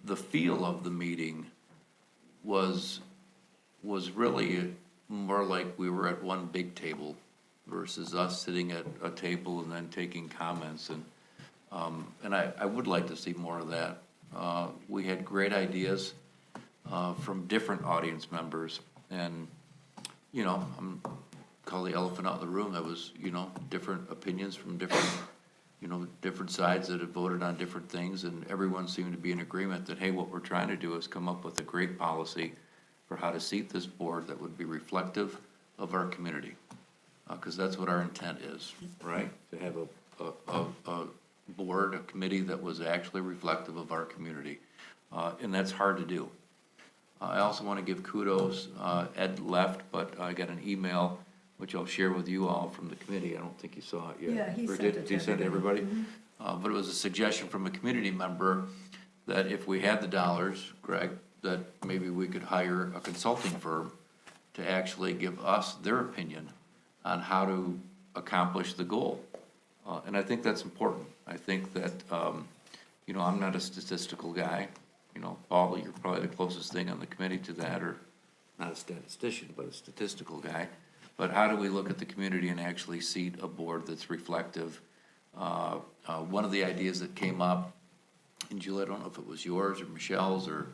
the feel of the meeting was really more like we were at one big table versus us sitting at a table and then taking comments, and I would like to see more of that. We had great ideas from different audience members, and I'm call the elephant out of the room. That was different opinions from different sides that had voted on different things, and everyone seemed to be in agreement that, hey, what we're trying to do is come up with a great policy for how to seat this board that would be reflective of our community, because that's what our intent is, right? To have a board, a committee that was actually reflective of our community, and that's hard to do. I also want to give kudos. Ed left, but I got an email which I'll share with you all from the committee. I don't think you saw it yet. Yeah, he Or sent it to did you send it to everybody? Mm-hmm. But it was a suggestion from a community member that if we had the dollars, Greg, that maybe we could hire a consulting firm to actually give us their opinion on how to accomplish the goal. And I think that's important. I think that, I'm not a statistical guy. Paul, you're probably the closest thing on the committee to that, or not a statistician, but a statistical guy. But how do we look at the community and actually seat a board that's reflective? One of the ideas that came up, and Julie, I don't know if it was yours or Michelle's or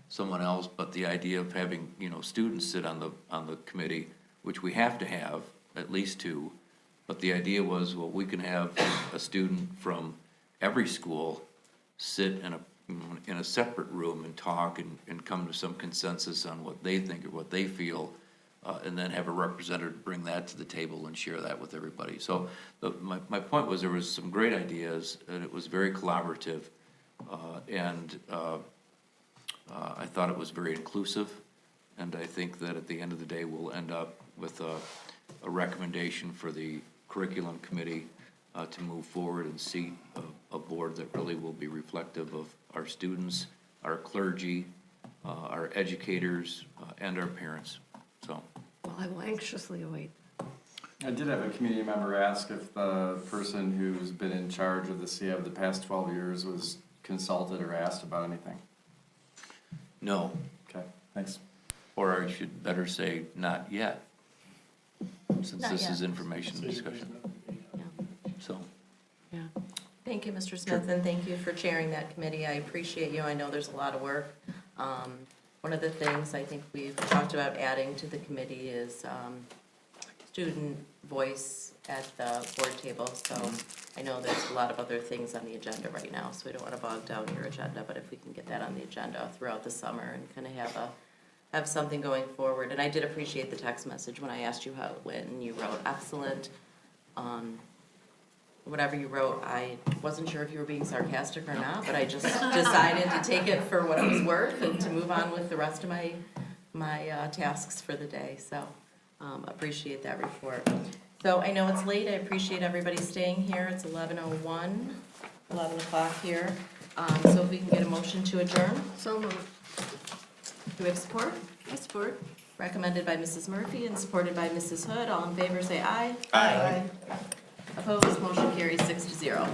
someone else, but the idea of having, students sit on the committee, which we have to have, at least 2. But the idea was, well, we can have a student from every school sit in a separate room and talk and come to some consensus on what they think or what they feel, and then have a representative bring that to the table and share that with everybody. So my point was there was some great ideas, and it was very collaborative, and I thought it was very inclusive, and I think that at the end of the day, we'll end up with a recommendation for the curriculum committee to move forward and seat a board that really will be reflective of our students, our clergy, our educators, and our parents. So, Well, I will anxiously await. I did have a community member ask if the person who's been in charge of the CIAB the past 12 years was consulted or asked about anything. No. Okay, thanks. Or I should better say, not yet, since Not this yet. is information discussion. Yeah. So, Yeah. Thank you, Mr. Smith, and thank you for chairing that committee. I appreciate you. I know there's a lot of work. One of the things I think we've talked about adding to the committee is student voice at the board table. So I know there's a lot of other things on the agenda right now, so we don't want to bog down your agenda, but if we can get that on the agenda throughout the summer and kind of have something going forward. And I did appreciate the text message when I asked you how it went, and you wrote excellent. Whatever you wrote, I wasn't sure if you were being sarcastic or not, but I just decided to take it for what it was worth and to move on with the rest of my tasks for the day. So appreciate that report. So I know it's late. I appreciate everybody staying here. It's 11:01, 11 o'clock here. So if we can get a motion to adjourn. So moved. Do we have support? I support. Recommended by Mrs. Murphy and supported by Mrs. Hood. All in favor, say aye. Aye. Opposed, motion carries 6-0.